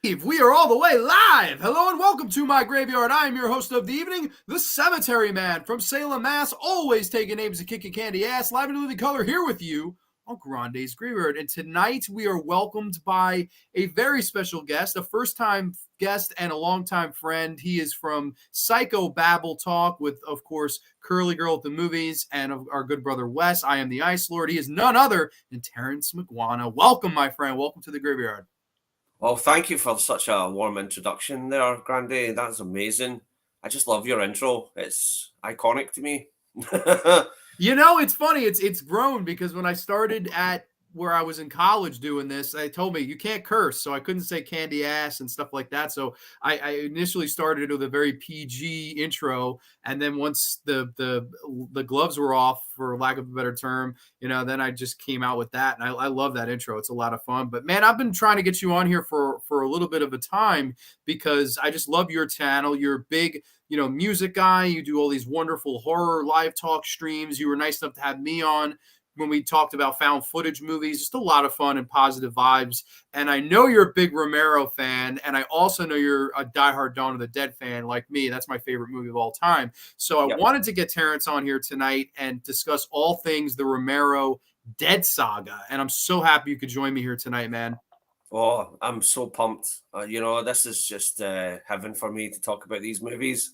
We are all the way live. Hello and welcome to my graveyard. I am your host of the evening, the Cemetery Man from Salem, Mass. Always taking names and kicking candy ass. Live in living color here with you on Grande's Graveyard. And tonight we are welcomed by a very special guest, a first-time guest and a longtime friend. He is from Psycho Babble Talk with, of course, Curly Girl at the Movies and our good brother Wes. I am the Ice Lord. He is none other than Terrence Miguana. Welcome, my friend. Welcome to the Graveyard. Well, thank you for such a warm introduction there, Grande. That's amazing. I just love your intro. It's iconic to me. You know, it's funny. It's grown because when I started at where I was in college doing this, they told me you can't curse, so I couldn't say candy ass and stuff like that. So I initially started with a very PG intro, and then once the gloves were off, for lack of a better term, then I just came out with that, and I love that intro. It's a lot of fun. But man, I've been trying to get you on here for a little bit of a time because I just love your channel. You're a big music guy. You do all these wonderful horror live talk streams. You were nice enough to have me on when we talked about found footage movies. Just a lot of fun and positive vibes. And I know you're a big Romero fan, and I also know you're a diehard Dawn of the Dead fan like me. That's my favorite movie of all time. So I wanted to get Terrence on here tonight and discuss all things the Romero Dead Saga. And I'm so happy you could join me here tonight, man. Oh, I'm so pumped. This is just heaven for me to talk about these movies.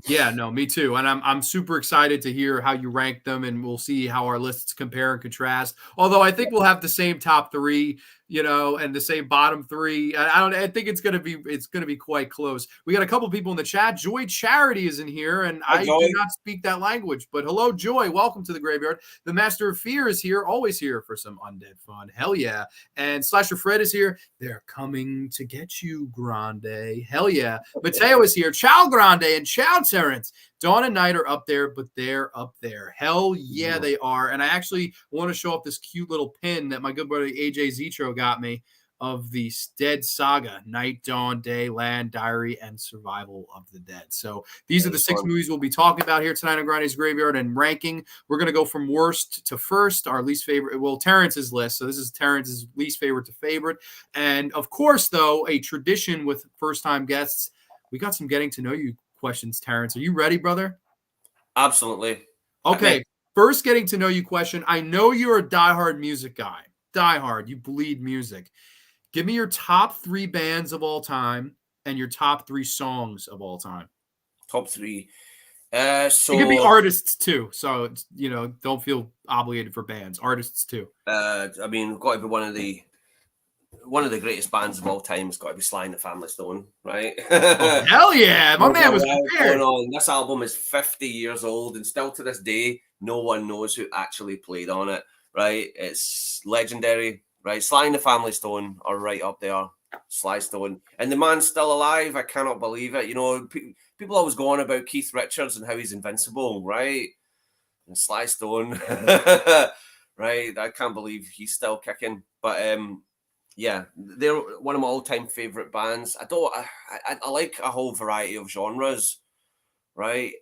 Yeah, no, me too. And I'm super excited to hear how you rank them, and we'll see how our lists compare and contrast. Although I think we'll have the same top three, and the same bottom three. I think it's gonna be quite close. We got a couple people in the chat. Joy Charity is in here, and I do not speak that language. But hello, Joy. Welcome to the Graveyard. The Master of Fear is here, always here for some undead fun. Hell yeah. And Slasher Fred is here. They're coming to get you, Grande. Hell yeah. Mateo is here. Ciao, Grande, and ciao, Terrence. Dawn and Night are up there, but they're up there. Hell yeah, they are. And I actually want to show off this cute little pin that my good buddy AJ Zetro got me of the Dead Saga: Night, Dawn, Day, Land, Diary, and Survival of the Dead. So these are the 6 movies we'll be talking about here tonight on Grande's Graveyard and ranking. We're going to go from worst to first, our least favorite. Well, Terrence's list. So this is Terrence's least favorite to favorite. And of course, though, a tradition with first-time guests, we got some getting to know you questions, Terrence. Are you ready, brother? Absolutely. Okay. First getting to know you question. I know you're a diehard music guy. Diehard. You bleed music. Give me your top 3 bands of all time and your top 3 songs of all time. Top 3. It could be artists too. So, don't feel obligated for bands. Artists too. We've got to be one of the greatest bands of all time has got to be Sly and the Family Stone, right? Oh, hell yeah. My man was prepared. This album is 50 years old, and still to this day, no one knows who actually played on it, right? It's legendary, right? Sly and the Family Stone are right up there. Sly Stone. And the man's still alive. I cannot believe it. People always go on about Keith Richards and how he's invincible, right? And Sly Stone, right? I can't believe he's still kicking. But, yeah, they're one of my all-time favorite bands. I like a whole variety of genres, right?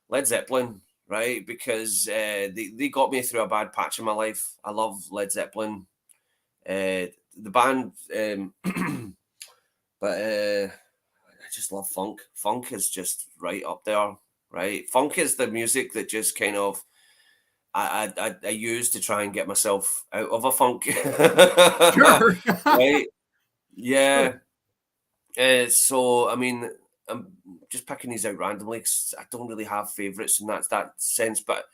Led Zeppelin, right? Because they got me through a bad patch in my life. I love Led Zeppelin, the band, but I just love funk. Funk is just right up there, right? Funk is the music that just kind of I use to try and get myself out of a funk. Sure. Right? Yeah. So, I'm just picking these out randomly because I don't really have favourites in that sense. But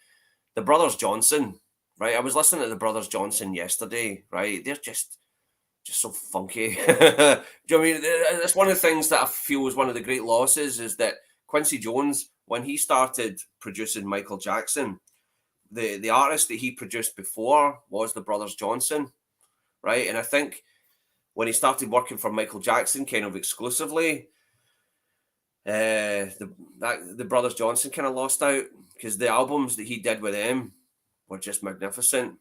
the Brothers Johnson, right? I was listening to the Brothers Johnson yesterday, right? They're just so funky. Do you know what I mean? That's one of the things that I feel was one of the great losses is that Quincy Jones, when he started producing Michael Jackson, the artist that he produced before was the Brothers Johnson, right? And I think when he started working for Michael Jackson kind of exclusively, the Brothers Johnson kind of lost out because the albums that he did with them were just magnificent.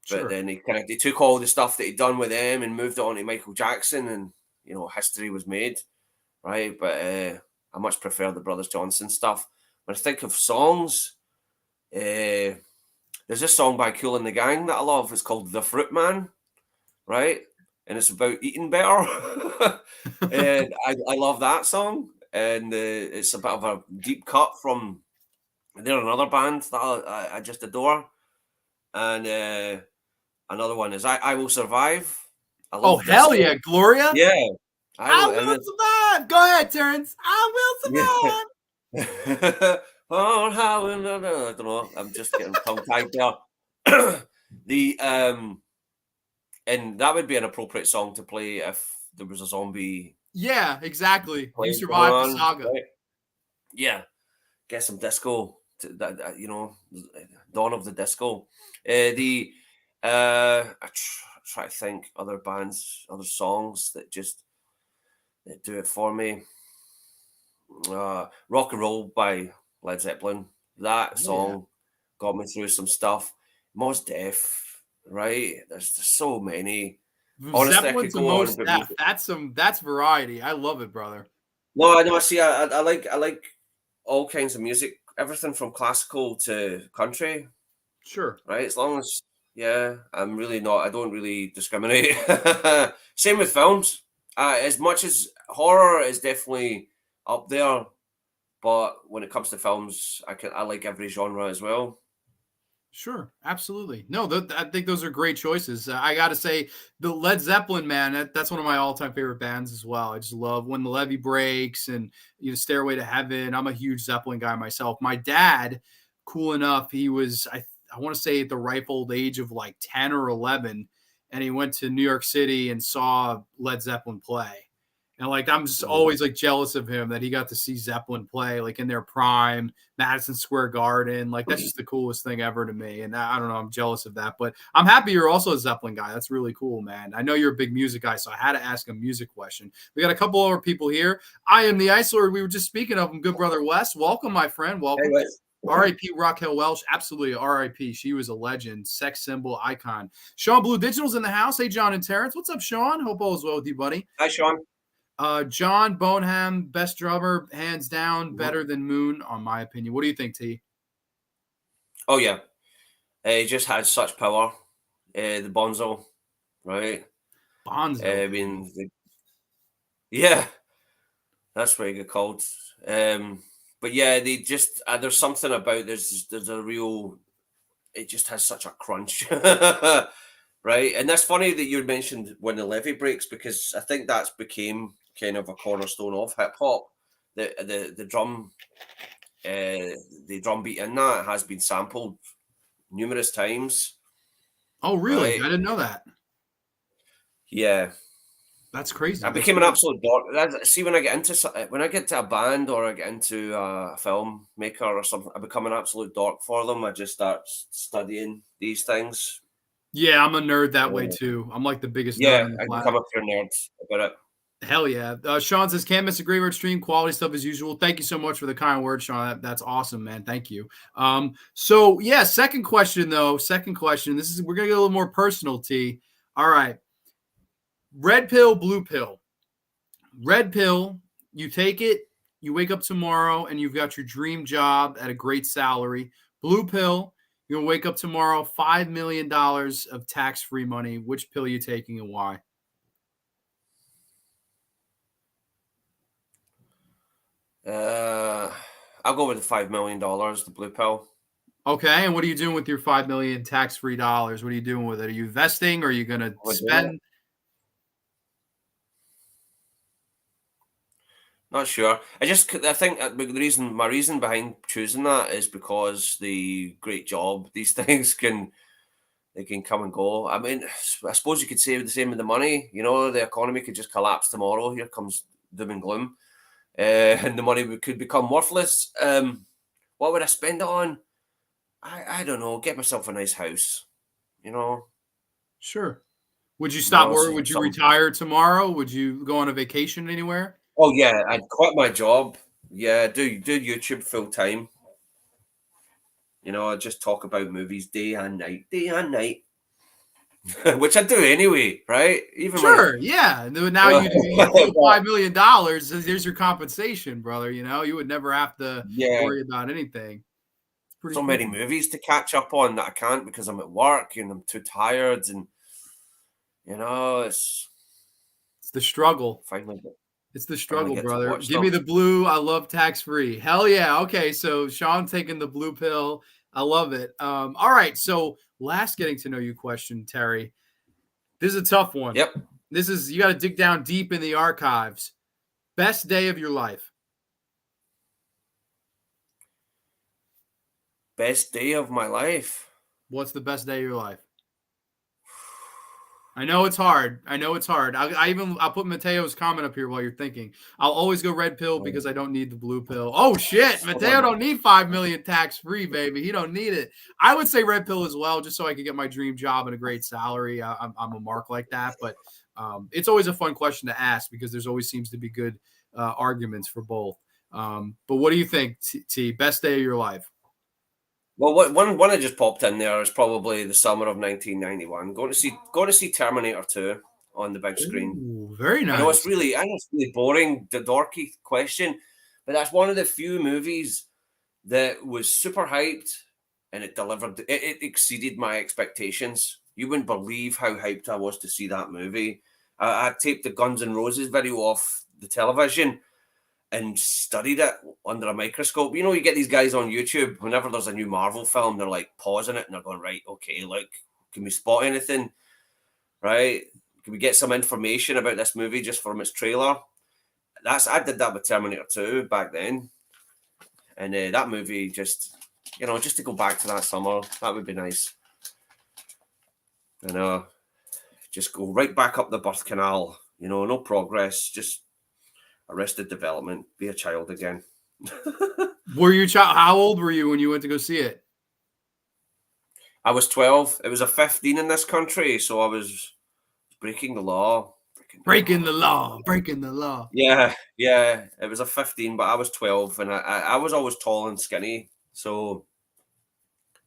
But then he took all the stuff that he'd done with them and moved it on to Michael Jackson, and history was made, right? But I much prefer the Brothers Johnson stuff. When I think of songs, there's this song by Kool and the Gang that I love. It's called The Fruit Man, right? and it's about eating better. And I love that song, and it's a bit of a deep cut from they're another band that I just adore, and another one is I Will Survive. I Oh, love this hell yeah, song. Gloria. Yeah, I I will, and will survive. Go ahead, Terrence. I will yeah. survive. Oh, how I don't know. I'm just getting tongue tied there. The and that would be an appropriate song to play if there was a zombie Yeah, exactly. You plague going survived the on. saga. Right? Yeah, get some disco. Dawn of the disco. The try to think other bands, other songs that do it for me. Rock and Roll by Led Zeppelin. That Oh yeah. song got me through some stuff. Mos Def, right? There's so many. Honestly, I Zeppelin could to go on most about death. music. That's variety. I love it, brother. No, I know. See, I like all kinds of music, everything from classical to country. Sure. Right, as long as yeah, I'm really not. I don't really discriminate. Same with films. As much as horror is definitely up there, but when it comes to films, I like every genre as well. Sure, absolutely. No, I think those are great choices. I got to say, the Led Zeppelin, man, that's one of my all-time favorite bands as well. I just love When the Levee Breaks and Stairway to Heaven. I'm a huge Zeppelin guy myself. My dad, cool enough, he was I want to say at the ripe old age of like 10 or 11, and he went to New York City and saw Led Zeppelin play. And like I'm just Mhm. always like jealous of him that he got to see Zeppelin play like in their prime, Madison Square Garden. Like that's just the coolest thing ever to me. And I don't know, I'm jealous of that. But I'm happy you're also a Zeppelin guy. That's really cool, man. I know you're a big music guy, so I had to ask a music question. We got a couple other people here. I am the Ice Lord. We were just speaking of him, good brother Wes. Welcome, my friend. Welcome. Anyways, R.I.P. Raquel Welch. Absolutely R.I.P. She was a legend, sex symbol, icon. Sean Blue Digital's in the house. Hey, John and Terrence. What's up, Sean? Hope all is well with you, buddy. hi Sean. John Bonham, best drummer, hands down, Mhm. better than Moon, on my opinion. What do you think, T? Oh yeah, he just had such power. The Bonzo, right? Bonzo. I mean, yeah, that's what he got called. But yeah, they just there's something about there's a real. It just has such a crunch, right? And that's funny that you mentioned When the Levee Breaks because I think that's became kind of a cornerstone of hip hop. The drum, the drum beat in that has been sampled numerous times, Oh, really? I right? didn't know that. Yeah, That's I crazy. That's became an cool. absolute dork. See, when I get to a band or I get into a filmmaker or something, I become an absolute dork for them. I just start studying these things. Yeah, I'm a nerd that way too. I'm like the biggest nerd Yeah, on the I become planet. a pure nerd about it. Hell yeah. Sean says, can't miss a Greenwood stream. Quality stuff as usual. Thank you so much for the kind words, Sean. That's awesome, man. Thank you. So yeah, second question though. Second question. We're gonna get a little more personal, T. All right. Red pill, blue pill. Red pill, you take it, you wake up tomorrow and you've got your dream job at a great salary. Blue pill, you're gonna wake up tomorrow, $5 million of tax-free money. Which pill are you taking and why? Uh, I'll go with the $5 million, the blue pill. Okay, and what are you doing with your 5 million tax-free dollars? What are you doing with it? Are you investing? Or are you gonna Am I doing it? spend? Not sure. I think my reason behind choosing that is because the great job these things they can come and go. I mean, I suppose you could say the same with the money. You know, the economy could just collapse tomorrow. Here comes doom and gloom, and the money could become worthless. What would I spend it on? I don't know. Get myself a nice house. You know, Sure. Would you you stop know, work? Would you some. retire tomorrow? Would you go on a vacation anywhere? Oh yeah, I'd quit my job. Yeah, do YouTube full time. You know, I just talk about movies day and night, which I do anyway, right? Even my Sure, yeah. Now you pull $5 million. There's your compensation, brother. You would never have to yeah, worry about anything. It's pretty so many cool. movies to catch up on that I can't because I'm at work and I'm too tired, and you know, it's. the struggle. Finally, It's the finally struggle, get to brother. watch Give me them. the blue. I love tax-free. Hell yeah. Okay, so Sean taking the blue pill. I love it. All right, so last getting to know you question, Terry. This is a tough one. Yep. This is, you got to dig down deep in the archives. Best day of your life. Best day of my life. What's the best day of your life? I know it's hard. I'll put Mateo's comment up here while you're thinking. I'll always go red pill because I don't need the blue pill. Oh shit, Hold Mateo on. don't need 5 million tax free, baby. He don't need it. I would say red pill as well, just so I could get my dream job and a great salary. I'm a mark like that, but it's always a fun question to ask because there's always seems to be good arguments for both. But what do you think, T? Best day of your life? Well, one that just popped in there is probably the summer of 1991. Going to see Terminator 2 on the big screen. Ooh, very I know it's nice. really boring, the dorky question, but that's one of the few movies that was super hyped and it delivered. It exceeded my expectations. You wouldn't believe how hyped I was to see that movie. I taped the Guns N' Roses video off the television and studied it under a microscope. You know, you get these guys on YouTube, whenever there's a new Marvel film, they're like pausing it and they're going, right, okay, look, can we spot anything? Right? Can we get some information about this movie just from its trailer? I did that with Terminator 2 back then. And that movie just to go back to that summer, that would be nice. And just go right back up the birth canal, no progress, just Arrested Development, be a child again. Were you how old were you when you went to go see it? I was 12. It was a 15 in this country, so I was breaking the law. Breaking the law. Yeah. It was a 15, but I was 12, and I was always tall and skinny, so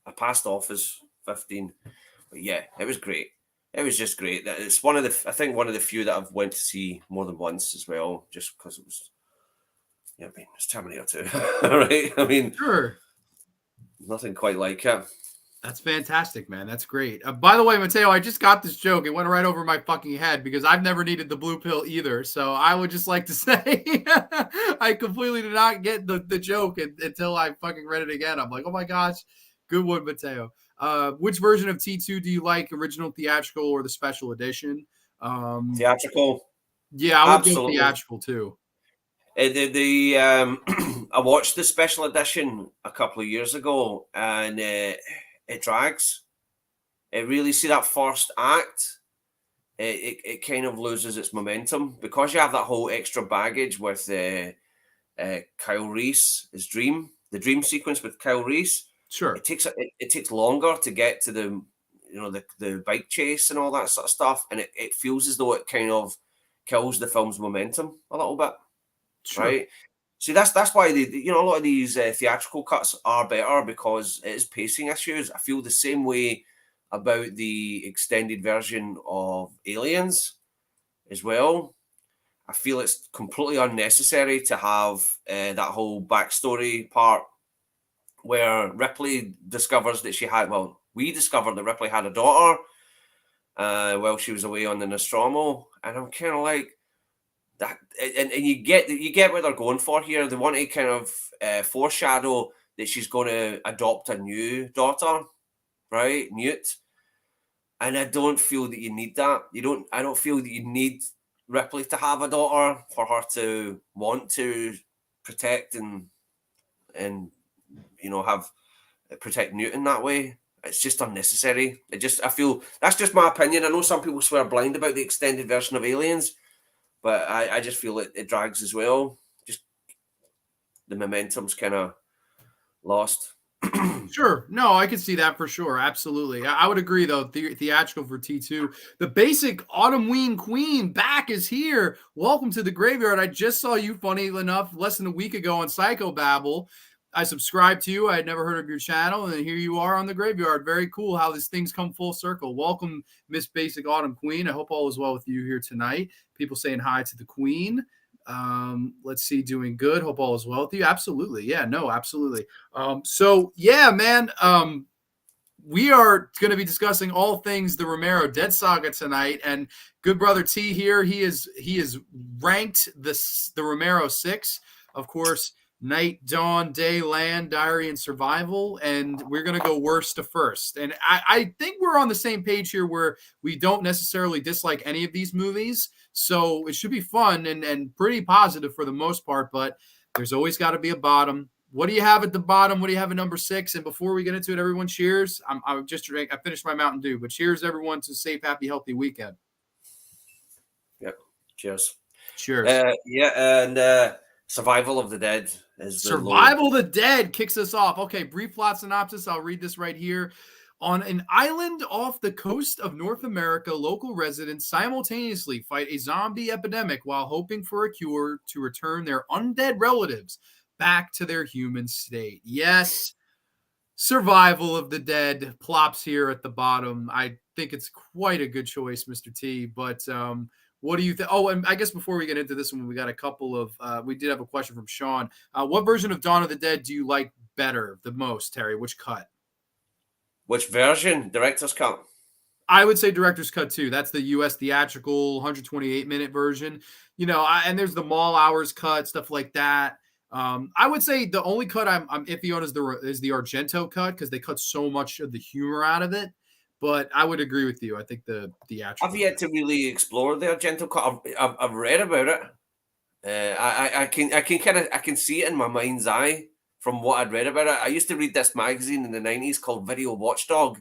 I passed off as 15. But yeah, it was great. It was just great. It's one of the few that I've went to see more than once as well, just because it was. Yeah, I mean, it's Terminator 2, right? I mean, Sure. Nothing quite like it. That's fantastic, man. That's great. By the way, Mateo, I just got this joke. It went right over my fucking head because I've never needed the blue pill either. So I would just like to say I completely did not get the joke until I fucking read it again. I'm like, oh my gosh, good one, Mateo. Which version of T2 do you like, original theatrical or the special edition? Theatrical. Yeah, I would Absolutely. go theatrical too. I watched the special edition a couple of years ago, and it drags. It really, see that first act, it kind of loses its momentum because you have that whole extra baggage with Kyle Reese, the dream sequence with Kyle Reese. Sure. It takes longer to get to the bike chase and all that sort of stuff, and it feels as though it kind of kills the film's momentum a little bit. Sure. Right. See, that's why a lot of these theatrical cuts are better because it is pacing issues. I feel the same way about the extended version of Aliens as well. I feel it's completely unnecessary to have that whole backstory part where Ripley discovers that we discovered that Ripley had a daughter while she was away on the Nostromo, and I'm kind of like, that, and you get what they're going for here. They want to kind of foreshadow that she's going to adopt a new daughter, right, Newt. And I don't feel that you need that. I don't feel that you need Ripley to have a daughter for her to want to protect and protect Newt in that way. It's just unnecessary. I feel that's just my opinion. I know some people swear blind about the extended version of Aliens, but I just feel it drags as well. Just the momentum's kind of lost. Sure. No, I can see that for sure. Absolutely. I would agree, though. Theatrical for T2. The basic Autumn Queen back is here. Welcome to the graveyard. I just saw you, funny enough, less than a week ago on Psychobabble. I subscribed to you. I had never heard of your channel, and here you are on the graveyard. Very cool how these things come full circle. Welcome, Miss Basic Autumn Queen. I hope all is well with you here tonight. People saying hi to the Queen. Let's see, doing good. Hope all is well with you. Absolutely. Yeah, no, absolutely. So yeah, man. we are going to be discussing all things the Romero Dead Saga tonight. And good brother T here, he is ranked the Romero 6, of course. Night, Dawn, Day, Land, Diary, and Survival. And we're going to go worst to first. And I think we're on the same page here where we don't necessarily dislike any of these movies. So it should be fun and pretty positive for the most part. But there's always got to be a bottom. What do you have at the bottom? What do you have at number 6? And before we get into it, everyone cheers. I finished my Mountain Dew, but cheers everyone to a safe, happy, healthy weekend. Yep. Cheers. Cheers. And Survival of the Dead is the Survival of the Dead kicks us off. Okay, brief plot synopsis. I'll read this right here. On an island off the coast of North America, local residents simultaneously fight a zombie epidemic while hoping for a cure to return their undead relatives back to their human state. Yes, Survival of the Dead plops here at the bottom. I think it's quite a good choice, Mr. T. But what do you think? Oh, and I guess before we get into this one, we got a couple of, we did have a question from Sean. What version of Dawn of the Dead do you like better, the most, Terry? Which cut? Which version? Director's cut? I would say director's cut too. That's the U.S. theatrical 128-minute version. And there's the mall hours cut, stuff like that. I would say the only cut I'm iffy on is the Argento cut because they cut so much of the humor out of it. But I would agree with you. I think the theatrical. I've yet to really explore the Argento cut. I've read about it. I can see it in my mind's eye from what I'd read about it. I used to read this magazine in the 90s called Video Watchdog,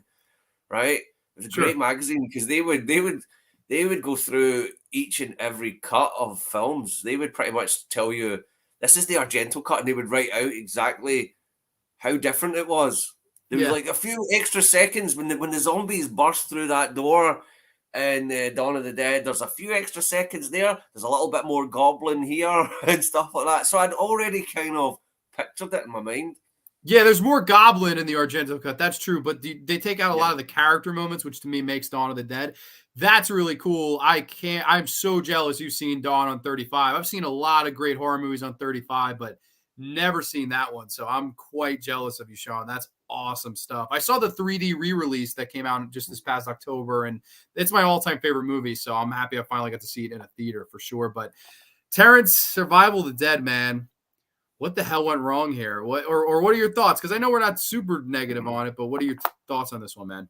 right? It was a great magazine because they would go through each and every cut of films. They would pretty much tell you this is the Argento cut, and they would write out exactly how different it was. There was like a few extra seconds when the zombies burst through that door in Dawn of the Dead. There's a few extra seconds there. There's a little bit more goblin here and stuff like that. So I'd already kind of pictured it in my mind. Yeah, there's more goblin in the Argento cut. That's true, but they take out a lot of the character moments, which to me makes Dawn of the Dead. That's really cool. I'm so jealous you've seen Dawn on 35. I've seen a lot of great horror movies on 35, but never seen that one. So I'm quite jealous of you, Sean. That's awesome stuff. I saw the 3D re-release that came out just this past October, and it's my all-time favorite movie. So I'm happy I finally got to see it in a theater for sure. But Terrence, Survival of the Dead, man. What the hell went wrong here? What are your thoughts? Because I know we're not super negative on it, but what are your thoughts on this one, man?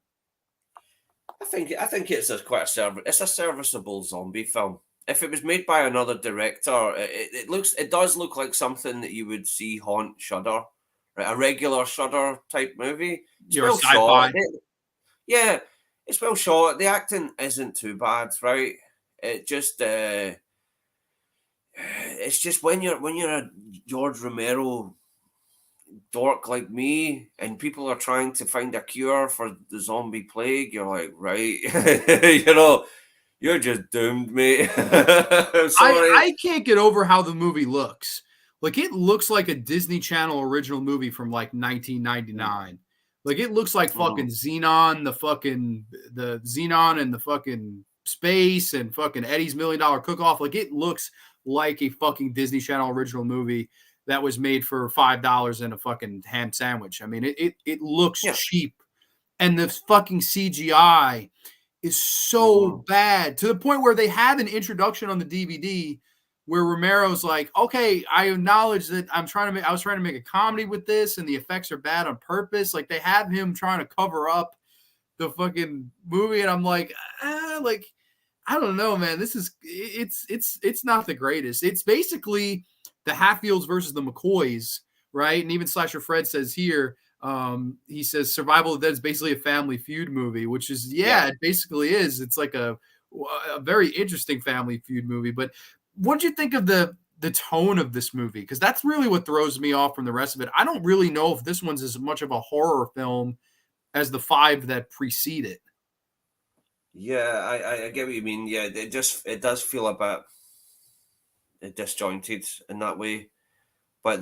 I think it's a serviceable zombie film. If it was made by another director, it does look like something that you would see haunt Shudder, right? A regular Shudder type movie. It's well shot. Yeah, it's well shot. The acting isn't too bad, right? It just it's just when you're a George Romero dork like me and people are trying to find a cure for the zombie plague, you're like, right, you're just doomed, mate. I can't get over how the movie looks. Like, it looks like a Disney Channel original movie from like 1999. Like, it looks like fucking Xenon, the Xenon and the fucking space and fucking Eddie's $1 Million Cook-Off. Like, it looks like a fucking Disney Channel original movie that was made for $5 and a fucking ham sandwich. I mean, it looks cheap, and the fucking CGI is so bad to the point where they have an introduction on the DVD where Romero's like, okay, I acknowledge that I was trying to make a comedy with this, and the effects are bad on purpose. Like, they have him trying to cover up the fucking movie, and I'm like, I don't know, man. It's not the greatest. It's basically the Hatfields versus the McCoys, right? And even Slasher Fred says here, he says Survival of the Dead is basically a family feud movie, which is, it basically is. It's like a very interesting family feud movie. But what did you think of the tone of this movie? Because that's really what throws me off from the rest of it. I don't really know if this one's as much of a horror film as the 5 that precede it. Yeah, I get what you mean. Yeah, it does feel a bit disjointed in that way, but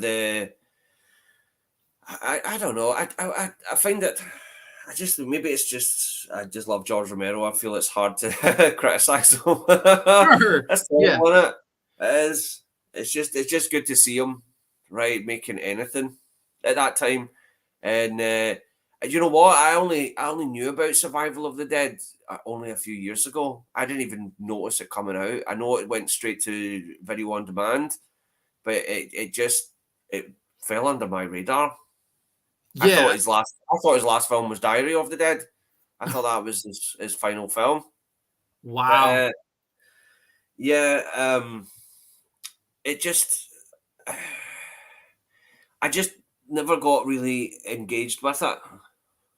I don't know. I find that I just love George Romero. I feel it's hard to criticize him. Sure. That's all on it. It's just good to see him, right, making anything at that time, and You know what? I only knew about Survival of the Dead only a few years ago. I didn't even notice it coming out. I know it went straight to video on demand, but it fell under my radar. Yeah. I thought his last film was Diary of the Dead. I thought that was his final film. But Wow. yeah, it just I just never got really engaged with it.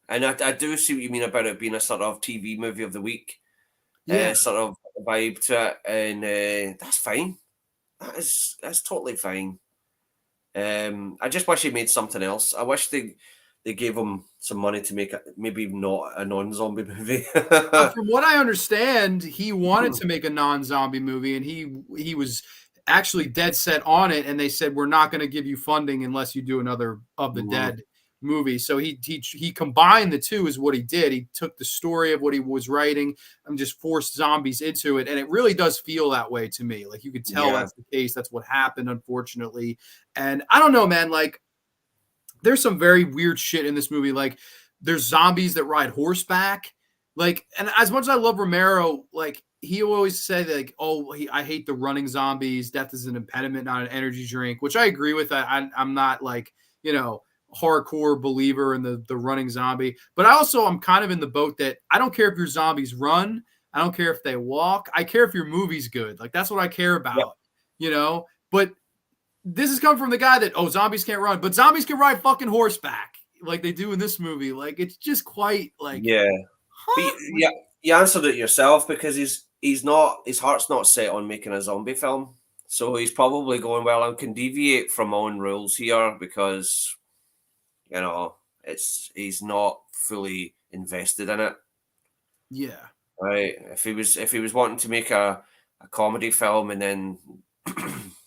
And I do see what you mean about it being a sort of TV movie of the week, Yeah. sort of vibe to it, and that's fine. That's totally fine. I just wish he made something else. I wish they gave him some money to make maybe not a non-zombie movie. From what I understand, he wanted to make a non-zombie movie, and he was actually dead set on it. And they said, "We're not going to give you funding unless you do another of the Mm, Dead movie." So he combined the two, is what he did. He took the story of what he was writing and just forced zombies into it, and it really does feel that way to me. Like you could tell yeah, that's the case. That's what happened, unfortunately. And I don't know, man. Like there's some very weird shit in this movie. Like there's zombies that ride horseback. Like, and as much as I love Romero, like he always said, like, "Oh, I hate the running zombies. Death is an impediment, not an energy drink," which I agree with. I'm not like hardcore believer in the running zombie, but I also I'm kind of in the boat that I don't care if your zombies run. I don't care if they walk. I care if your movie's good. Like that's what I care yep, about. But this is coming from the guy that zombies can't run, but zombies can ride fucking horseback like they do in this movie. Like it's just quite like, yeah. But huh? Like, yeah, you answered it yourself because he's not his heart's not set on making a zombie film. So he's probably going, well, I can deviate from my own rules here because he's not fully invested in it. yeah, Right. If he was wanting to make a comedy film and then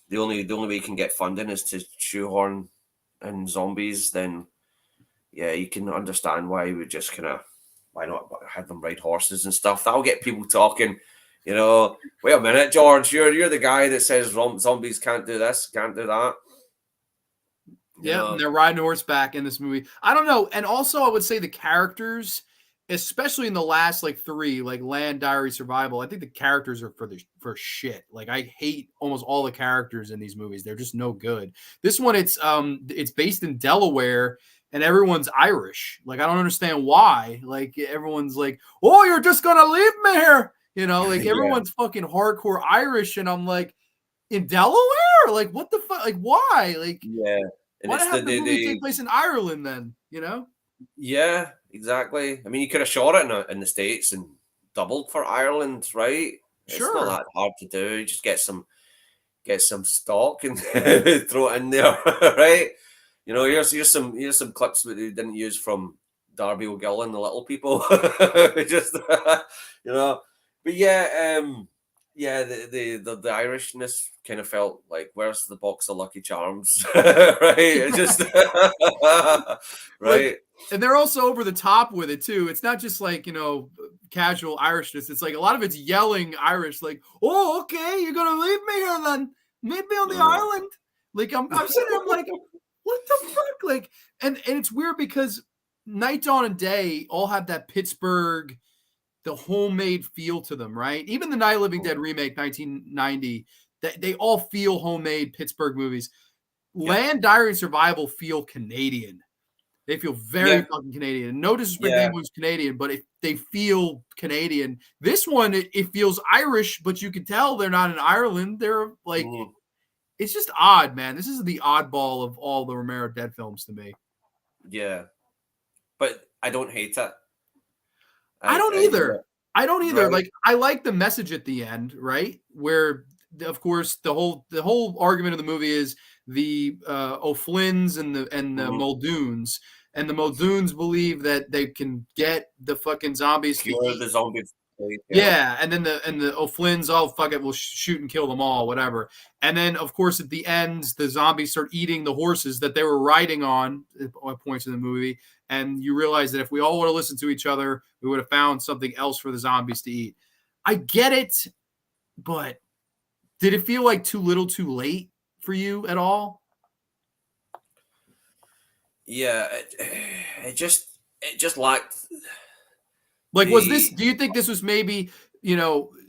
the only way you can get funding is to shoehorn in zombies, then yeah, you can understand why he would just why not have them ride horses and stuff. That'll get people talking. Wait a minute, George, you're the guy that says zombies can't do this, can't do that. You yeah. And know, they're riding horseback in this movie. I don't know. And also, I would say the characters, especially in the last like three, like Land, Diary, Survival. I think the characters are for shit. Like I hate almost all the characters in these movies. They're just no good. This one, it's based in Delaware. And everyone's Irish. Like I don't understand why. Like everyone's like, "Oh, you're just gonna leave me here." Like yeah, everyone's fucking hardcore Irish, and I'm like, in Delaware? Like what the fuck? Like why? Like yeah, and why not it's the have the the, movie the take place in Ireland then? yeah, exactly. I mean, you could have shot it in the States and doubled for Ireland, right? It's not Sure. that hard to do. You just get some stock and throw it in there, right? Here's some clips that they didn't use from Darby O'Gill and the Little People. Just you know, but yeah, the Irishness kind of felt like where's the box of Lucky Charms, right? It just Like, right, and they're also over the top with it too. It's not just like, casual Irishness. It's like a lot of it's yelling Irish, like, "Oh, okay, you're gonna leave me here then. Meet me on the Mm. island." Like I'm sitting there, I'm like, what the fuck? Like, and it's weird because Night, Dawn, and Day all have that Pittsburgh, the homemade feel to them, right? Even the Night of the Living Dead remake, 1990, they all feel homemade Pittsburgh movies. Yep. Land, Diary, and Survival feel Canadian. They feel very Yeah, fucking Canadian. No disrespect to yeah. anyone who's Canadian, but they feel Canadian. This one, it feels Irish, but you can tell they're not in Ireland. They're like, Mhm. it's just odd, man. This is the oddball of all the Romero Dead films to me. Yeah, but I don't hate it. I don't Yeah, either. I don't either. right. Like, I like the message at the end, right? Where, of course, the whole argument of the movie is the O'Flynn's and the Mhm. Muldoons, and the Muldoons believe that they can get the fucking zombies to Cure eat. the zombie plague, yeah. Yeah, and then the O'Flynn's, "Oh fuck it, we'll shoot and kill them all, whatever." And then, of course, at the end, the zombies start eating the horses that they were riding on at points in the movie, and you realize that if we all would have listened to each other, we would have found something else for the zombies to eat. I get it, but did it feel like too little, too late for you at all? Yeah, it just it just lacked Like, was this? the. Do you think this was maybe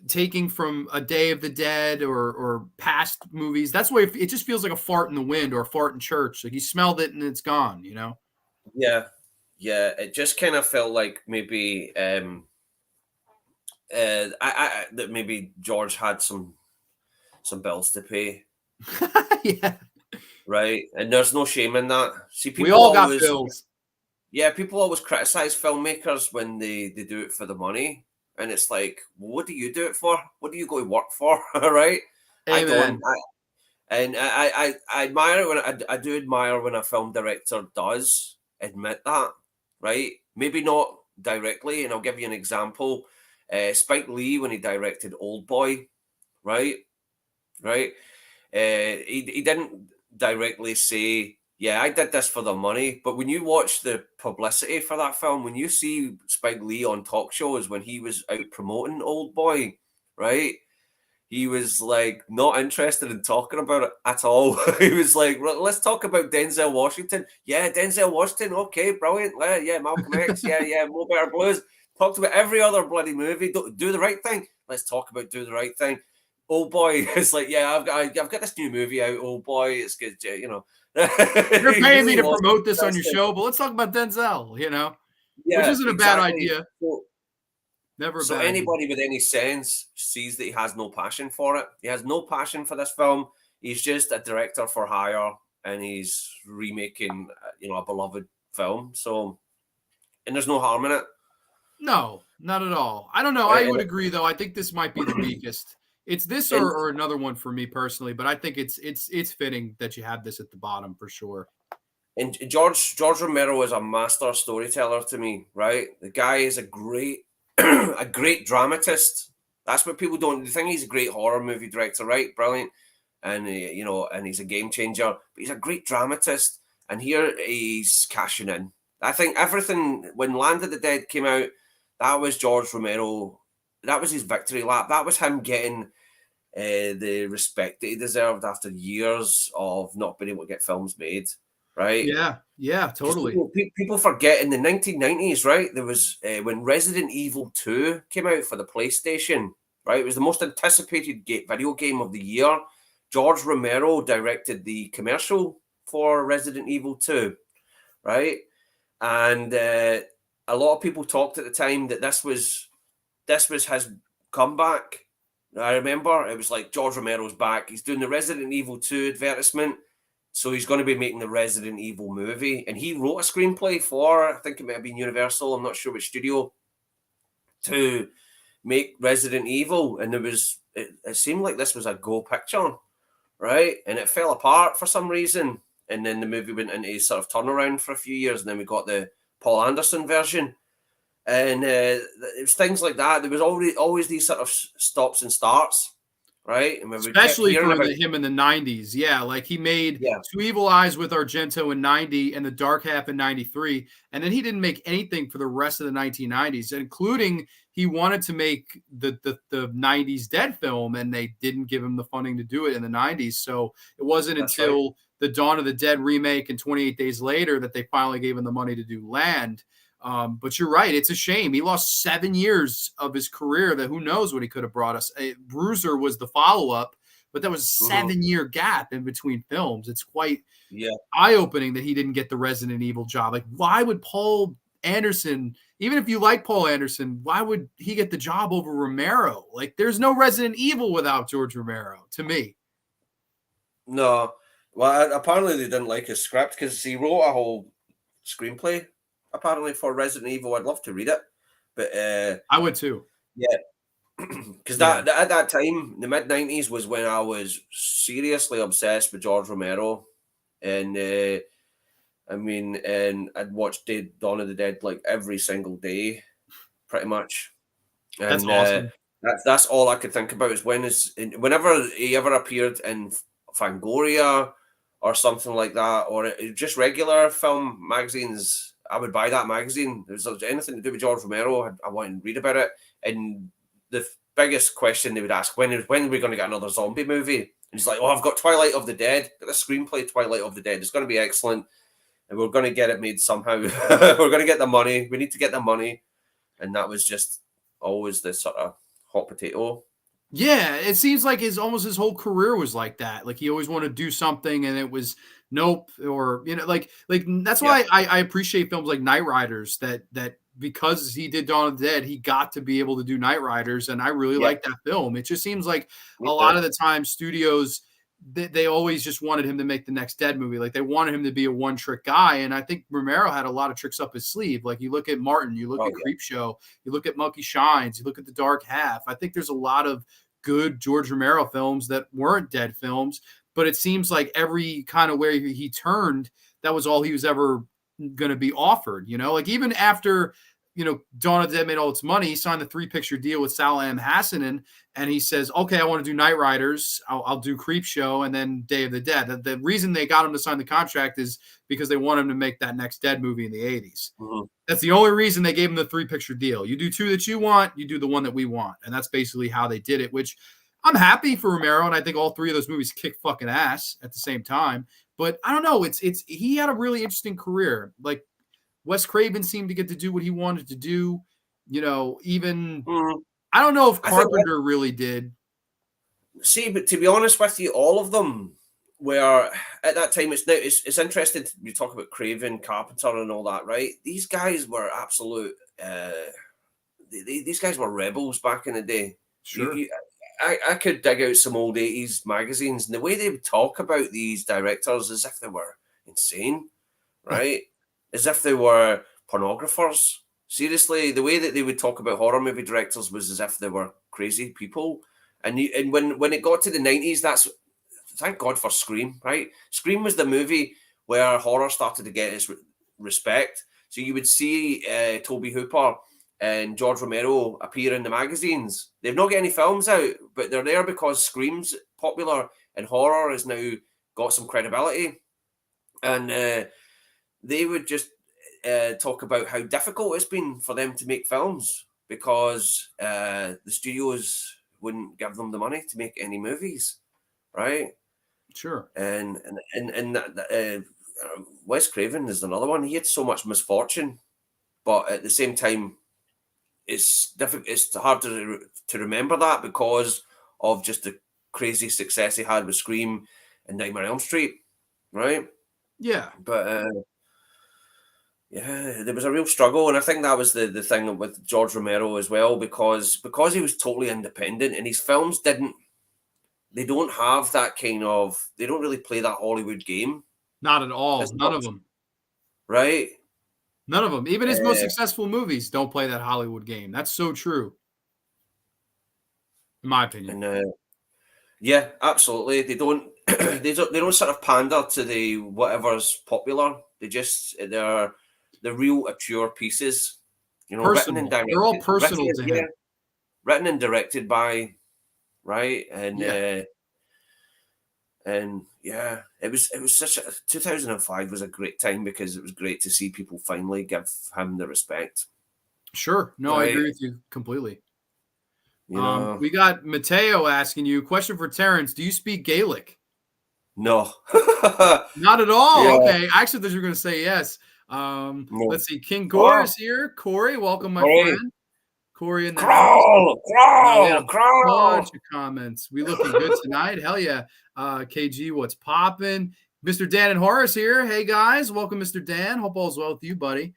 taking from a Day of the Dead or past movies? That's why it just feels like a fart in the wind or a fart in church. Like you smelled it and it's gone. Yeah, yeah. It just kind of felt like maybe that maybe George had some bills to pay, Yeah, right? And there's no shame in that. See, we people all got always, bills. yeah, people always criticize filmmakers when they do it for the money, and it's like, well, what do you do it for? What do you go to work for? Right? I don't. Amen. And I admire it when I do admire when a film director does admit that, right? Maybe not directly, and I'll give you an example. Spike Lee, when he directed Old Boy, right? Right? He didn't directly say, yeah, I did this for the money. But when you watch the publicity for that film, when you see Spike Lee on talk shows when he was out promoting Old Boy, right? He was like not interested in talking about it at all. He was like, let's talk about Denzel Washington. Yeah, Denzel Washington. Okay, brilliant. Yeah, Malcolm X. Yeah, Mo Better Blues. Talked about every other bloody movie. Do the right thing. Let's talk about Do the Right Thing. Old Boy is like, yeah, I've got this new movie out. Old Boy, it's good. You're He paying me really to wasn't promote this on your interested. show, but let's talk about Denzel. Which Yeah, isn't a bad exactly. idea. Never a So bad idea. anybody with any sense sees that he has no passion for it. He has no passion for this film. He's just a director for hire, and he's remaking, a beloved film. So, and there's no harm in it. No, not at all. I don't know. I would And, agree, though. I think this might be the weakest. It's this and, or another one for me personally, but I think it's fitting that you have this at the bottom for sure. and George Romero is a master storyteller to me. Right, the guy is a great a great dramatist. That's what people don't. They think he's a great horror movie director, right? Brilliant, and and he's a game changer. But he's a great dramatist, and here he's cashing in. I think everything when Land of the Dead came out, that was George Romero. That was his victory lap. That was him getting the respect that he deserved after years of not being able to get films made. Right? Yeah, Because totally. people forget in the 1990s, right? There was when Resident Evil 2 came out for the PlayStation, right? It was the most anticipated video game of the year. George Romero directed the commercial for Resident Evil 2, right? And a lot of people talked at the time that this was his comeback. I remember it was like George Romero's back. He's doing the Resident Evil 2 advertisement. So he's going to be making the Resident Evil movie. And he wrote a screenplay for, I think it might have been Universal, I'm not sure which studio, to make Resident Evil. And it seemed like this was a go picture, right? And it fell apart for some reason. And then the movie went into a sort of turnaround for a few years. And then we got the Paul Anderson version. And it was things like that. There was always these sort of stops and starts, right? And we kept Especially hearing for about, him in the 90s. Yeah, like he made yeah, Two Evil Eyes with Argento in 90 and The Dark Half in 93. And then he didn't make anything for the rest of the 1990s, including he wanted to make the 90s Dead film, and they didn't give him the funding to do it in the 90s. So it wasn't that's right. until the Dawn of the Dead remake and 28 Days Later that they finally gave him the money to do Land. But you're right. It's a shame. He lost 7 years of his career that who knows what he could have brought us. Bruiser was the follow-up, but that was a 7-year gap in between films. It's quite eye-opening that he didn't get the Resident Evil job. Like, why would Paul Anderson, even if you like Paul Anderson, why would he get the job over Romero? Like, there's no Resident Evil without George Romero, to me. No. Well, apparently they didn't like his script because he wrote a whole screenplay, apparently, for Resident Evil. I'd love to read it. But I would too. yeah. Because at that time, the mid-90s was when I was seriously obsessed with George Romero. And and I'd watched Dawn of the Dead like every single day, pretty much. And That's awesome. that's all I could think about is whenever he ever appeared in Fangoria or something like that, or just regular film magazines. I would buy that magazine. If there was anything to do with George Romero, I wanted to read about it. And the biggest question they would ask, when are we going to get another zombie movie? And he's like, oh, I've got Twilight of the Dead, got the screenplay Twilight of the Dead. It's going to be excellent. and we're going to get it made somehow. We're going to get the money. We need to get the money. And that was just always the sort of hot potato. Yeah, it seems like his whole career was like that. Like he always wanted to do something, and it was nope, or like that's why I appreciate films like Night Riders. That because he did Dawn of the Dead, he got to be able to do Night Riders, and I really like that film. It just seems like a lot of the time studios they always just wanted him to make the next Dead movie. Like they wanted him to be a one-trick guy, and I think Romero had a lot of tricks up his sleeve. Like you look at Martin, you look at Creepshow, you look at Monkey Shines, you look at The Dark Half. I think there's a lot of good George Romero films that weren't Dead films, but it seems like every kind of where he turned, that was all he was ever going to be offered. Like even after Dawn of the Dead made all its money, he signed the 3-picture deal with Salah M. Hassanin, and he says, okay, I want to do Night Riders, I'll do Creepshow, and then Day of the Dead. The reason they got him to sign the contract is because they want him to make that next Dead movie in the 80s. Mm-hmm. That's the only reason they gave him the 3-picture deal. You do 2 that you want, you do the one that we want. And that's basically how they did it, which I'm happy for Romero, and I think all 3 of those movies kick fucking ass at the same time. But I don't know, he had a really interesting career. Like Wes Craven seemed to get to do what he wanted to do. Even I don't know if Carpenter really did. See, but to be honest with you, all of them were at that time. It's interesting. You talk about Craven, Carpenter, and all that, right? These guys were absolute. These guys were rebels back in the day. Sure. I could dig out some old 80s magazines, and the way they would talk about these directors as if they were insane, right? As if they were pornographers. Seriously, the way that they would talk about horror movie directors was as if they were crazy people. And when it got to the 90s, that's thank God for Scream, right? Scream was the movie where horror started to get its respect. So you would see Toby Hooper and George Romero appear in the magazines. They've not got any films out, but they're there because Scream's popular and horror has now got some credibility. And they would just talk about how difficult it's been for them to make films because the studios wouldn't give them the money to make any movies, right? Sure. And Wes Craven is another one. He had so much misfortune, but at the same time, it's difficult. It's hard to remember that because of just the crazy success he had with Scream and Nightmare on Elm Street, right? Yeah, but yeah, there was a real struggle, and I think that was the thing with George Romero as well, because he was totally independent, and his films they don't have that kind of, they don't really play that Hollywood game. Not at all. None of them. Right? None of them. Even his most successful movies don't play that Hollywood game. That's so true, in my opinion. And yeah, absolutely. They don't. They don't sort of pander to the whatever's popular. They're real mature pieces. Written and directed. They're all personal to him. Written and directed by, right? And it was such a 2005 was a great time because it was great to see people finally give him the respect. Sure. No, right? I agree with you completely. We got Mateo asking you, question for Terrence, do you speak Gaelic? No. Not at all. Yeah. Okay. I actually thought you were going to say yes. No. Let's see. King Gore is here. Corey, welcome, my friend. Corey in the house. Crawl. Bunch of comments. We looking good tonight. Hell yeah. KG, what's popping? Mr. Dan and Horace here. Hey guys, welcome, Mr. Dan. Hope all's well with you, buddy.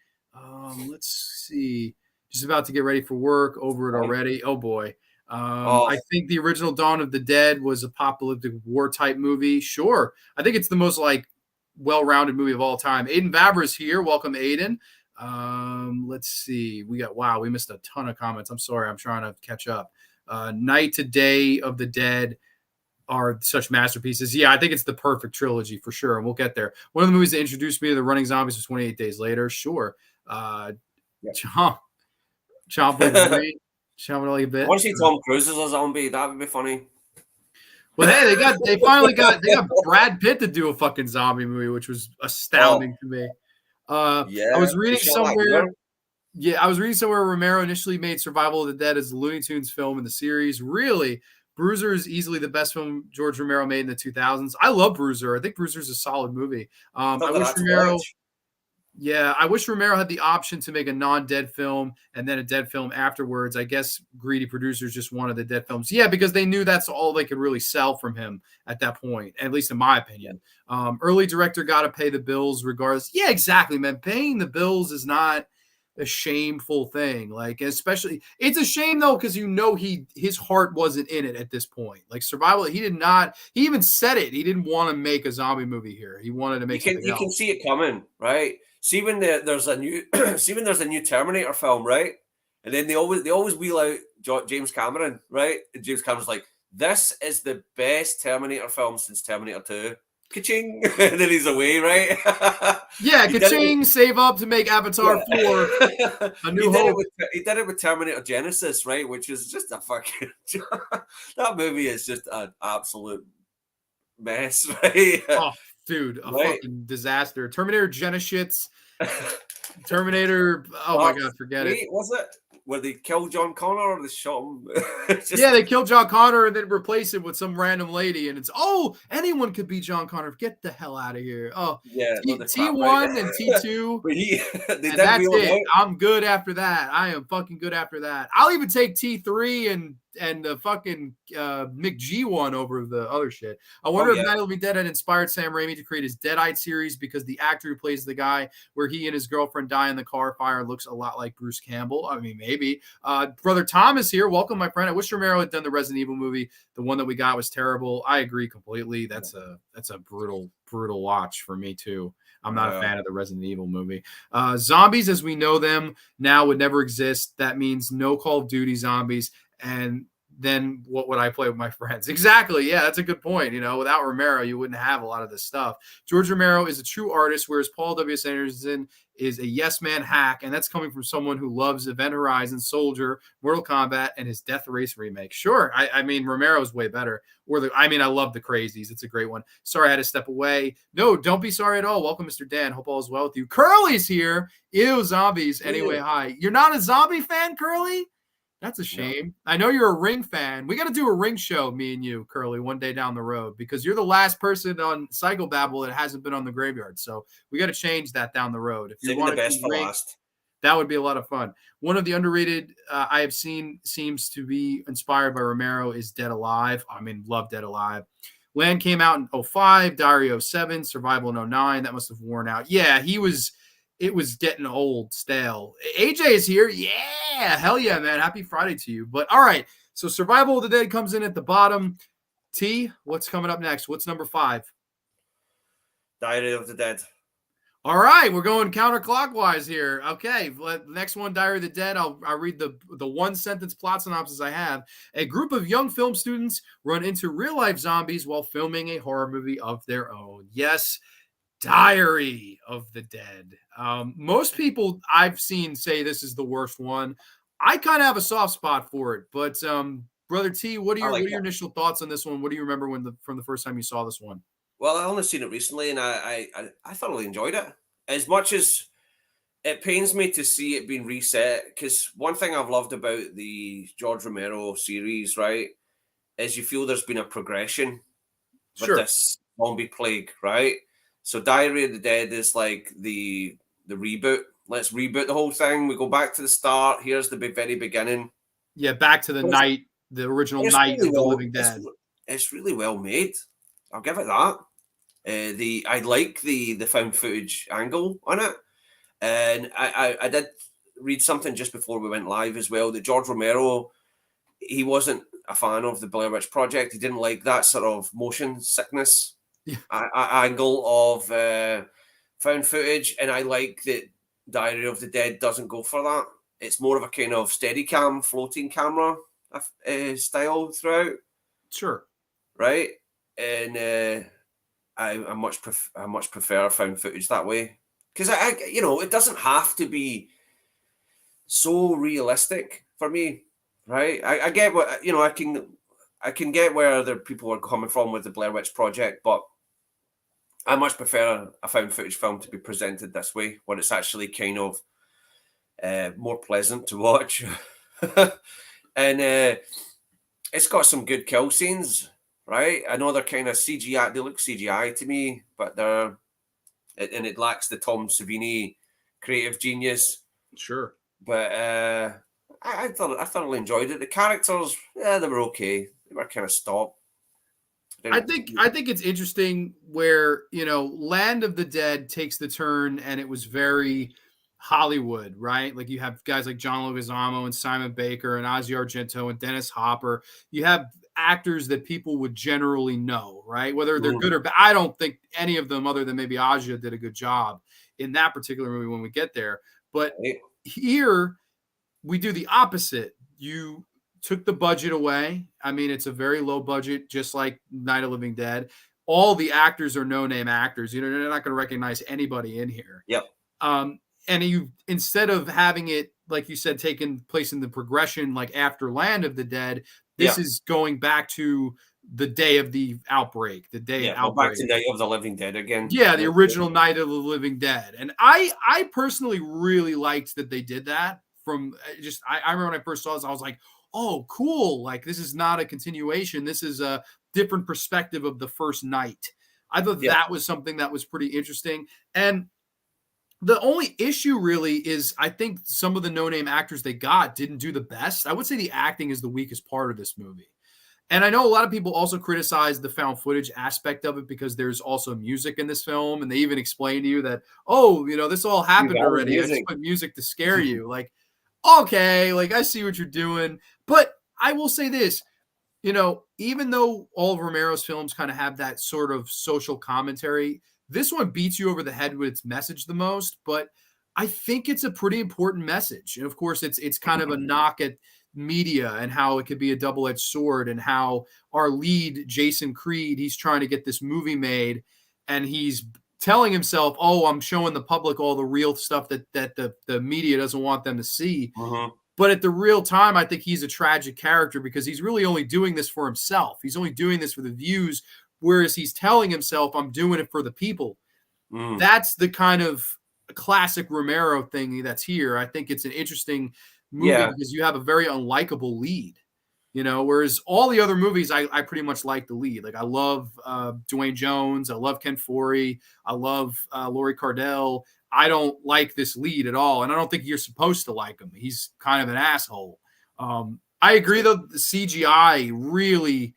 Let's see. Just about to get ready for work. Over it already. Oh boy. I think the original Dawn of the Dead was a apocalyptic war type movie. Sure. I think it's the most well-rounded movie of all time. Aiden Vavra's here. Welcome, Aiden. Let's see. We missed a ton of comments. I'm sorry. I'm trying to catch up. Night to Day of the Dead are such masterpieces. Yeah, I think it's the perfect trilogy for sure. And we'll get there. One of the movies that introduced me to the Running Zombies was 28 Days Later. Sure. Chomp like a bit. I want to see Tom Cruise as a zombie. That would be funny. Well, hey, they finally got Brad Pitt to do a fucking zombie movie, which was astounding to me. I was reading somewhere. I was reading somewhere Romero initially made Survival of the Dead as a Looney Tunes film in the series. Really, Bruiser is easily the best film George Romero made in the 2000s. I love Bruiser. I think Bruiser is a solid movie. I wish Romero. Yeah, I wish Romero had the option to make a non-dead film and then a dead film afterwards. I guess greedy producers just wanted the dead films. Yeah, because they knew that's all they could really sell from him at that point, at least in my Yeah. opinion. Early director got to pay the bills regardless. Yeah, exactly, man. Paying the bills is not a shameful thing. Like, especially, it's a shame though, because his heart wasn't in it at this point. Like survival, he did not. He even said it. He didn't want to make a zombie movie here. He wanted to make something You can else. see it coming, right? See when there's a new see when there's a new Terminator film, right? And then they always wheel out James Cameron, right? And James Cameron's like, "This is the best Terminator film since Terminator 2." Ka-ching! And then he's away, right? Yeah, He did it with, ka-ching, save up to make Avatar 4, yeah. A New Hope. He did it with Terminator Genesis, right? Which is just a fucking that movie is just an absolute mess, right? Oh, dude, a Right. fucking disaster. Terminator Genesis, Terminator, oh my Part God, forget it. 3, was it? Where they killed John Connor or they shot him? Yeah, they killed John Connor and then replace him with some random lady, and it's anyone could be John Connor. Get the hell out of here. Oh, Yeah, no, the crap, right? T1 and T2. But they And did that's wheel him it. out. I'm good after that. I am fucking good after that. I'll even take T3 and the fucking McG one over the other shit. I wonder if Yeah. Night of the Living Dead had inspired Sam Raimi to create his Deadite series because the actor who plays the guy where he and his girlfriend die in the car fire looks a lot like Bruce Campbell. I mean, maybe. Brother Thomas here. Welcome, my friend. I wish Romero had done the Resident Evil movie. The one that we got was terrible. I agree completely. That's a brutal watch for me too. I'm not a fan of the Resident Evil movie. Zombies as we know them now would never exist. That means no Call of Duty zombies. And then what would I play with my friends? Exactly. Yeah, that's a good point. Without Romero, you wouldn't have a lot of this stuff. George Romero is a true artist, whereas Paul W.S. Anderson is a yes man hack. And that's coming from someone who loves Event Horizon, Soldier, Mortal Kombat, and his Death Race remake. Sure. I mean, Romero's way better. I love The Crazies. It's a great one. Sorry, I had to step away. No, don't be sorry at all. Welcome, Mr. Dan. Hope all is well with you. Curly's here. Ew, zombies. Anyway, hi. You're not a zombie fan, Curly? That's a shame. No. I know you're a Ring fan. We got to do a Ring show, me and you, Curly, one day down the road, because you're the last person on Psychobabble that hasn't been on the Graveyard. So we got to change that down the road. If you want to see Ring, that would be a lot of fun. One of the underrated I have seen seems to be inspired by Romero is Dead Alive. I mean, love Dead Alive. Land came out in 2005, Diary 07, Survival in 2009. That must have worn out. Yeah, it was getting old, stale. AJ is here. Yeah, hell yeah, man. Happy Friday to you. But all right, so Survival of the Dead comes in at the bottom. T, what's coming up next? What's number 5? Diary of the Dead. All right, we're going counterclockwise here. Okay, next one, Diary of the Dead. I'll read the one-sentence plot synopsis I have. A group of young film students run into real-life zombies while filming a horror movie of their own. Yes, Diary of the Dead. Most people I've seen say this is the worst one. I kind of have a soft spot for it, but Brother T, what are your initial thoughts on this one? What do you remember from the first time you saw this one? Well, I only seen it recently, and I thoroughly enjoyed it. As much as it pains me to see it being reset, because one thing I've loved about the George Romero series, right, is you feel there's been a progression with this zombie plague, right? So Diary of the Dead is like the reboot. Let's reboot the whole thing. We go back to the start. Here's the very beginning. Yeah, back to the night, the original Night of the Living Dead. It's really well made. I'll give it that. I like the found footage angle on it, and I did read something just before we went live as well that George Romero, he wasn't a fan of the Blair Witch Project. He didn't like that sort of motion sickness angle of found footage, and I like that Diary of the Dead doesn't go for that. It's more of a kind of Steadicam, floating camera style throughout. Sure. Right, and I much prefer found footage that way, because it doesn't have to be so realistic for me, right? I get what I can get where the people are coming from with the Blair Witch Project, but I much prefer a found footage film to be presented this way, where it's actually kind of more pleasant to watch, and it's got some good kill scenes. Right, I know they're kind of CGI. They look CGI to me, but it lacks the Tom Savini creative genius. Sure. But I thoroughly enjoyed it. The characters, yeah, they were okay. They were kind of stopped. I think it's interesting where, Land of the Dead takes the turn and it was very Hollywood, right? Like you have guys like John Leguizamo and Simon Baker and Ozzy Argento and Dennis Hopper. You have actors that people would generally know, right? Whether they're good or bad. I don't think any of them, other than maybe Aja, did a good job in that particular movie when we get there. But here we do the opposite. You took the budget away. I mean, it's a very low budget, just like Night of the Living Dead. All the actors are no-name actors. They're not going to recognize anybody in here. Yep. And you, instead of having it, like you said, taking place in the progression, like after Land of the Dead, this is going back to the day of the outbreak, the day of outbreak. Back to Night of the Living Dead again. Yeah, the original Night of the Living Dead. And I personally really liked that they did that. I remember when I first saw this, I was like, oh, cool. Like, this is not a continuation. This is a different perspective of the first night. I thought that was something that was pretty interesting. And the only issue really is I think some of the no-name actors they got didn't do the best. I would say the acting is the weakest part of this movie. And I know a lot of people also criticize the found footage aspect of it because there's also music in this film. And they even explain to you that, this all happened already. I just put music to scare you. Like, okay, like I see what you're doing. But I will say this, even though all of Romero's films kind of have that sort of social commentary, this one beats you over the head with its message the most. But I think it's a pretty important message. And of course, it's kind of a knock at media and how it could be a double-edged sword, and how our lead, Jason Creed, he's trying to get this movie made, and he's telling himself, oh, I'm showing the public all the real stuff that the media doesn't want them to see. But at the real time, I think he's a tragic character because he's really only doing this for himself. He's only doing this for the views, whereas he's telling himself, I'm doing it for the people. That's the kind of classic Romero thing that's here. I think it's an interesting movie because you have a very unlikable lead. Whereas all the other movies, I pretty much like the lead. Like I love Dwayne Jones. I love Ken Foree. I love Laurie Cardell. I don't like this lead at all. And I don't think you're supposed to like him. He's kind of an asshole. I agree, though, the CGI really,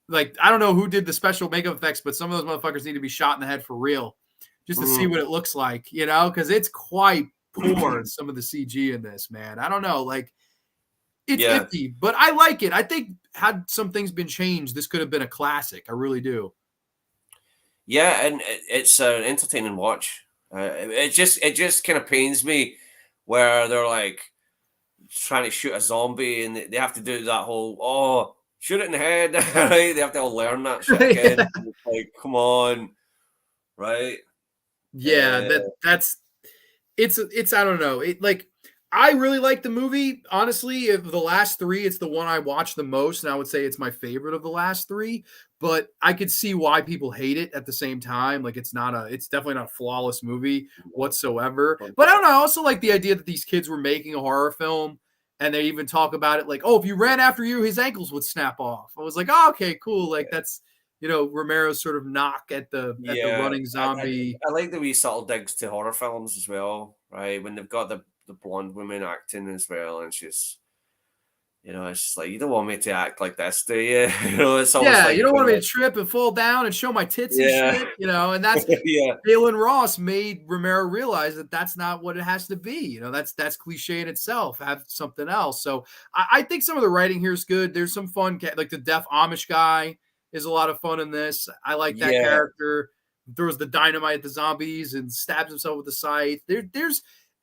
like, I don't know who did the special makeup effects, but some of those motherfuckers need to be shot in the head for real just to see what it looks like, because it's quite poor, some of the CG in this, man. I don't know. Like, it's iffy, but I like it. I think had some things been changed, this could have been a classic. I really do. Yeah, and it's an entertaining watch. It just kind of pains me where they're like trying to shoot a zombie and they have to do that whole shoot it in the head, right? They have to all learn that shit again. It's like, come on, right? Yeah, it's I don't know. I really like the movie. Honestly, of the last three, it's the one I watched the most, and I would say it's my favorite of the last three. But I could see why people hate it at the same time. Like it's definitely not a flawless movie whatsoever. But I don't know. I also like the idea that these kids were making a horror film, and they even talk about it like, oh, if you ran after you, his ankles would snap off. I was like, oh, okay, cool. Like that's Romero's sort of knock at the running zombie. I like the wee subtle digs to horror films as well, right? When they've got the blonde woman acting as well, and she's, it's just like, you don't want me to act like this, do you? It's like, you don't want me to trip and fall down and show my tits and shit, and that's Galen Ross made Romero realize that that's not what it has to be. That's cliche in itself. Have something else. So I think some of the writing here is good. There's some fun, like the deaf Amish guy is a lot of fun in this. I like that character. Throws the dynamite at the zombies and stabs himself with the scythe.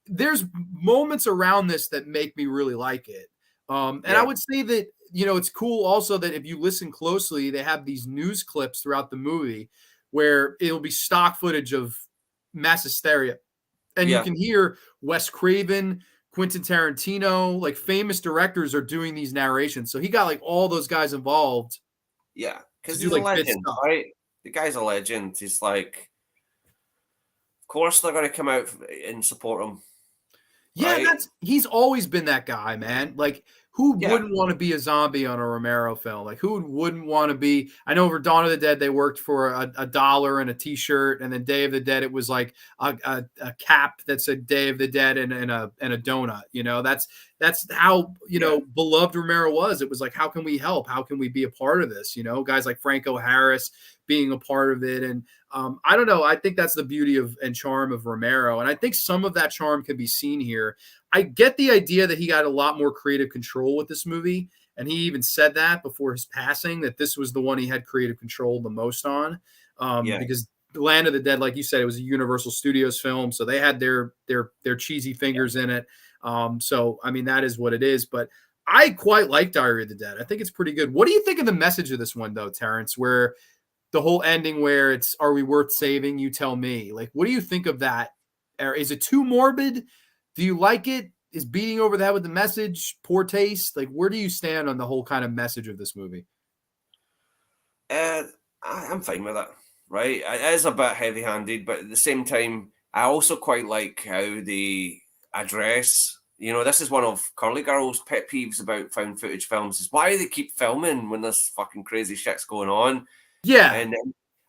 There's moments around this that make me really like it. And I would say that, it's cool also that if you listen closely, they have these news clips throughout the movie where it'll be stock footage of mass hysteria. And you can hear Wes Craven, Quentin Tarantino, like famous directors are doing these narrations. So he got like all those guys involved. Yeah, because he's a legend, right? The guy's a legend. He's like, of course they're going to come out and support him. Yeah, he's always been that guy, man. Like, who Yeah. wouldn't want to be a zombie on a Romero film? Like, who wouldn't want to be? I know for Dawn of the Dead, they worked for a dollar and a T-shirt, and then Day of the Dead, it was like a cap that said Day of the Dead and a donut. You know, that's how beloved Romero was. It was like, how can we help? How can we be a part of this? You know, guys like Franco Harris being a part of it, and I don't know. I think that's the beauty of and charm of Romero, and I think some of that charm can be seen here. I get the idea that he got a lot more creative control with this movie, and he even said that before his passing, that this was the one he had creative control the most on, because Land of the Dead, like you said, it was a Universal Studios film, so they had their cheesy fingers in it. So I mean, that is what it is. But I quite like Diary of the Dead. I think it's pretty good. What do you think of the message of this one, though, Terrence? Where the whole ending, where it's "Are we worth saving? You tell me." Like, what do you think of that? Or is it too morbid? Do you like it? Is beating over the head with the message poor taste? Like, where do you stand on the whole kind of message of this movie? I'm fine with it. Right, it is a bit heavy-handed, but at the same time, I also quite like how they address. You know, this is one of Curly Girl's pet peeves about found footage films: is why they keep filming when this fucking crazy shit's going on. Yeah, And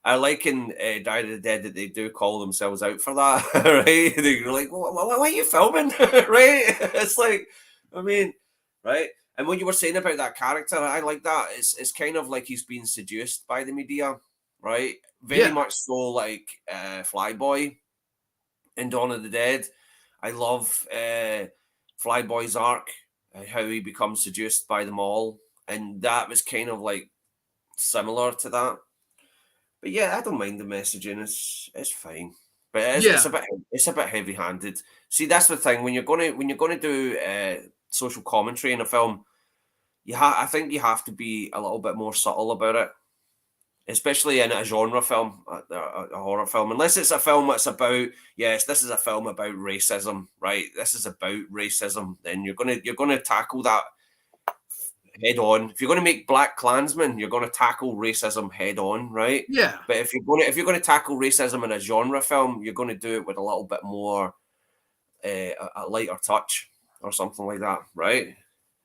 I like in Die of the Dead that they do call themselves out for that, right? They're like, why are you filming? Right? It's like, I mean, right? And what you were saying about that character, I like that. It's kind of like he's being seduced by the media, right? Very yeah, much so like Flyboy in Dawn of the Dead. I love Flyboy's arc, how he becomes seduced by them all. And that was kind of like similar to that. But yeah, I don't mind the messaging. It's fine, but yeah. it's a bit heavy handed. See, that's the thing when you're gonna do social commentary in a film. I think you have to be a little bit more subtle about it, especially in a genre film, a horror film. Unless it's a film that's about, yes, this is a film about racism, right? This is about racism. Then you're gonna tackle that head on. If you're going to make Black Klansman, you're going to tackle racism head on, right? Yeah, But if you're going to tackle racism in a genre film, you're going to do it with a little bit more a lighter touch or something like that, right?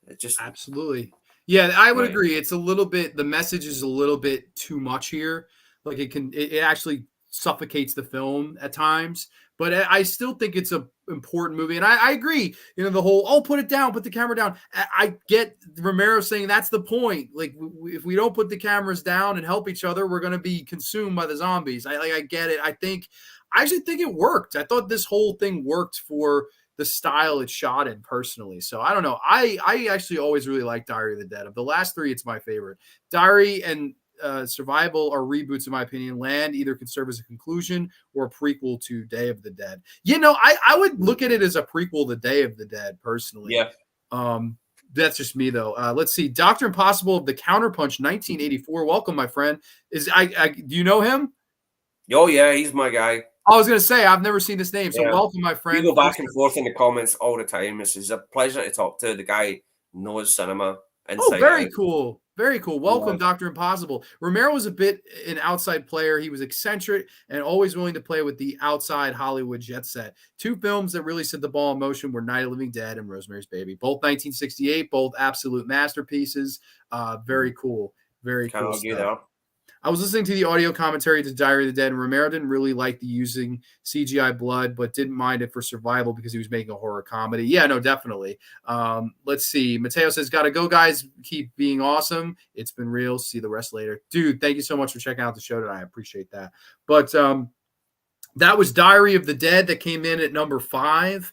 It just absolutely. Yeah, I would right. agree. It's a little bit, the message is a little bit too much here. Like, it actually suffocates the film at times. But I still think it's a important movie, and I agree. You know, the whole put it down, put the camera down. I get Romero saying that's the point. Like, if we don't put the cameras down and help each other, we're going to be consumed by the zombies. I get it. I actually think it worked. I thought this whole thing worked for the style it's shot in personally. So I don't know. I actually always really like Diary of the Dead. Of the last three, it's my favorite. Diary and Survival are reboots, in my opinion. Land either can serve as a conclusion or a prequel to Day of the Dead. You know, I would look at it as a prequel to Day of the Dead personally. Yeah. That's just me though. Let's see. Dr. Impossible of the Counterpunch, 1984. Welcome, my friend. Do you know him? Oh yeah, he's my guy. I was gonna say I've never seen his name, so Yeah. welcome, my We friend. go back and forth in the comments all the time. This is a pleasure to talk to. The guy knows cinema Oh, inside very out. cool. Very cool. Yeah. Welcome, Dr. Impossible. Romero was a bit an outside player. He was eccentric and always willing to play with the outside Hollywood jet set. Two films that really set the ball in motion were Night of the Living Dead and Rosemary's Baby. Both 1968, both absolute masterpieces. Very cool. Very Can't cool argue stuff. there. I was listening to the audio commentary to Diary of the Dead, and Romero didn't really like the using CGI blood, but didn't mind it for survival because he was making a horror comedy. Yeah, no, definitely. Let's see. Mateo says, "Gotta go, guys. Keep being awesome. It's been real. See the rest later." Dude, thank you so much for checking out the show tonight. I appreciate that. But that was Diary of the Dead that came in at number 5.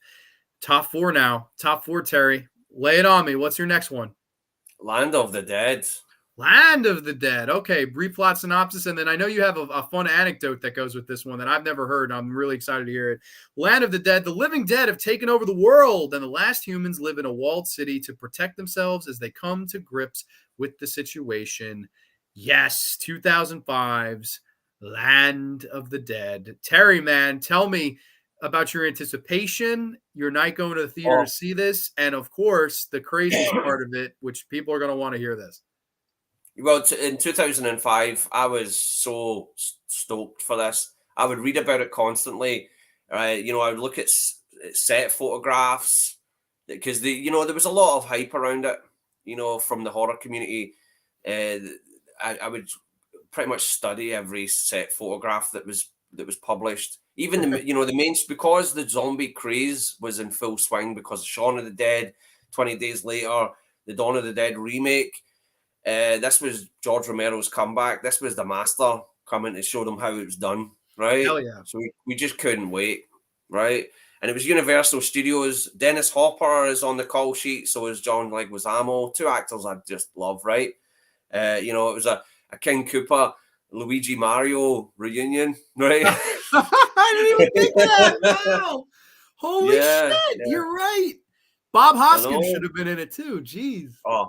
Top 4 now. Top 4, Terry. Lay it on me. What's your next one? Land of the Dead. Land of the Dead. Okay, brief plot synopsis, and then I know you have a fun anecdote that goes with this one that I've never heard. I'm really excited to hear it. Land of the Dead. The living dead have taken over the world, and the last humans live in a walled city to protect themselves as they come to grips with the situation. Yes, 2005's Land of the Dead. Terry, man, tell me about your anticipation, your night going to the theater Oh. to see this, and of course, the craziest part of it, which people are going to want to hear this. Well, in 2005, I was so stoked for this. I would read about it constantly. You know, I would look at set photographs because there was a lot of hype around it. from the horror community. I would pretty much study every set photograph that was published. Even the main, because the zombie craze was in full swing because of Shaun of the Dead, 20 Days Later, the Dawn of the Dead remake. This was George Romero's comeback. This was the master coming to show them how it was done, right? Hell yeah. So we just couldn't wait, right? And it was Universal Studios. Dennis Hopper is on the call sheet, so is John Leguizamo, two actors I just love, right? It was a King Koopa, Luigi Mario reunion, right? I didn't even think of that. Wow. Holy shit. Yeah. You're right. Bob Hoskins should have been in it too. Jeez. Oh,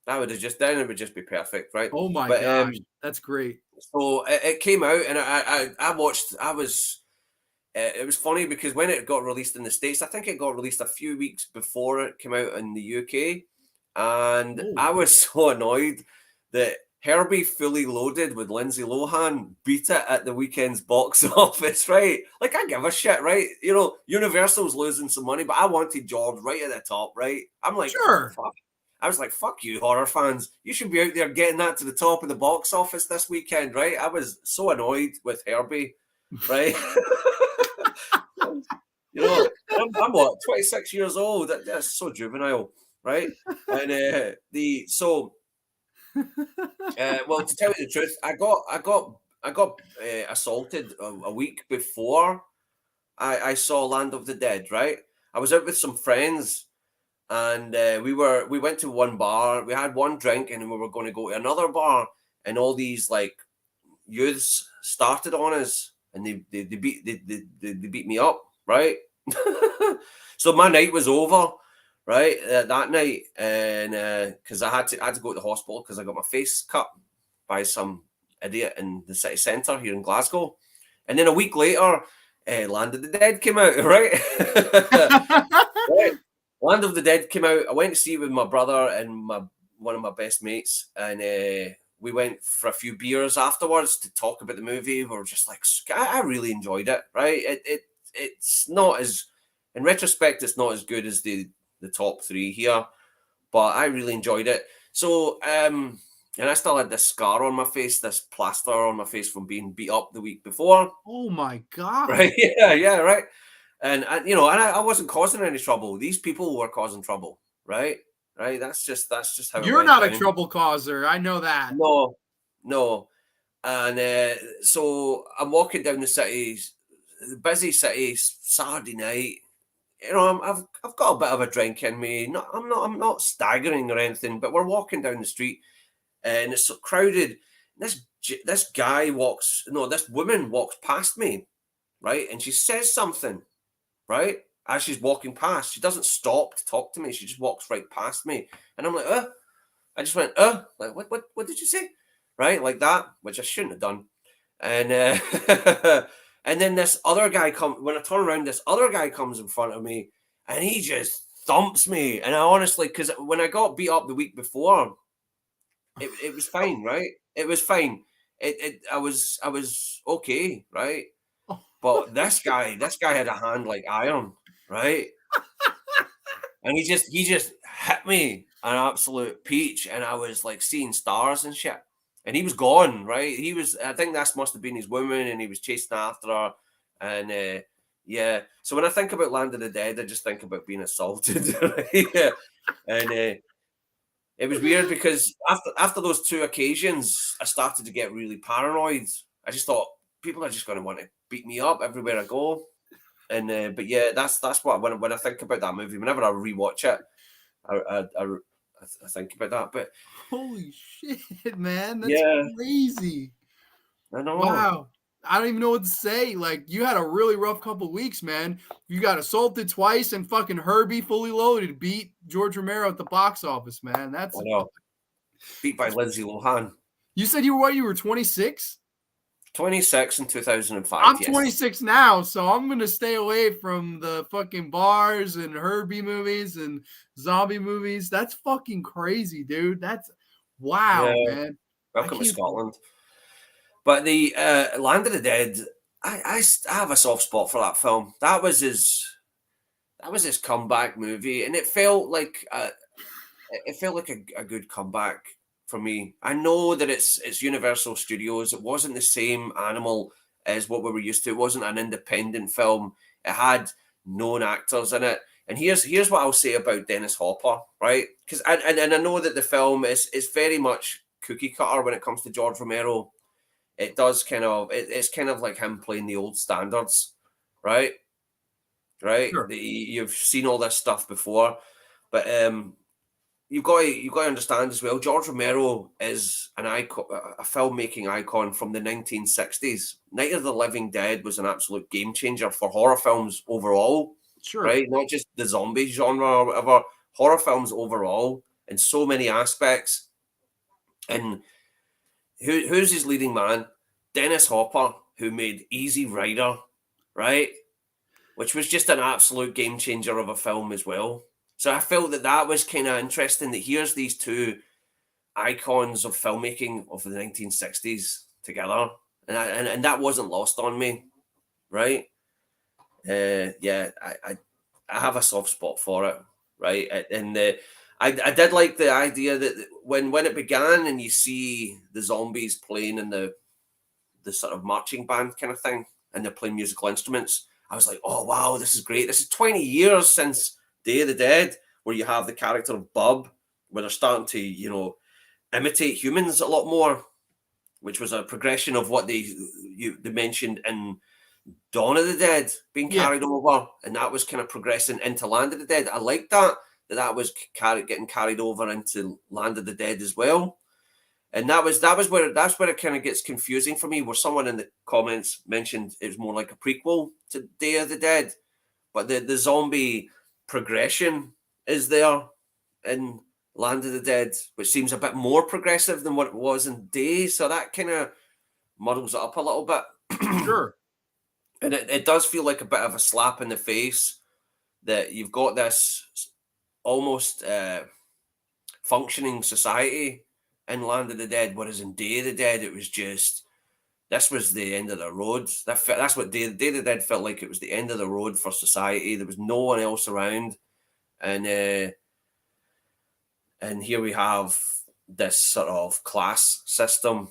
that would have it would just be perfect, right? Oh my gosh. That's great. So it came out and I watched, it was funny because when it got released in the States, I think it got released a few weeks before it came out in the UK. And I was so annoyed that Herbie Fully Loaded with Lindsay Lohan beat it at the weekend's box office, right? Like, I give a shit, right? Universal's losing some money, but I wanted George right at the top, right? I'm like, sure. Fuck. I was like, fuck you, horror fans. You should be out there getting that to the top of the box office this weekend, right? I was so annoyed with Herbie, right? I'm what, 26 years old? That's so juvenile, right? And well, to tell you the truth, I got assaulted a week before I saw Land of the Dead, right? I was out with some friends. And we went to one bar, we had one drink, and we were going to go to another bar, and all these like youths started on us, and they beat me up, right? So my night was over, right, that night, and because I had to go to the hospital because I got my face cut by some idiot in the city centre here in Glasgow, and then a week later, Land of the Dead came out, right? Right. Land of the Dead came out. I went to see it with my brother and one of my best mates, and we went for a few beers afterwards to talk about the movie. We were just like, I really enjoyed it, right? It's not as, in retrospect, it's not as good as the top three here, but I really enjoyed it. So, and I still had this scar on my face, this plaster on my face from being beat up the week before. Oh my God. Right? Yeah, right. And I wasn't causing any trouble. These people were causing trouble, right? Right. That's just how you're not a trouble causer. I know that. No. And so I'm walking down the city, busy city, Saturday night. I've got a bit of a drink in me. I'm not staggering or anything, but we're walking down the street, and it's so crowded. This woman walks past me, right, and she says something. Right? As she's walking past, she doesn't stop to talk to me. She just walks right past me. And I'm like, I just went, like, what did you say? Right? Like that, which I shouldn't have done. And and then this other guy when I turn around, this other guy comes in front of me and he just thumps me. And I honestly, because when I got beat up the week before, it was fine, right? It was fine. I was okay, right? But this guy had a hand like iron, right? And he just hit me an absolute peach, and I was like seeing stars and shit. And he was gone, right? I think this must have been his woman, and he was chasing after her. And yeah. So when I think about Land of the Dead, I just think about being assaulted. Right? And it was weird because after those two occasions, I started to get really paranoid. I just thought people are just going to want to beat me up everywhere I go. And but yeah, that's what when I think about that movie, whenever I rewatch it, I think about that. But holy shit, man, that's crazy. I know. Wow. I don't even know what to say. Like, you had a really rough couple of weeks, man. You got assaulted twice, and fucking Herbie Fully Loaded beat George Romero at the box office, man. I know. Beat by Lindsay Lohan. You said you were 26? 26 in 2005. I'm 26 now, so I'm going to stay away from the fucking bars and Herbie movies and zombie movies. That's fucking crazy, dude. That's wow, man. Welcome to Scotland. But the Land of the Dead, I have a soft spot for that film. That was his comeback movie, and it felt like it felt like a good comeback for me. I know that it's Universal Studios. It wasn't the same animal as what we were used to. It wasn't an independent film. It had known actors in it. And here's what I'll say about Dennis Hopper, right? Because and I know that the film is very much cookie cutter when it comes to George Romero. It does it's kind of like him playing the old standards, right? Right? Sure. You've seen all this stuff before, but you've got to understand as well. George Romero is an icon, a filmmaking icon from the 1960s. Night of the Living Dead was an absolute game changer for horror films overall, Sure. right? Not just the zombie genre or whatever. Horror films overall in so many aspects. And who's his leading man? Dennis Hopper, who made Easy Rider, right? Which was just an absolute game changer of a film as well. So I felt that was kind of interesting that here's these two icons of filmmaking of the 1960s together. And that wasn't lost on me, right? Yeah, I have a soft spot for it, right? And I did like the idea that when it began and you see the zombies playing in the sort of marching band kind of thing and they're playing musical instruments, I was like, oh wow, this is great. This is 20 years since Day of the Dead, where you have the character of Bub, where they're starting to, imitate humans a lot more, which was a progression of what they mentioned in Dawn of the Dead being Yeah. carried over, and that was kind of progressing into Land of the Dead. I like that was getting carried over into Land of the Dead as well. And that's where it kind of gets confusing for me, where someone in the comments mentioned it was more like a prequel to Day of the Dead, but the zombie progression is there in Land of the Dead, which seems a bit more progressive than what it was in Day, so that kind of muddles it up a little bit. Sure. And it does feel like a bit of a slap in the face that you've got this almost functioning society in Land of the Dead, whereas in Day of the Dead, it was just, this was the end of the road. That's what Day of the Dead felt like. It was the end of the road for society. There was no one else around. And here we have this sort of class system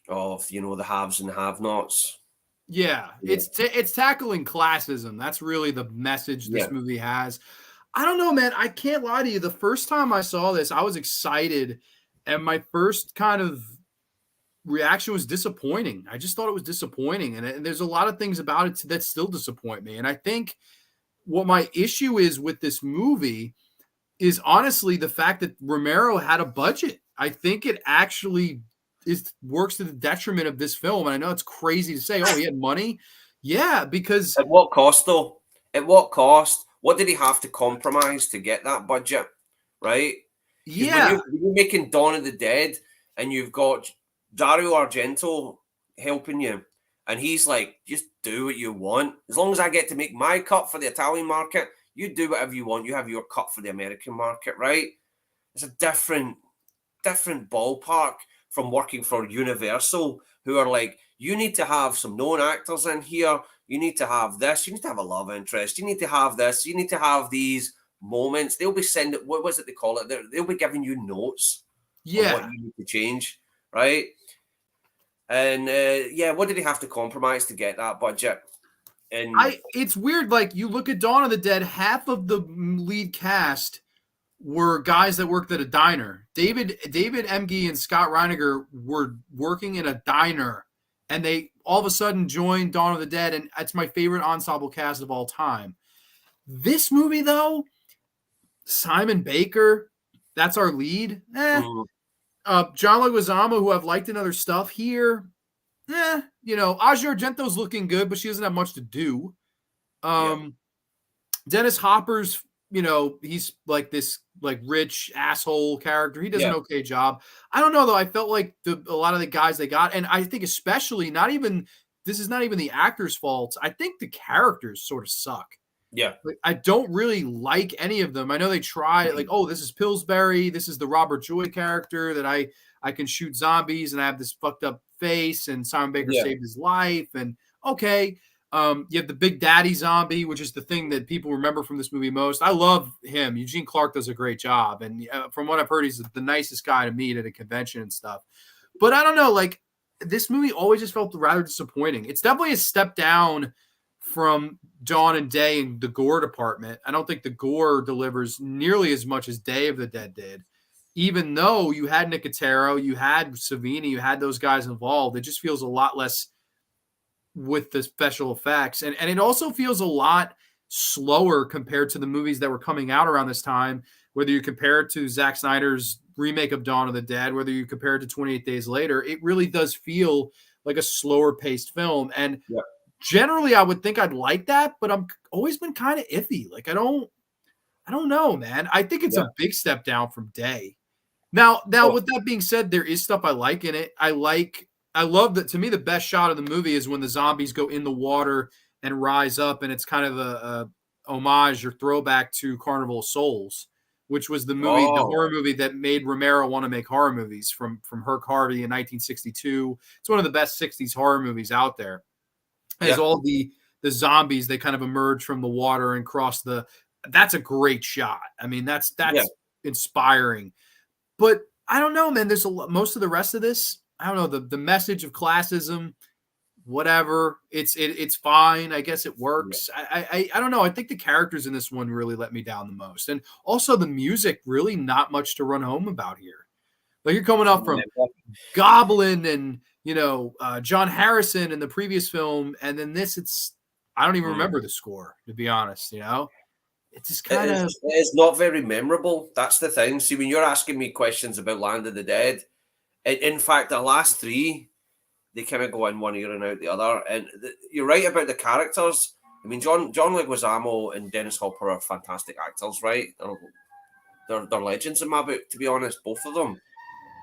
of, the haves and have-nots. Yeah, it's tackling classism. That's really the message this movie has. I don't know, man. I can't lie to you. The first time I saw this, I was excited, and my first kind of reaction was disappointing. I just thought it was disappointing, and there's a lot of things about it that still disappoint me. And I think what my issue is with this movie is honestly the fact that Romero had a budget. I think it actually works to the detriment of this film. And I know it's crazy to say, oh, he had money. Yeah, because at what cost though? At what cost? What did he have to compromise to get that budget? Right? Yeah. When you're making Dawn of the Dead and you've got Dario Argento helping you, and he's like, just do what you want. As long as I get to make my cut for the Italian market, you do whatever you want. You have your cut for the American market, right? It's a different ballpark from working for Universal, who are like, you need to have some known actors in here. You need to have this. You need to have a love interest. You need to have this. You need to have these moments. They'll be sending, what was it they call it? They'll be giving you notes on what you need to change, right? And what did he have to compromise to get that budget? And it's weird. Like, you look at Dawn of the Dead, half of the lead cast were guys that worked at a diner. David Emge and Scott Reiniger were working in a diner, and they all of a sudden joined Dawn of the Dead, and it's my favorite ensemble cast of all time. This movie, though, Simon Baker, that's our lead. John Leguizamo, who I've liked in other stuff here. Asia Argento's looking good, but she doesn't have much to do. Dennis Hopper's, he's like this rich asshole character. He does an okay job. I don't know though. I felt like a lot of the guys they got, and I think especially this is not even the actors' fault. I think the characters sort of suck. Yeah. Like, I don't really like any of them. I know they try this is Pillsbury. This is the Robert Joy character that I can shoot zombies and I have this fucked up face, and Simon Baker saved his life. And okay. You have the Big Daddy zombie, which is the thing that people remember from this movie most. I love him. Eugene Clark does a great job. And from what I've heard, he's the nicest guy to meet at a convention and stuff. But I don't know, like, this movie always just felt rather disappointing. It's definitely a step down from Dawn and Day in the gore department. I don't think the gore delivers nearly as much as Day of the Dead did. Even though you had Nicotero, you had Savini, you had those guys involved, it just feels a lot less with the special effects. And it also feels a lot slower compared to the movies that were coming out around this time, whether you compare it to Zack Snyder's remake of Dawn of the Dead, whether you compare it to 28 Days Later, it really does feel like a slower paced film. And generally I would think I'd like that, but I'm always been kind of iffy. Like, I don't know, man. I think it's a big step down from Day. Now, with that being said, there is stuff I like in it. I love that. To me, the best shot of the movie is when the zombies go in the water and rise up, and it's kind of a homage or throwback to Carnival of Souls, which was the movie, the horror movie that made Romero want to make horror movies from Herc Harvey in 1962. It's one of the best 60s horror movies out there. It has all the zombies, they kind of emerge from the water and cross the. That's a great shot. I mean, that's inspiring. But I don't know, man. There's most of the rest of this. I don't know, the message of classism, whatever. It's fine. I guess it works. I don't know. I think the characters in this one really let me down the most, and also the music. Really, not much to run home about here. Like, you're coming off from Goblin and John Harrison in the previous film, and then this. I don't even remember the score, to be honest. It's just kind of. It's not very memorable. That's the thing. See, when you're asking me questions about Land of the Dead. In fact, the last three, they kind of go in one ear and out the other. And you're right about the characters. I mean, John Leguizamo and Dennis Hopper are fantastic actors, right? They're legends in my book, to be honest, both of them.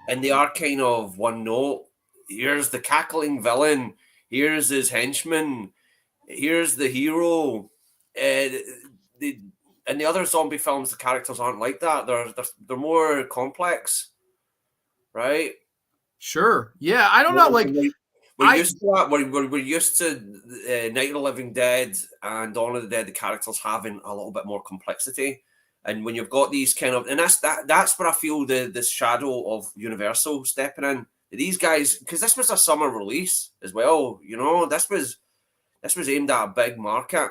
And they are kind of one note. Here's the cackling villain. Here's his henchman. Here's the hero. In the other zombie films, the characters aren't like that. They're more complex, right? Sure. Yeah, I don't know. Like, we're used to that. We're used to Night of the Living Dead and Dawn of the Dead, the characters having a little bit more complexity. And when you've got these kind of, and that's where I feel the shadow of Universal stepping in. These guys, because this was a summer release as well. This was aimed at a big market.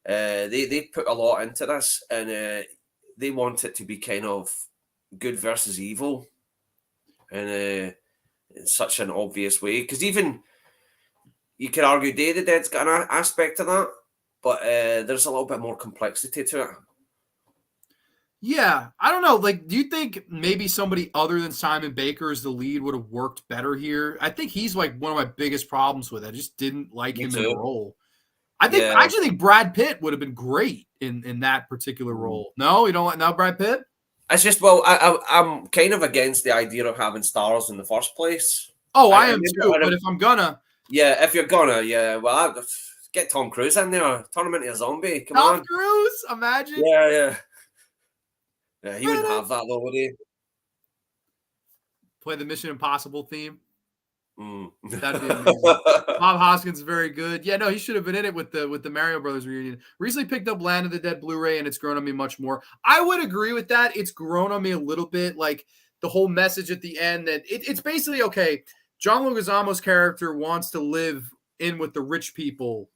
They put a lot into this, and they want it to be kind of good versus evil. In such an obvious way, because even you could argue Day of the Dead's got an aspect of that, but there's a little bit more complexity to it. Yeah, I don't know. Like, do you think maybe somebody other than Simon Baker as the lead would have worked better here? I think he's like one of my biggest problems with it. I just didn't like him in the role. I actually think Brad Pitt would have been great in that particular role. No, you don't like now Brad Pitt? It's just, I'm kind of against the idea of having stars in the first place. Oh, I am too. But if I'm gonna, if you're gonna, well, get Tom Cruise in there, turn him into a zombie. Come on, Tom Cruise, imagine. Yeah, he wouldn't have that though, would he? Play the Mission Impossible theme. That'd be amazing. Bob Hoskins is very good. Yeah, no, he should have been in it with the Mario Brothers reunion. Recently picked up Land of the Dead Blu-ray, and it's grown on me much more. I would agree with that. It's grown on me a little bit, like the whole message at the end that it's basically okay. John Leguizamo's character wants to live in with the rich people,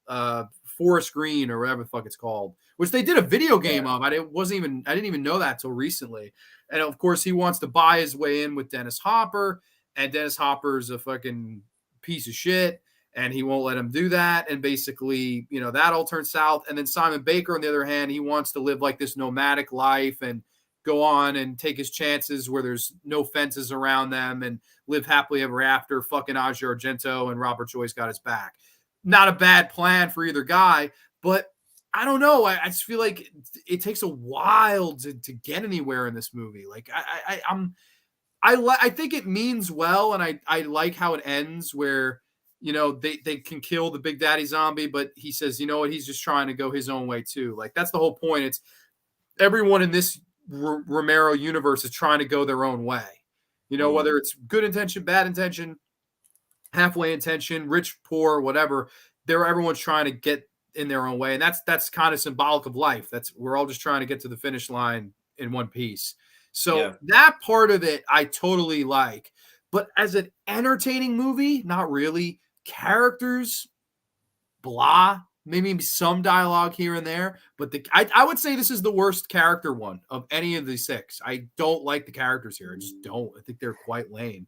Forest Green or whatever the fuck it's called, which they did a video game of. I didn't even know that till recently. And of course, he wants to buy his way in with Dennis Hopper. And Dennis Hopper's a fucking piece of shit, and he won't let him do that. And basically, that all turns south. And then Simon Baker, on the other hand, he wants to live like this nomadic life and go on and take his chances where there's no fences around them and live happily ever after. Fucking Asia Argento and Robert Joyce got his back. Not a bad plan for either guy, but I don't know. I just feel like it takes a while to get anywhere in this movie. Like I think it means well, and I like how it ends where, they can kill the Big Daddy zombie, but he says, you know what, he's just trying to go his own way too. Like, that's the whole point. It's everyone in this Romero universe is trying to go their own way. Whether it's good intention, bad intention, halfway intention, rich, poor, whatever, everyone's trying to get in their own way, and that's kind of symbolic of life. We're all just trying to get to the finish line in one piece. So Yeah. that part of it I totally like. But as an entertaining movie, not really. Characters, blah. Maybe some dialogue here and there, but I would say this is the worst character one of any of the six. I don't like the characters here. I just don't. I think they're quite lame.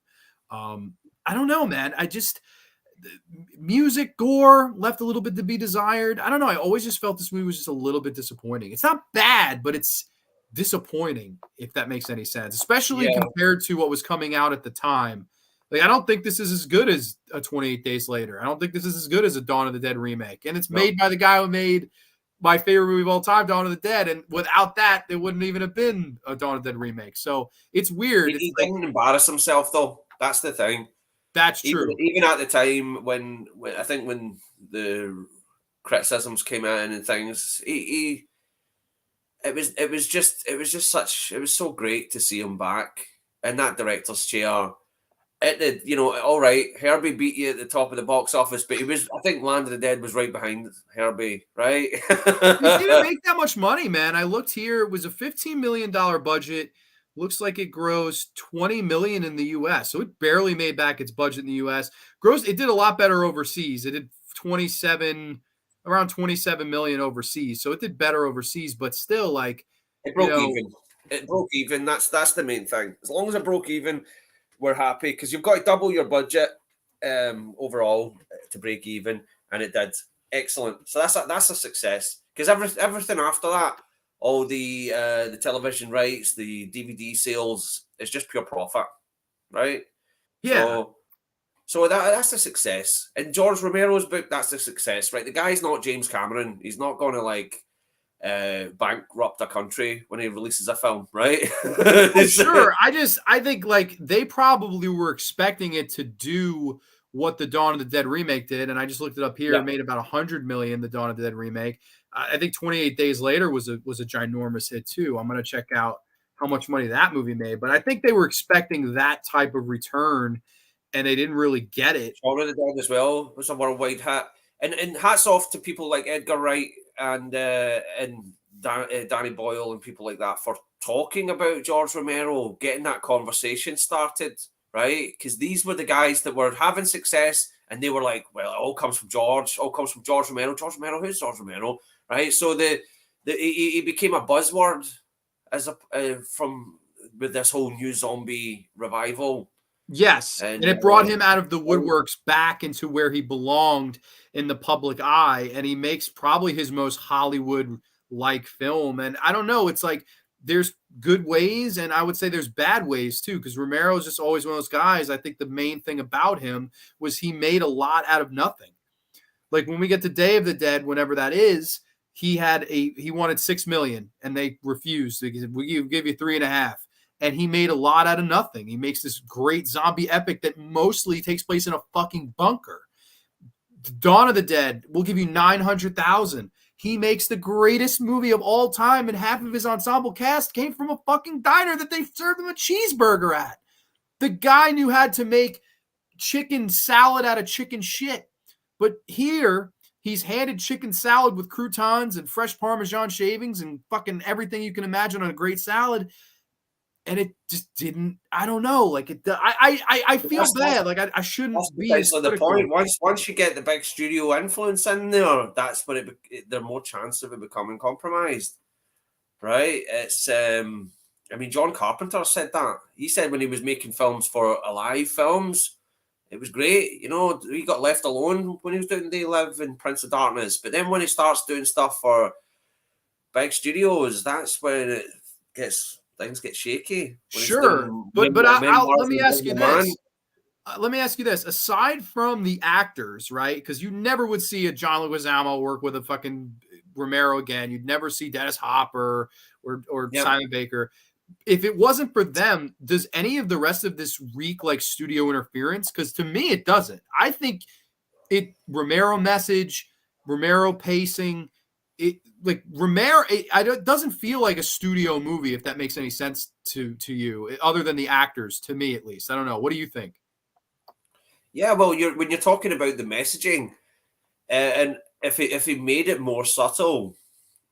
I don't know, man. Music, gore left a little bit to be desired. I don't know. I always just felt this movie was just a little bit disappointing. It's not bad, but it's disappointing, if that makes any sense, especially compared to what was coming out at the time. Like, I don't think this is as good as a 28 Days Later. I don't think this is as good as a Dawn of the Dead remake. And it's made by the guy who made my favorite movie of all time, Dawn of the Dead. And without that, there wouldn't even have been a Dawn of the Dead remake. So it's weird. He didn't embarrass himself, though. That's the thing. That's true. Even at the time when I think when the criticisms came out and things, it was so great to see him back in that director's chair. All right, Herbie beat you at the top of the box office, but I think Land of the Dead was right behind Herbie, right? It didn't make that much money, man. I looked here. It was a $15 million budget. Looks like it grossed $20 million in the U.S., so it barely made back its budget in the U.S. It did a lot better overseas. It did around 27 million overseas, so it did better overseas. But still, like, it broke even. It broke even. That's the main thing. As long as it broke even, we're happy, because you've got to double your budget overall to break even, and it did. Excellent. So that's a success, because everything after that, all the television rights, the DVD sales, it's just pure profit, right? Yeah. So that's a success. In George Romero's book, that's a success, right? The guy's not James Cameron. He's not going to like bankrupt a country when he releases a film, right? Oh, sure. I think like they probably were expecting it to do what the Dawn of the Dead remake did, and I just looked it up here. It made about 100 million. The Dawn of the Dead remake. I think 28 Days Later was a ginormous hit too. I'm gonna check out how much money that movie made, but I think they were expecting that type of return, and they didn't really get it. Shaun of the Dead as well was a worldwide hit, and hats off to people like Edgar Wright and Danny Boyle and people like that for talking about George Romero, getting that conversation started, right? Because these were the guys that were having success, and they were like, well, it all comes from George Romero. George Romero, who's George Romero, right? So he became a buzzword with this whole new zombie revival. Yes, and it brought him out of the woodworks back into where he belonged in the public eye, and he makes probably his most Hollywood-like film. And I don't know, it's like there's good ways, and I would say there's bad ways too, because Romero is just always one of those guys. I think the main thing about him was he made a lot out of nothing. Like when we get to Day of the Dead, whenever that is, he wanted 6 million, and they refused. They said, we'll give you 3.5. And he made a lot out of nothing. He makes this great zombie epic that mostly takes place in a fucking bunker. Dawn of the Dead, we'll give you 900,000. He makes the greatest movie of all time, and half of his ensemble cast came from a fucking diner that they served him a cheeseburger at. The guy knew how to make chicken salad out of chicken shit. But here, he's handed chicken salad with croutons and fresh Parmesan shavings and fucking everything you can imagine on a great salad. And it just didn't. I don't know. Like it. I feel bad. Like I shouldn't be. That's the point. Once you get the big studio influence in there, that's when there's more chance of it becoming compromised, right? It's. I mean, John Carpenter said that. He said when he was making films for Alive Films, it was great. You know, he got left alone when he was doing They Live and Prince of Darkness. But then when he starts doing stuff for big studios, that's when things get shaky. Sure, but let me ask you this. Let me ask you this. Aside from the actors, right? Because you never would see a John Leguizamo work with a fucking Romero again. You'd never see Dennis Hopper or Simon Baker. If it wasn't for them, does any of the rest of this reek like studio interference? Because to me, it doesn't. I think Romero message, Romero pacing, it doesn't feel like a studio movie, if that makes any sense to you, other than the actors, to me at least. I don't know. What do you think? Yeah, well, when you're talking about the messaging, And if he made it more subtle,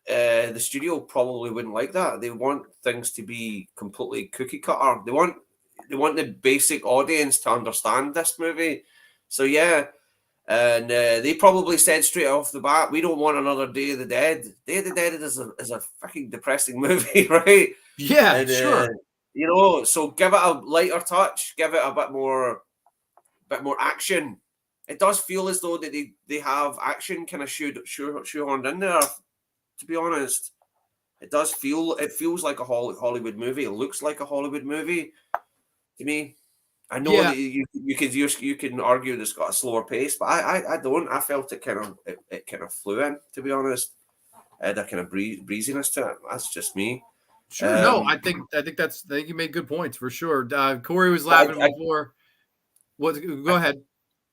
the studio probably wouldn't like that. They want things to be completely cookie cutter. They want the basic audience to understand this movie. So yeah, and they probably said straight off the bat, we don't want another Day of the Dead. Day of the Dead is a fucking depressing movie, right? Yeah, And sure. so give it a lighter touch, give it a bit more action. It does feel as though that they have action kind of shoehorned in there. To be honest, it feels like a Hollywood movie. It looks like a Hollywood movie to me. I know Yeah. that you can argue that it's got a slower pace, but I don't. I felt it kind of flew in. To be honest, that kind of breeziness to it. That's just me. Sure. No, I think you made good points for sure. Corey was But laughing before. Go ahead.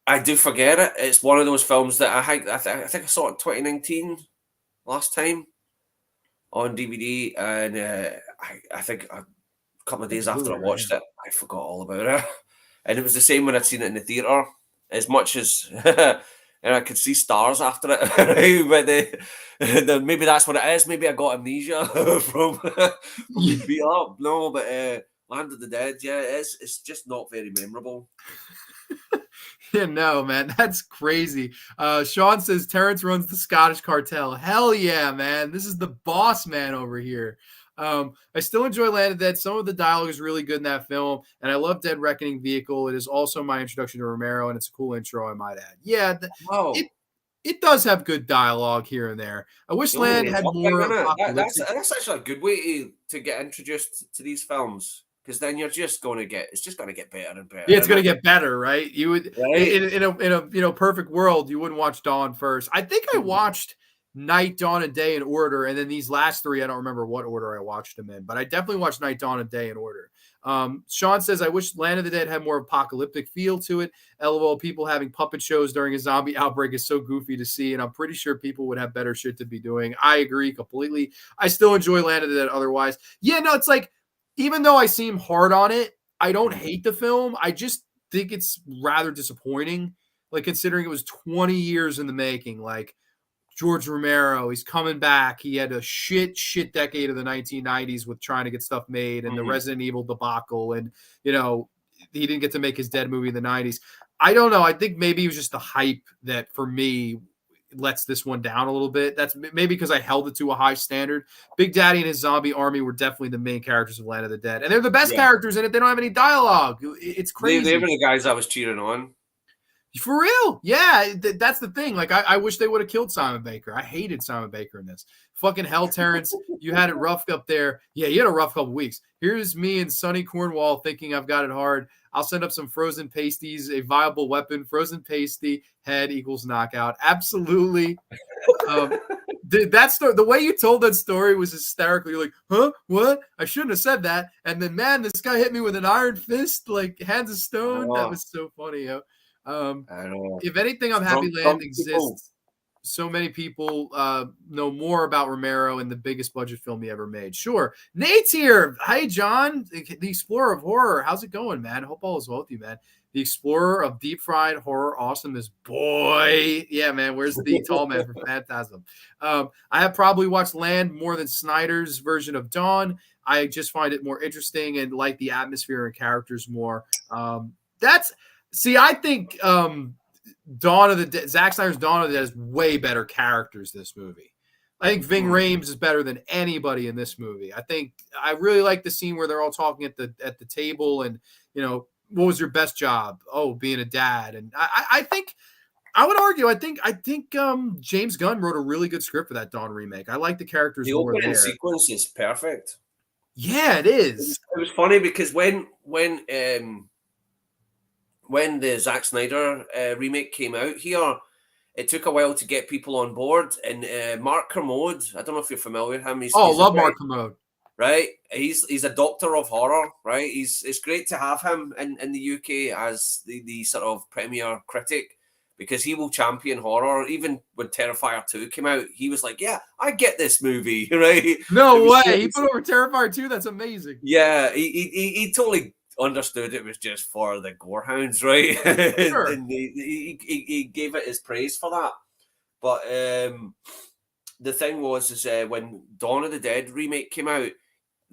I do forget it. It's one of those films that I think I saw it in 2019 last time on DVD, and I think a couple of days after I watched it, I forgot all about it. And it was the same when I'd seen it in the theater. As much as and I could see stars after it, right? But maybe that's what it is. Maybe I got amnesia from being beat up. No, but Land of the Dead, yeah, it is. It's just not very memorable. Yeah, no, man, that's crazy. Sean says Terrence runs the Scottish cartel. Hell yeah, man. This is the boss man over here. I still enjoy Land of the Dead. Some of the dialogue is really good in that film, and I love Dead Reckoning Vehicle. It is also my introduction to Romero, and it's a cool intro, I might add. Yeah, it does have good dialogue here and there. I wish Land had more apocalyptic. That's actually a good way to get introduced to these films. Because then it's just going to get better and better. Yeah, it's going to get better, right? You would right? in a perfect world, you wouldn't watch Dawn first. I think I watched Night, Dawn, and Day in order, and then these last three, I don't remember what order I watched them in, but I definitely watched Night, Dawn, and Day in order. Sean says, I wish Land of the Dead had more apocalyptic feel to it. LOL, people having puppet shows during a zombie outbreak is so goofy to see, and I'm pretty sure people would have better shit to be doing. I agree completely. I still enjoy Land of the Dead otherwise. Yeah, no, it's like, even though I seem hard on it, I don't hate the film. I just think it's rather disappointing. Like, considering it was 20 years in the making, like George Romero, he's coming back. He had a shit decade of the 1990s with trying to get stuff made and the Resident Evil debacle. And, he didn't get to make his Dead movie in the 90s. I don't know. I think maybe it was just the hype that, for me, lets this one down a little bit. That's maybe because I held it to a high standard. Big Daddy and his zombie army were definitely the main characters of Land of the Dead, and they're the best characters in it. They don't have any dialogue. It's crazy. They were the guys I was cheering on. For real. Yeah, that's the thing. Like, I wish they would have killed Simon Baker. I hated Simon Baker in this. Fucking hell, Terrence. You had it rough up there. Yeah, you had a rough couple weeks. Here's me and Sonny Cornwall thinking I've got it hard. I'll send up some frozen pasties, a viable weapon. Frozen pasty, head equals knockout. Absolutely. The way you told that story was hysterical. You're like, huh? What? I shouldn't have said that. And then, man, this guy hit me with an iron fist, like hands of stone. That was so funny. I know. If anything, I'm happy Land exists. So many people know more about Romero and the biggest budget film he ever made. Sure. Nate's here. Hi, John, the explorer of horror. How's it going, man? Hope all is well with you, man. The explorer of deep fried horror awesomeness. Boy. Yeah, man. Where's the tall man from Phantasm? I have probably watched Land more than Snyder's version of Dawn. I just find it more interesting and like the atmosphere and characters more. I think Dawn of the Dead, Zack Snyder's Dawn of the Dead has way better characters this movie. I think Ving Rhames is better than anybody in this movie. I really like the scene where they're all talking at the table and, what was your best job? Oh, being a dad. And I think I would argue, I think James Gunn wrote a really good script for that Dawn remake. I like the characters more there. The opening sequence is perfect. Yeah, it is. It was funny because when the Zack Snyder remake came out here, it took a while to get people on board. And Mark Kermode, I don't know if you're familiar with him. Love Mark Kermode. Right, he's a doctor of horror. Right, it's great to have him in the UK as the sort of premier critic because he will champion horror. Even when Terrifier 2 came out, he was like, "Yeah, I get this movie." Right? No way, he put over Terrifier 2. That's amazing. Yeah, he totally understood it was just for the gorehounds, right? Sure. And he gave it his praise for that. But the thing was, is when Dawn of the Dead remake came out,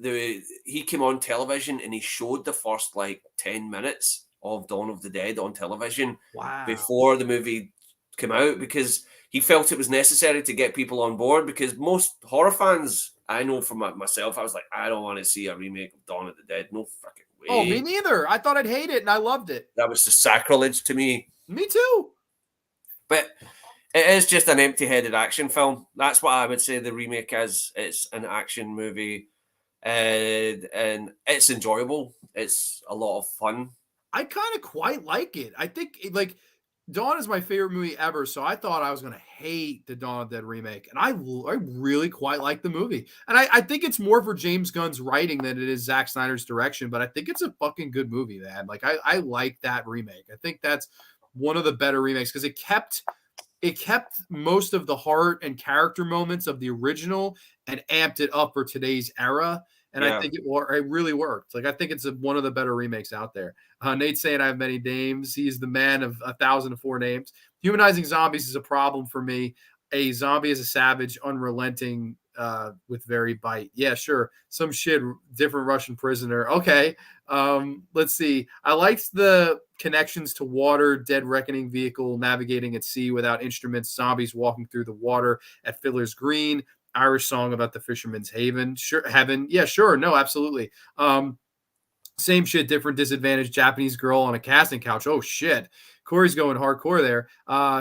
he came on television and he showed the first like 10 minutes of Dawn of the Dead on television before the movie came out, because he felt it was necessary to get people on board, because most horror fans, I know from myself, I was like, I don't want to see a remake of Dawn of the Dead. No fucking way. Oh, me neither. I thought I'd hate it and I loved it. That was the sacrilege to me. Me too. But it is just an empty-headed action film. That's what I would say the remake is. It's an action movie, and it's enjoyable. It's a lot of fun. I kind of quite like it. I think like Dawn is my favorite movie ever, so I thought I was going to hate the Dawn of the Dead remake, and I really quite like the movie. And I think it's more for James Gunn's writing than it is Zack Snyder's direction, but I think it's a fucking good movie, man. Like I like that remake. I think that's one of the better remakes because it kept most of the heart and character moments of the original and amped it up for today's era. And I think it really worked. Like, I think it's one of the better remakes out there. Nate's saying I have many names. He's the man of 1,004 names. Humanizing zombies is a problem for me. A zombie is a savage, unrelenting, with very bite. Yeah, sure. Some shit, different Russian prisoner. Okay. Let's see. I liked the connections to water, dead reckoning vehicle navigating at sea without instruments, zombies walking through the water at Fiddler's Green. Irish song about the fisherman's heaven. Sure, heaven. Yeah, sure. No, absolutely. Same shit, different disadvantage. Japanese girl on a casting couch. Oh shit. Corey's going hardcore there.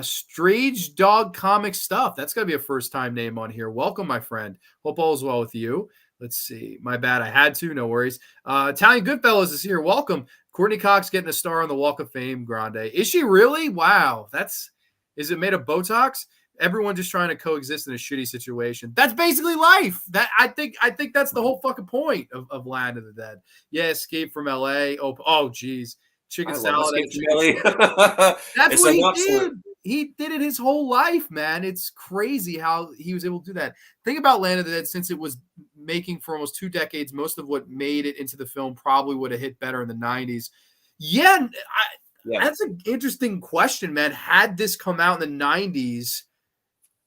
Strange Dog Comic Stuff. That's got to be a first time name on here. Welcome, my friend. Hope all is well with you. Let's see. My bad. I had to. No worries. Italian Goodfellas is here. Welcome. Courtney Cox getting a star on the Walk of Fame. Grande. Is she really? Wow. Is it made of Botox? Everyone just trying to coexist in a shitty situation. That's basically life. I think that's the whole fucking point of Land of the Dead. Yeah, Escape from LA. Oh geez. Chicken salad. That's what he did. He did it his whole life, man. It's crazy how he was able to do that. Think about Land of the Dead, since it was making for almost 2 decades, most of what made it into the film probably would have hit better in the 90s. Yeah, that's an interesting question, man. Had this come out in the 90s,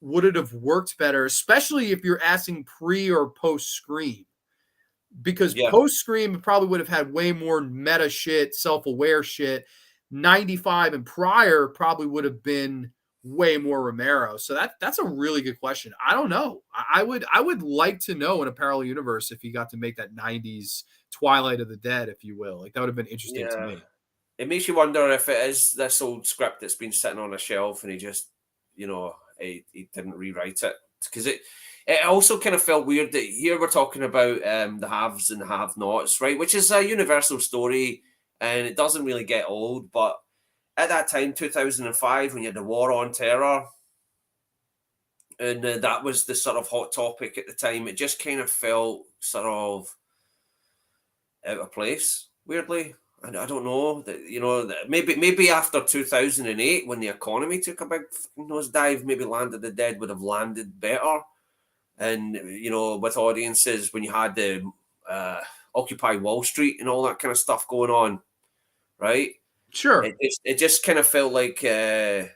would it have worked better, especially if you're asking pre or post Scream? Because post Scream probably would have had way more meta shit, self-aware shit. 95 and prior probably would have been way more Romero. So that's a really good question. I don't know. I would like to know in a parallel universe if he got to make that 90s Twilight of the Dead, if you will. Like, that would have been interesting to me. It makes you wonder if it is this old script that's been sitting on a shelf and he just, he didn't rewrite it, because it also kind of felt weird that here we're talking about the haves and the have-nots, right? Which is a universal story and it doesn't really get old. But at that time, 2005, when you had the war on terror, and that was the sort of hot topic at the time, it just kind of felt sort of out of place, weirdly. I don't know, maybe after 2008, when the economy took a big nosedive, maybe Land of the Dead would have landed better. And, with audiences, when you had the Occupy Wall Street and all that kind of stuff going on, right? Sure. It just kind of felt like, it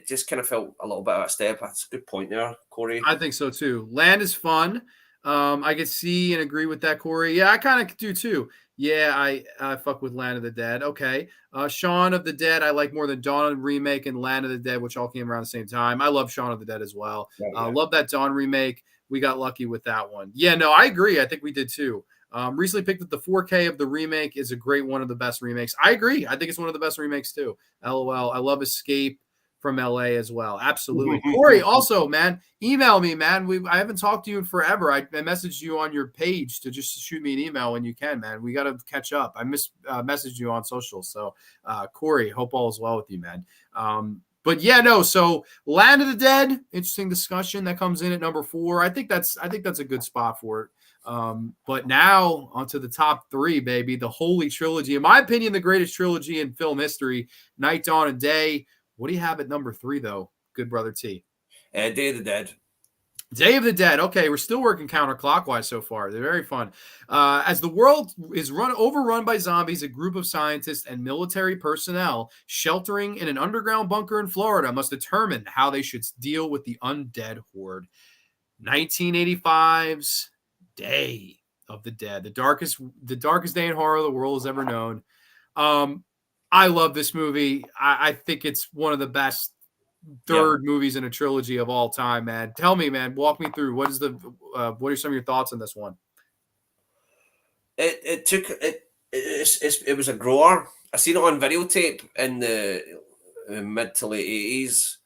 just kind of felt a little bit out of step. That's a good point there, Corey. I think so too. Land is fun. I could see and agree with that, Corey. Yeah, I kind of do too. Yeah, I fuck with Land of the Dead. Okay. Shaun of the Dead, I like more than Dawn remake and Land of the Dead, which all came around the same time. I love Shaun of the Dead as well. Love that Dawn remake. We got lucky with that one. Yeah, no, I agree. I think we did too. Recently picked up the 4K of the remake is a great one of the best remakes. I agree. I think it's one of the best remakes too. LOL. I love Escape from LA as well. Absolutely. Corey, also, man, email me, man. I haven't talked to you in forever. I messaged you on your page to just shoot me an email when you can, man. We got to catch up. I messaged you on social. So, Corey, hope all is well with you, man. But yeah, no. So Land of the Dead, interesting discussion that comes in at number 4. I think that's a good spot for it. But now onto the top 3, baby, the Holy Trilogy. In my opinion, the greatest trilogy in film history, Night, Dawn, and Day. What do you have at number 3, though, good brother T? Day of the Dead. Day of the Dead. Okay, we're still working counterclockwise so far. They're very fun. As the world is overrun by zombies, a group of scientists and military personnel sheltering in an underground bunker in Florida must determine how they should deal with the undead horde. 1985's Day of the Dead, the darkest day in horror the world has ever known. I love this movie. I think it's one of the best third movies in a trilogy of all time, man. Tell me, man, walk me through. What are some of your thoughts on this one? It was a grower. I seen it on videotape in the mid to late 80s.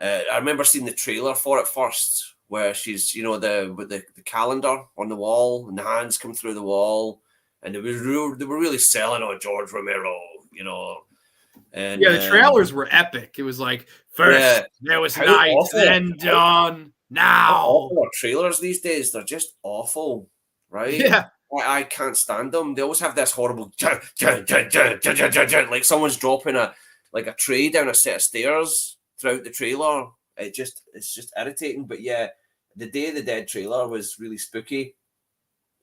I remember seeing the trailer for it first, where she's, with the calendar on the wall and the hands come through the wall, and they were really selling on George Romero, And yeah, the trailers were epic. It was like, first there was night, then dawn, now. How awful are trailers these days? They're just awful, right? Yeah. I can't stand them. They always have this horrible like someone's dropping a tray down a set of stairs throughout the trailer. It's just irritating. But yeah, the Day of the Dead trailer was really spooky,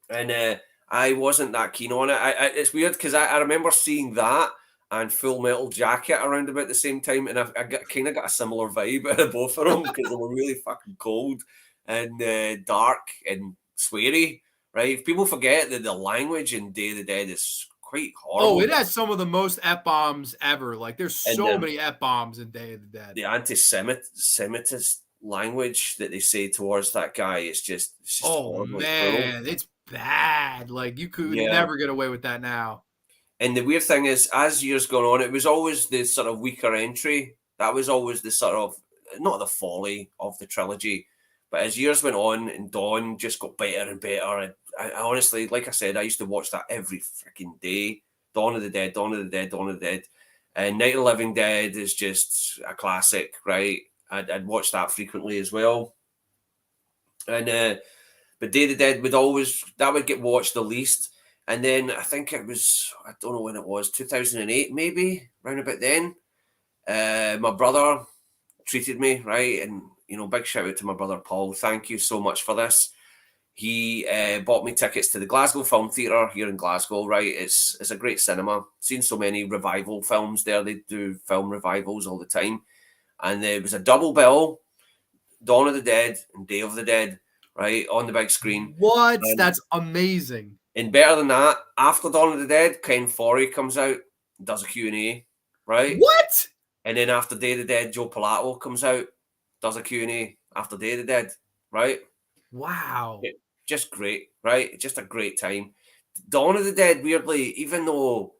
and I wasn't that keen on it. It's weird because I remember seeing that and Full Metal Jacket around about the same time, and I kind of got a similar vibe out of both of them because they were really fucking cold and dark and sweary. Right? If people forget that the language in Day of the Dead is quite horrible. Oh, it has some of the most F-bombs ever. Like, there's so many F-bombs in Day of the Dead. The anti-Semitist language that they say towards that guy is just horrible. Man, it's bad. Like, you could never get away with that now. And the weird thing is, as years gone on, it was always the sort of weaker entry. That was always the sort of, not the folly of the trilogy, but as years went on and Dawn just got better and better. And I honestly, like I said, I used to watch that every freaking day. Dawn of the Dead, Dawn of the Dead, Dawn of the Dead. And Night of the Living Dead is just a classic, right? I'd watch that frequently as well. And but Day of the Dead would get watched the least. And then I think it was, I don't know when it was, 2008 maybe, round about then. My brother treated me, right? And, big shout out to my brother Paul. Thank you so much for this. He bought me tickets to the Glasgow Film Theatre here in Glasgow, right? It's a great cinema. Seen so many revival films there. They do film revivals all the time. And there was a double bill, Dawn of the Dead and Day of the Dead, right, on the big screen. What? That's amazing. And better than that, after Dawn of the Dead, Ken Foree comes out, does a Q&A, right? What? And then after Day of the Dead, Joe Pilato comes out, does a Q&A after Day of the Dead, right? Wow. Just great, right? Just a great time. Dawn of the Dead, weirdly, even though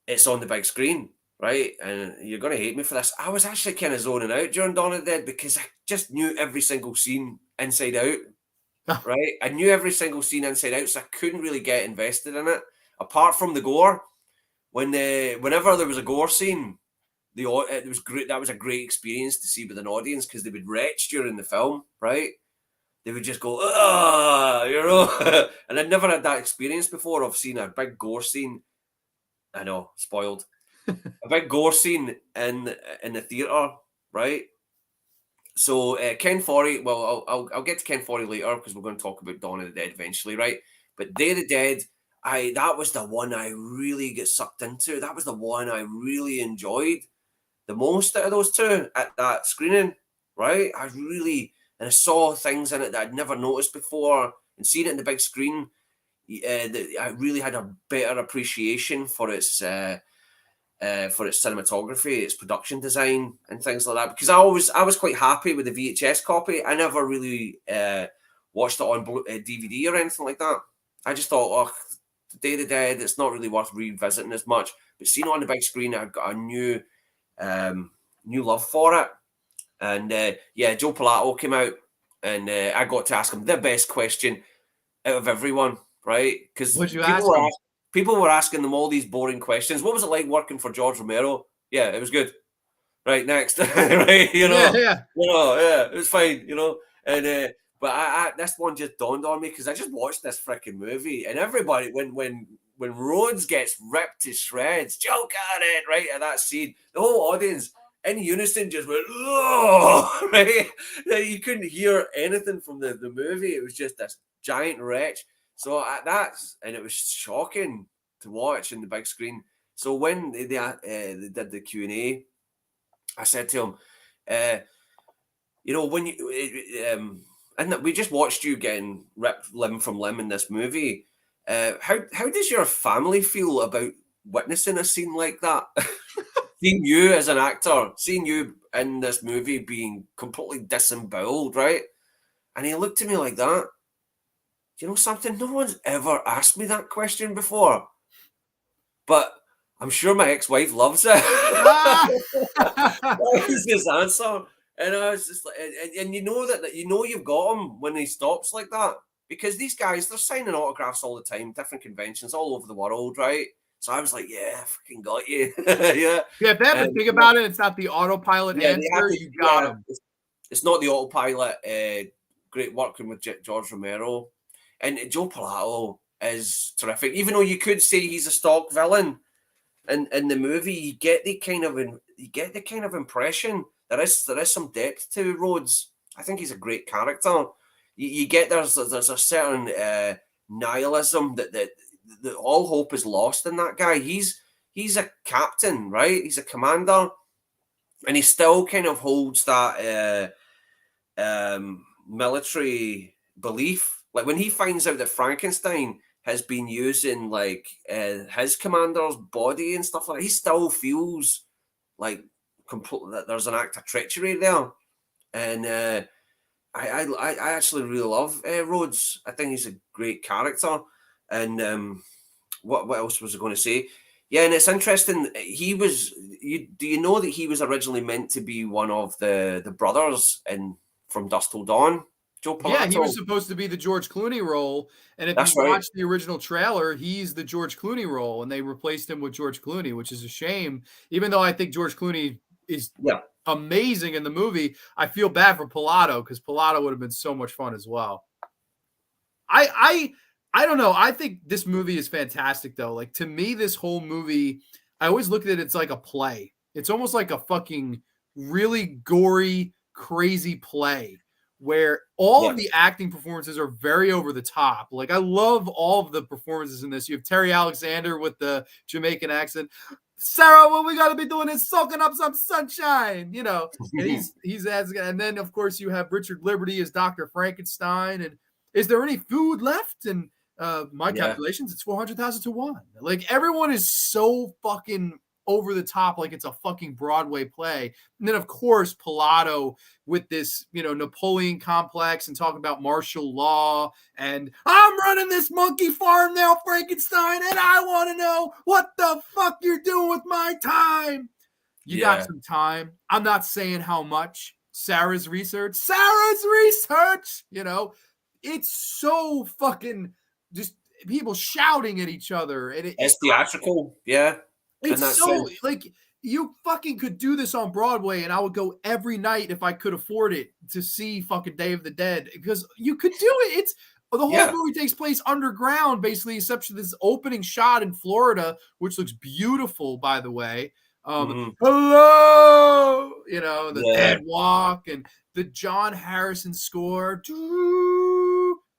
it's on the big screen, right? And you're going to hate me for this, I was actually kind of zoning out during Dawn of the Dead because I just knew every single scene inside out. Right, I knew every single scene inside out, so I couldn't really get invested in it. Apart from the gore, whenever there was a gore scene, it was great. That was a great experience to see with an audience because they would retch during the film, right? They would just go, and I'd never had that experience before of seeing a big gore scene. I know, spoiled. A big gore scene in the theater, right? So Ken Foree, well, I'll get to Ken Foree later because we're going to talk about Dawn of the Dead eventually, right? But Day of the Dead, that was the one I really get sucked into. That was the one I really enjoyed the most out of those two at that screening, right? And I saw things in it that I'd never noticed before, and seeing it in the big screen, I really had a better appreciation for its cinematography, its production design, and things like that. Because I was quite happy with the VHS copy. I never really watched it on DVD or anything like that. I just thought, Day of the Dead, it's not really worth revisiting as much. But seeing it on the big screen, I got a new love for it. And Joe Pilato came out, and I got to ask him the best question out of everyone, right? Because people were asking them all these boring questions. What was it like working for George Romero? Yeah, it was good. Right, next. Right, Yeah. It was fine, And but this one just dawned on me because I just watched this freaking movie, and everybody, when Rhodes gets ripped to shreds, Joe got it right at that scene. The whole audience in unison just went, oh, right? You couldn't hear anything from the movie. It was just this giant wretch. So and it was shocking to watch in the big screen. So when they did the Q&A, I said to him, when you, and we just watched you getting ripped limb from limb in this movie. How does your family feel about witnessing a scene like that? Seeing you as an actor, seeing you in this movie being completely disemboweled, right? And he looked at me like that. You know something? No one's ever asked me that question before. But I'm sure my ex-wife loves it. That was his answer. And I was just like, and you know that you've got him when he stops like that. Because these guys, they're signing autographs all the time, different conventions all over the world, right? So I was like, yeah, I fucking got you. Yeah. Yeah, if they have to think about it, it's not the autopilot Yeah, they have answer. to, You got him. It's not the autopilot. Great working with George Romero. And Joe Pilato is terrific. Even though you could say he's a stock villain in the movie, you get the kind of impression there is some depth to Rhodes. I think he's a great character. You get there's a certain nihilism that all hope is lost in that guy. He's a captain, right? He's a commander, and he still kind of holds that military belief. Like when he finds out that Frankenstein has been using like his commander's body and stuff like that, he still feels like that there's an act of treachery there. And I actually really love Rhodes. I think he's a great character. And what else was I going to say? Yeah, and it's interesting. He was. Do you know that he was originally meant to be one of the brothers in From Dusk Till Dawn? Joe Pilato. Yeah, he was supposed to be the George Clooney role, and if That's you right. watch the original trailer, he's the George Clooney role, and they replaced him with George Clooney, which is a shame. Even though I think George Clooney is amazing in the movie, I feel bad for Pilato because Pilato would have been so much fun as well. I don't know. I think this movie is fantastic, though. Like to me, this whole movie, I always look at it. It's like a play. It's almost like a fucking really gory, crazy play where all of the acting performances are very over the top. Like I love all of the performances in this. You have Terry Alexander with the Jamaican accent. Sarah, what we got to be doing is soaking up some sunshine, you know. And he's as, and then of course you have Richard Liberty as Dr. Frankenstein. And is there any food left? And my calculations, it's 400,000 to 1. Like everyone is so fucking over the top, like it's a fucking Broadway play. And then of course Pilato with this, you know, Napoleon complex and talking about martial law and I'm running this monkey farm now, Frankenstein, and I want to know what the fuck you're doing with my time. You got some time. I'm not saying how much. Sarah's research, you know, it's so fucking just people shouting at each other. And it's theatrical. Yeah. It's so like you fucking could do this on Broadway, and I would go every night if I could afford it to see fucking Day of the Dead because you could do it. It's the whole movie takes place underground, basically, except for this opening shot in Florida, which looks beautiful, by the way. Hello, you know, the dead walk and the John Harrison score,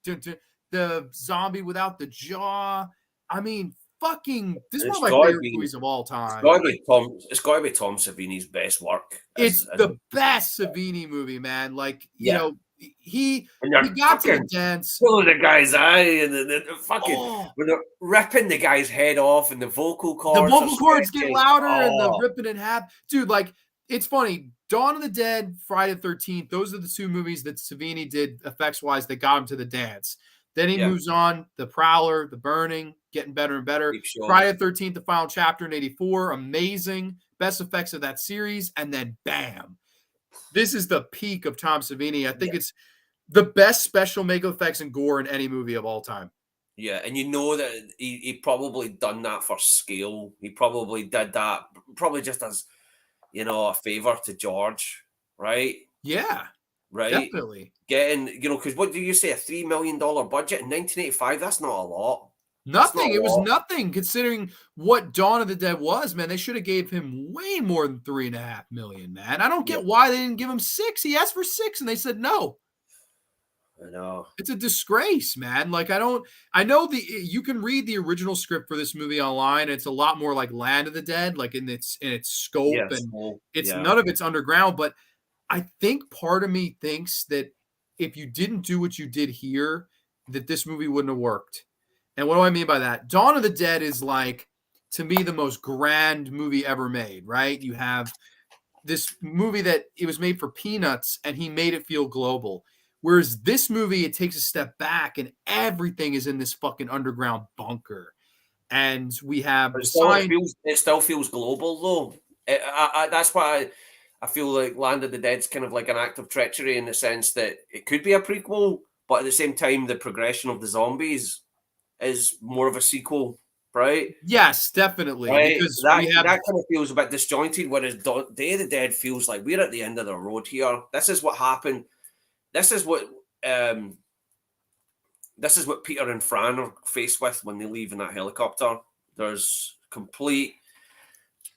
the zombie without the jaw. I mean, fucking, this is one of my favorite movies of all time. It's got to be Tom Savini's best work. It's the best Savini movie, man. Like, you know, he got to the dance. Pulling the guy's eye and the fucking when they're ripping the guy's head off and the vocal cords. The vocal cords get louder and the ripping in half. Dude, like, it's funny. Dawn of the Dead, Friday the 13th, those are the two movies that Savini did effects-wise that got him to the dance. Then he moves on, The Prowler, The Burning, getting better and better. Friday the 13th, the final chapter in 84, amazing. Best effects of that series. And then bam. This is the peak of Tom Savini. I think it's the best special makeup effects and gore in any movie of all time. Yeah, and you know that he probably done that for scale. He probably did that probably just as, you know, a favor to George, right? Yeah. Right? Definitely. Getting, you know, because what do you say, a $3 million budget in 1985? That's not a lot. That's not Nothing. a It was lot. nothing considering what Dawn of the Dead was, man. They should have gave him way more than 3.5 million, man. I don't Yeah, get why they didn't give him 6. He asked for 6 and they said no. I know. It's a disgrace, man. Like I know you can read the original script for this movie online. It's a lot more like Land of the Dead, like in its scope, Yes. and Well, it's yeah. none of it's underground, but I think part of me thinks that if you didn't do what you did here, that this movie wouldn't have worked. And what do I mean by that? Dawn of the Dead is like, to me, the most grand movie ever made, right? You have this movie that it was made for peanuts and he made it feel global. Whereas this movie, it takes a step back and everything is in this fucking underground bunker. And we have But the still, sign. it still feels global though. That's why I feel like Land of the Dead's kind of like an act of treachery in the sense that it could be a prequel, but at the same time, the progression of the zombies is more of a sequel, right? Yes, definitely. Right. Because That we have, that kind of feels a bit disjointed. Whereas Day of the Dead feels like we're at the end of the road here. This is what happened. This is what um, this is what Peter and Fran are faced with when they leave in that helicopter. There's complete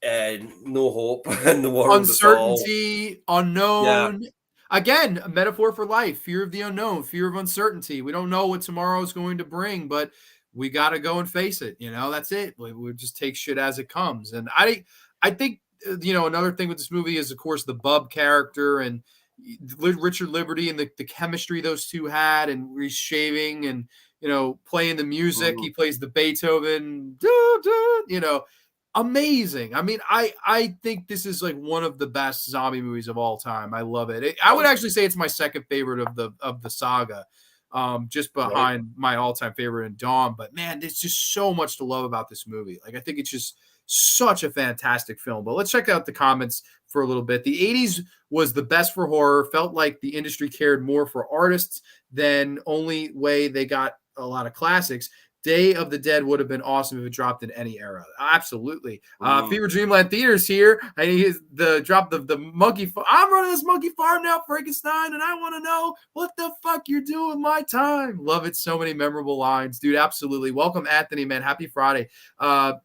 no hope in the world at all. uncertainty, Yeah. unknown. Again, a metaphor for life, fear of the unknown, fear of uncertainty. We don't know what tomorrow is going to bring, but we got to go and face it. That's it. We just take shit as it comes. And I think, another thing with this movie is, of course, the Bub character and Richard Liberty and the chemistry those two had, and reshaving and, playing the music. He Mhm. plays the Beethoven, amazing. I mean, I think this is like one of the best zombie movies of all time. I love it. I would actually say it's my second favorite of the saga, just Right. behind my all time favorite in Dawn. But man, there's just so much to love about this movie. Like I think it's just such a fantastic film. But let's check out the comments for a little bit. The 80s was the best for horror. Felt like the industry cared more for artists than only way they got a lot of classics. Day of the Dead would have been awesome if it dropped in any era. Absolutely. Mhm. Fever Dreamland Theaters here. I need the drop the monkey. I'm running this monkey farm now, Frankenstein, and I want to know what the fuck you're doing with my time. Love it. So many memorable lines, dude. Absolutely. Welcome, Anthony, man. Happy Friday.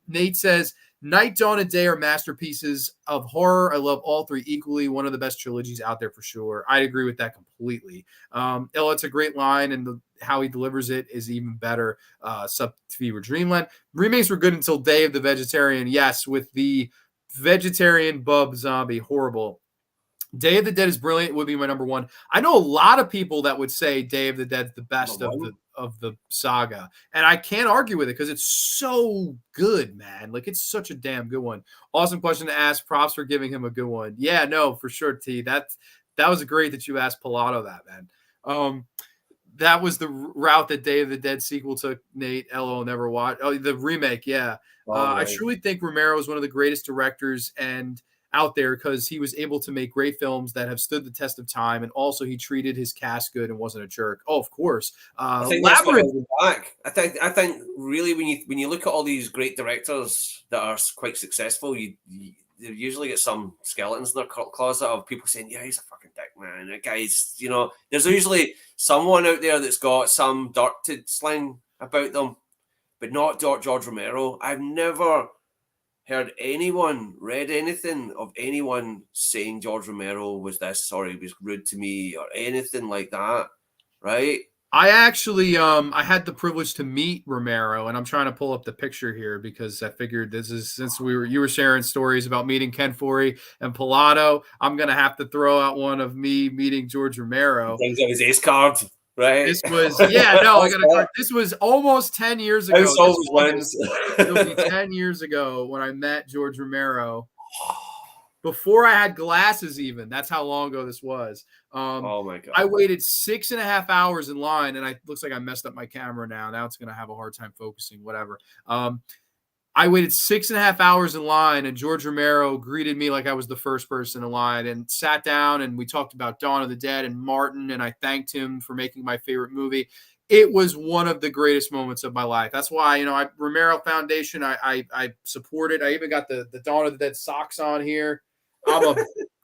Nate says, Night, Dawn, and Day are masterpieces of horror. I love all three equally. One of the best trilogies out there for sure. I agree with that completely. It's a great line, and how he delivers it is even better. Sub Fever Dreamland. Remakes were good until Day of the Vegetarian. Yes, with the vegetarian bub zombie, horrible. Day of the Dead is brilliant. Would be my number one. I know a lot of people that would say Day of the Dead's the best Number one. of the saga, and I can't argue with it because it's so good, man. Like it's such a damn good one. Awesome question to ask. Props for giving him a good one. Yeah, no, for sure, T. That was great that you asked Pilato that, man. That was the route that Day of the Dead sequel took. Nate, LO, never watched. Oh, the remake, yeah. All I right. truly think Romero is one of the greatest directors and out there because he was able to make great films that have stood the test of time, and also he treated his cast good and wasn't a jerk. Oh, of course. I think that's what Labyrinth. held him back. I think really when you look at all these great directors that are quite successful, you usually get some skeletons in their closet of people saying, "Yeah, he's a fucking dick, man." That guy's, there's usually someone out there that's got some dirt to sling about them, but not George Romero. I've never heard anyone read anything of anyone saying George Romero was this or he was rude to me or anything like that, right? I actually I had the privilege to meet Romero, and I'm trying to pull up the picture here because I figured this is since you were sharing stories about meeting Ken Foree and Pilato, I'm gonna have to throw out one of me meeting George He Romero. brings out his ace card, right? This was I got a card. This was almost 10 years ago. House This always August, wins. it'll be 10 years ago when I met George Romero. Before I had glasses, even. That's how long ago this was. Oh my I god. waited 6.5 hours in line, and looks like I messed up my camera now. Now it's going to have a hard time focusing, whatever. I waited 6.5 hours in line, and George Romero greeted me like I was the first person in line and sat down, and we talked about Dawn of the Dead and Martin, and I thanked him for making my favorite movie. It was one of the greatest moments of my life. That's why, Romero Foundation, I support it. I even got the Dawn of the Dead socks on here. I'm a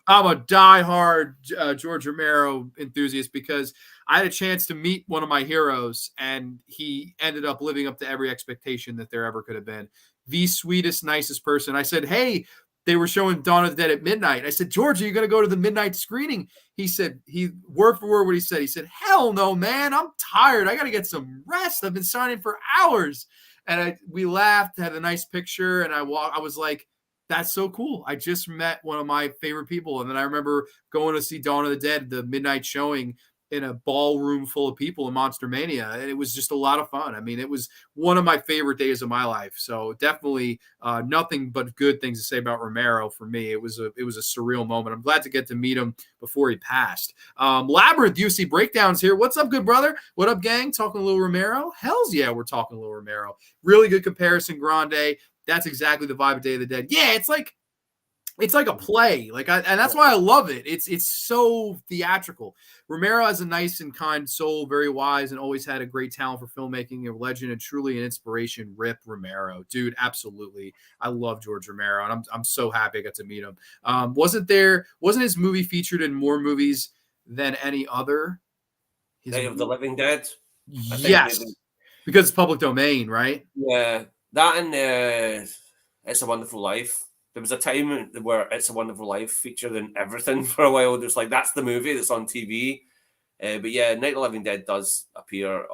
I'm a diehard George Romero enthusiast because I had a chance to meet one of my heroes, and he ended up living up to every expectation that there ever could have been. The sweetest, nicest person. I said, "Hey, they were showing Dawn of the Dead at midnight." I said, "George, are you going to go to the midnight screening?" He said, he word for word what he said. He said, "Hell no, man. I'm tired. I got to get some rest. I've been signing for hours." And we laughed, had a nice picture, and I was like, that's so cool. I just met one of my favorite people. And then I remember going to see Dawn of the Dead, the midnight showing in a ballroom full of people in Monster Mania. And it was just a lot of fun. I mean, it was one of my favorite days of my life. So definitely nothing but good things to say about Romero for me. It was a surreal moment. I'm glad to get to meet him before he passed. Labyrinth UC Breakdowns here. What's up, good brother? What up, gang? Talking a little Romero? Hells yeah, we're talking a little Romero. Really good comparison, Grande. That's exactly the vibe of Day of the Dead. Yeah, it's like a play. And that's why I love it. It's so theatrical. Romero has a nice and kind soul, very wise, and always had a great talent for filmmaking, a legend and truly an inspiration. Rip Romero. Dude, absolutely. I love George Romero, and I'm so happy I got to meet him. Wasn't his movie featured in more movies than any other? Day of the Living Dead. I think Yes. Because it's public domain, right? Yeah. That and It's a Wonderful Life. There was a time where It's a Wonderful Life featured in everything for a while. There's like, that's the movie that's on TV. But yeah, Night of the Living Dead does appear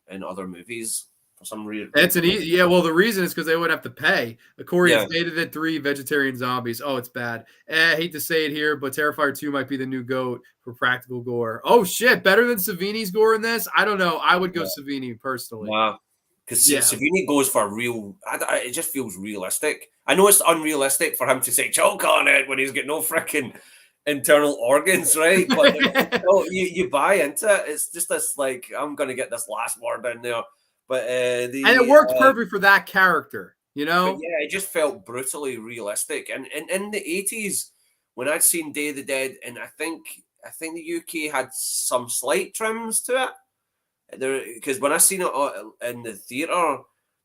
in other movies for some reason. Well, the reason is because they would have to pay. According to Day of the Dead 3, Vegetarian Zombies. Oh, it's bad. I hate to say it here, but Terrifier 2 might be the new GOAT for practical gore. Oh shit, better than Savini's gore in this? I don't know. I would go Savini personally. Wow. Because Savini goes for real. It just feels realistic. I know it's unrealistic for him to say choke on it when he's got no freaking internal organs, right? But you buy into it. It's just this like, I'm gonna get this last word in there. But and it worked perfect for that character, you know. But yeah, it just felt brutally realistic. And in the 80s, when I'd seen Day of the Dead, and I think the UK had some slight trims to it. Because when I seen it in the theater,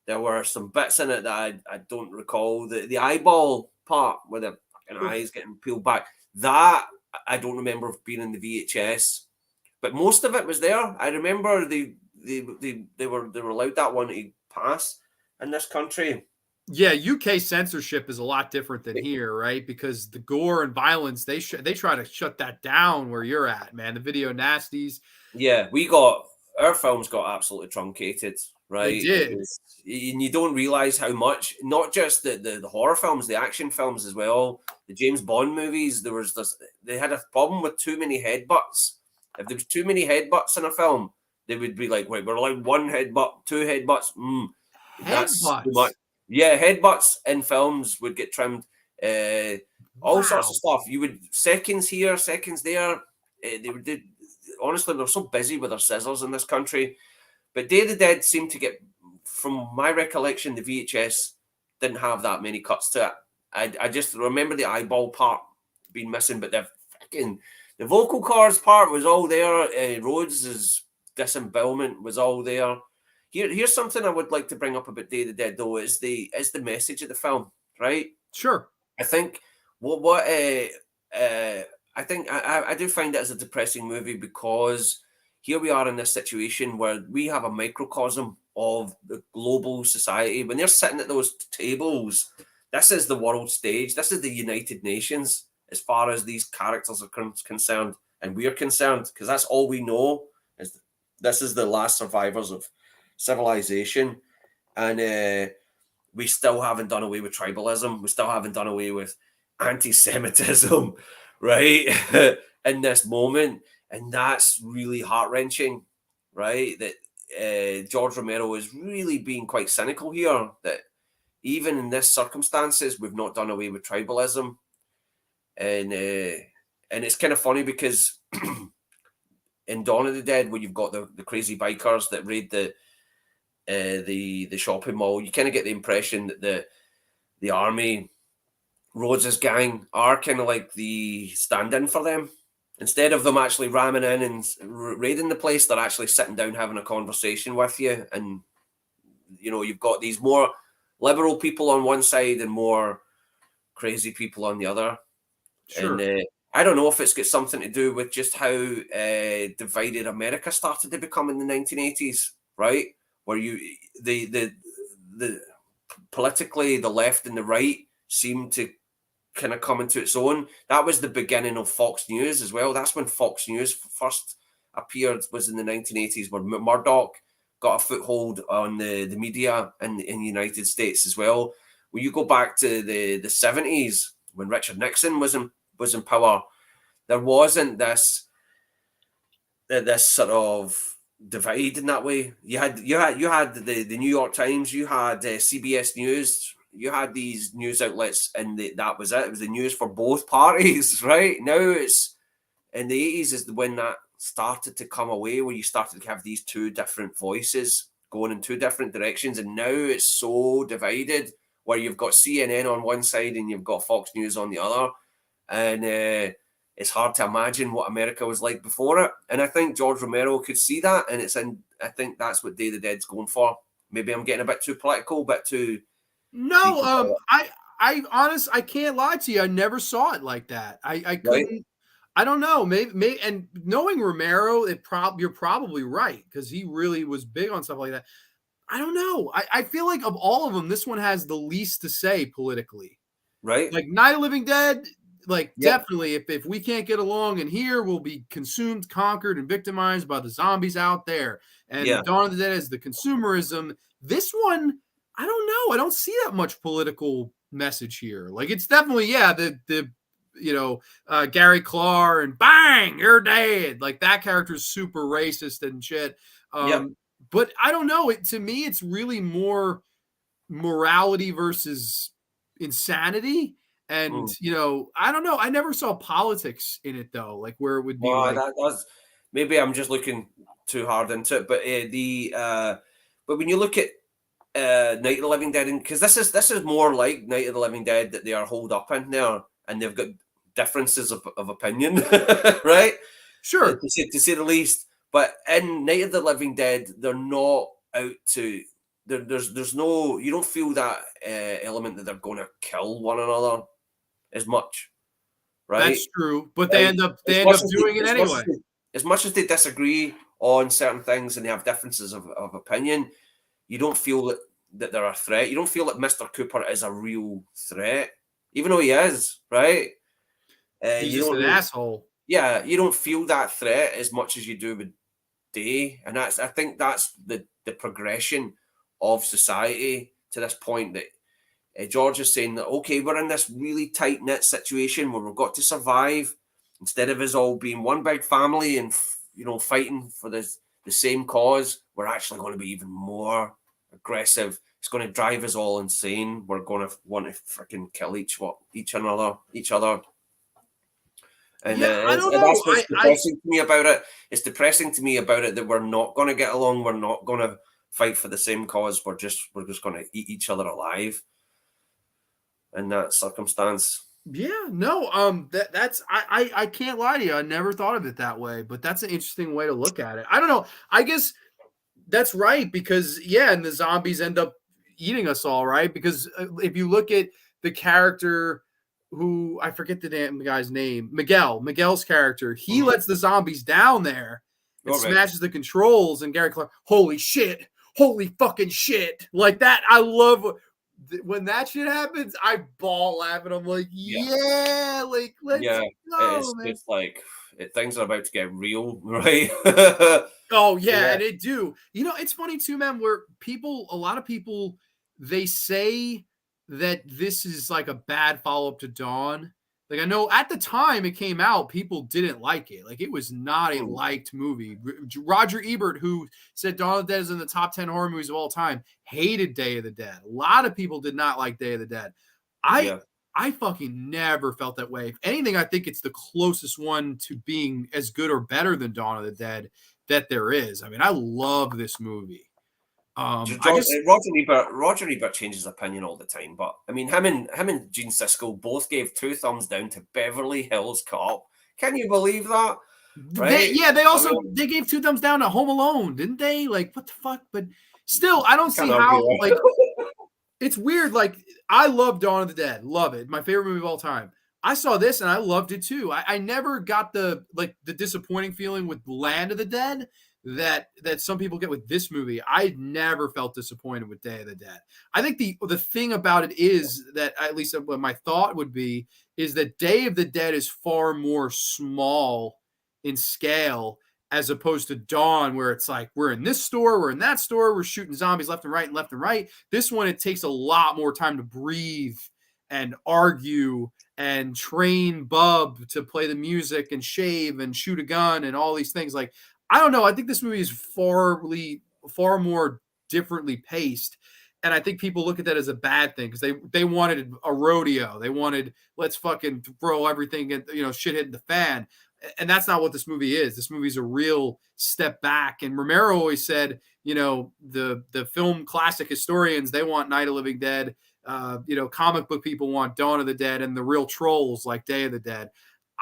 there were some bits in it that I don't recall. The eyeball part where the fucking eyes getting peeled back, that I don't remember being in the VHS, but most of it was there. I remember they were allowed that one to pass in this country. Yeah, UK censorship is a lot different than here, right? Because the gore and violence, they try to shut that down where you're at, man. The video nasties. Yeah, our films got absolutely truncated, right? They did. And you don't realize how much, not just the horror films, the action films as well, the James Bond movies, they had a problem with too many headbutts. If there was too many headbutts in a film, they would be like, wait, we're allowed one headbutt, two headbutts. That's too much. Yeah, headbutts in films would get trimmed. All sorts of stuff. You would, seconds here, seconds there. They would do. Honestly, they're so busy with their scissors in this country. But Day of the Dead seemed to get, from my recollection, the VHS didn't have that many cuts to it. I just remember the eyeball part being missing, but the vocal cords part was all there. Rhodes' disembowelment was all there. Here's something I would like to bring up about Day of the Dead, though, is the message of the film, right? Sure. I think I think I do find it as a depressing movie because here we are in this situation where we have a microcosm of the global society. When they're sitting at those tables, this is the world stage. This is the United Nations as far as these characters are concerned, and we're concerned because that's all we know. This is the last survivors of civilization, and we still haven't done away with tribalism. We still haven't done away with anti-Semitism. Right in this moment, and that's really heart-wrenching, right? That George Romero is really being quite cynical here, that even in this circumstances we've not done away with tribalism, and it's kind of funny because in Dawn of the Dead, where you've got the crazy bikers that raid the shopping mall, you kind of get the impression that the army, Rhodes' gang, are kind of like the stand-in for them. Instead of them actually ramming in and raiding the place, they're actually sitting down having a conversation with you. And, you know, you've got these more liberal people on one side and more crazy people on the other. Sure. And I don't know if it's got something to do with just how divided America started to become in the 1980s, right? Where the politically the left and the right seemed to kind of come into its own. That was the beginning of Fox News as well. That's when Fox News first appeared, was in the 1980s, where Murdoch got a foothold on the media in the United States as well. When you go back to the 70s, when Richard Nixon was in power, there wasn't this sort of divide in that way. You had the New York Times, you had CBS News, you had these news outlets, and that was it. It was the news for both parties, right? Now it's in the 80s is when that started to come away, where you started to have these two different voices going in two different directions, and now it's so divided, where you've got CNN on one side and you've got Fox News on the other, and it's hard to imagine what America was like before it. And I think George Romero could see that, and I think that's what Day of the Dead's going for. Maybe I'm getting a bit too political, a bit too deep about No, it, I can't lie to you. I never saw it like that. I right? couldn't. I don't know. Maybe, and knowing Romero, you're probably right, because he really was big on stuff like that. I don't know. I feel like of all of them, this one has the least to say politically. Right? Like Night of Living Dead, like Yep. definitely, if we can't get along in here, we'll be consumed, conquered, and victimized by the zombies out there. Yeah. And Dawn of the Dead is the consumerism. This one, I don't know. I don't see that much political message here. Like it's definitely, yeah, the Gary Clark and bang, you're dead. Like that character is super racist and shit. Yep. But I don't know. To me, it's really more morality versus insanity. And Mm. I don't know. I never saw politics in it though, like where it would be Well, like, that's maybe I'm just looking too hard into it, but but when you look at Night of the Living Dead, because this is more like Night of the Living Dead, that they are holed up in there and they've got differences of opinion, right? sure, To say the least. But in Night of the Living Dead, they're not out to. There's no. You don't feel that element that they're going to kill one another as much, right? that's true. But they Like end up as they end much up as doing it anyway. as much as they disagree on certain things and they have differences of opinion, you don't feel that they're a threat. You don't feel that Mr. Cooper is a real threat, even though he is, right? He's You just don't an really, asshole. yeah, you don't feel that threat as much as you do with Day, and I think that's the progression of society to this point, that George is saying that, okay, we're in this really tight knit situation where we've got to survive. Instead of us all being one big family and fighting for the same cause, we're actually going to be even more aggressive. It's going to drive us all insane. We're going to want to freaking kill each other. And Yeah, I don't know. that's what's depressing to me about it. It's depressing to me about it that we're not going to get along. We're not going to fight for the same cause. We're just going to eat each other alive in that circumstance. Yeah, no, that's I can't lie to you. I never thought of it that way, but that's an interesting way to look at it. I don't know. I guess that's right, because yeah, and the zombies end up eating us all, right? Because if you look at the character, who I forget the guy's name, Miguel's character, he Mhm. lets the zombies down there and All right. smashes the controls, and Gary Clark, holy fucking shit, like that. I love when that shit happens. I ball laughing. I'm like, Yeah. yeah, like let's Yeah. go, It's man. just like things are about to get real, right? Oh yeah, Yeah. and it do. It's funny too, man, where a lot of people, they say that this is like a bad follow-up to Dawn. Like I know at the time it came out, people didn't like it. Like it was not a Mm. liked movie. Roger Ebert, who said Dawn of the Dead is in the top 10 horror movies of all time, hated Day of the Dead. A lot of people did not like Day of the Dead. I Yeah. I fucking never felt that way. If anything, I think it's the closest one to being as good or better than Dawn of the Dead that there is. I mean, I love this movie. I just Roger Ebert changes opinion all the time, but I mean, him and Gene Siskel both gave two thumbs down to Beverly Hills Cop. Can you believe that? Right? they I also mean, they gave two thumbs down to Home Alone, didn't they? Like, what the fuck? But still, I don't can't see argue how, like, that. it's weird. Like, I love Dawn of the Dead, love it, my favorite movie of all time. I saw this and I loved it too. I never got the disappointing feeling with Land of the Dead that some people get with this movie. I never felt disappointed with Day of the Dead. I think the thing about it is that, at least what my thought would be, is that Day of the Dead is far more small in scale as opposed to Dawn, where it's like we're in this store, we're in that store, we're shooting zombies left and right and left and right. This one, it takes a lot more time to breathe and argue and train Bub to play the music and shave and shoot a gun and all these things. Like, I don't know. I think this movie is far more differently paced. And I think people look at that as a bad thing because they wanted a rodeo. They wanted, let's fucking throw everything at, shit hitting the fan. And that's not what this movie is. This movie is a real step back. And Romero always said, the film classic historians, they want Night of the Living Dead. Comic book people want Dawn of the Dead, and the real trolls like Day of the Dead.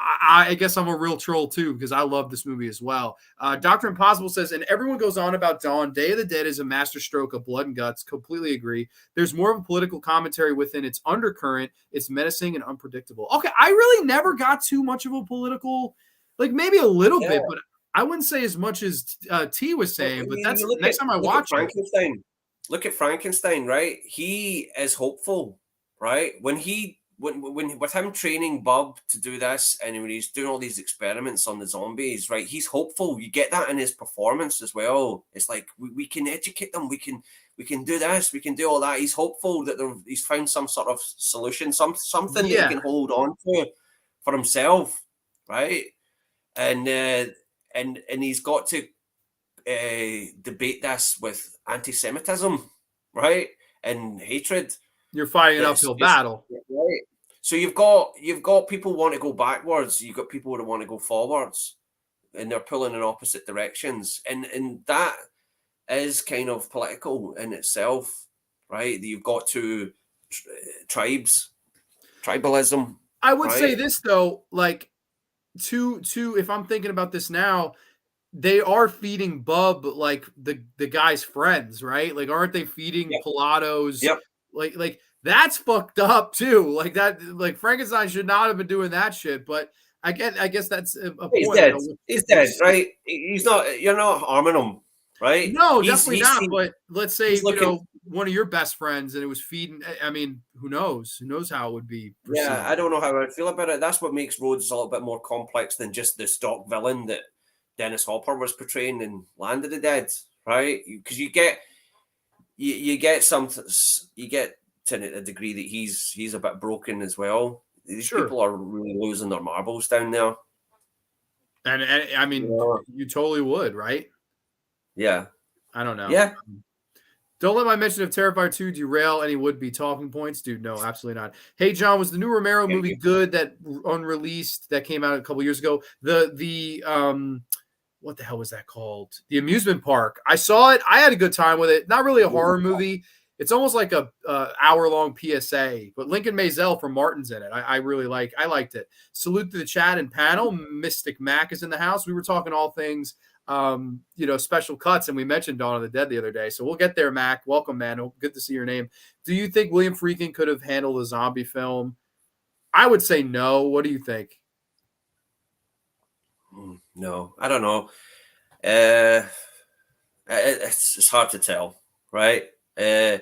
I guess I'm a real troll too because I love this movie as well. Dr. Impossible says, and everyone goes on about Dawn. Day of the Dead is a masterstroke of blood and guts. Completely agree. There's more of a political commentary within its undercurrent. It's menacing and unpredictable. Okay, I really never got too much of a political, like maybe a little bit, but I wouldn't say as much as T was saying. But that's next time I watch it. Look at Frankenstein, right? He is hopeful, right? When with him training Bub to do this, and when he's doing all these experiments on the zombies, right? He's hopeful. You get that in his performance as well. It's like we can educate them. We can do this. We can do all that. He's hopeful that he's found some sort of solution, something that he can hold on to for himself, right? And he's got to debate this with anti-Semitism, right, and hatred. You're fighting an uphill battle, right? So you've got people want to go backwards. You've got people that want to go forwards, and they're pulling in opposite directions, and that is kind of political in itself, right? You've got two tribalism. I would say this though, like if I'm thinking about this now, they are feeding Bub like the guy's friends, right? Like, aren't they feeding Pilato's? Yep. Like that's fucked up too. Like that, like Frankenstein should not have been doing that shit. But I guess that's a point. He's dead. He's dead, right? He's not. You're not harming him, right? No, definitely not. But let's say one of your best friends, and it was feeding. I mean, who knows? Who knows how it would be perceived. Yeah, I don't know how I feel about it. That's what makes Rhodes a little bit more complex than just the stock villain that Dennis Hopper was portraying in Land of the Dead, right? Because you get to a degree that he's a bit broken as well. These people are really losing their marbles down there. And I mean, you totally would, right? Yeah. I don't know. Yeah. Don't let my mention of Terrifier 2 derail any would-be talking points. Dude, no, absolutely not. Hey, John, was the new Romero movie good that unreleased that came out a couple years ago? The what the hell was that called? The Amusement Park. I saw it. I had a good time with it. Not really a horror movie. It's almost like a hour-long PSA. But Lincoln Maisel from Martin's in it. I liked it. Salute to the chat and panel. Mystic Mac is in the house. We were talking all things, special cuts, and we mentioned Dawn of the Dead the other day. So we'll get there, Mac. Welcome, man. Good to see your name. Do you think William Friedkin could have handled a zombie film? I would say no. What do you think? No, I don't know. It's hard to tell, right? Yeah,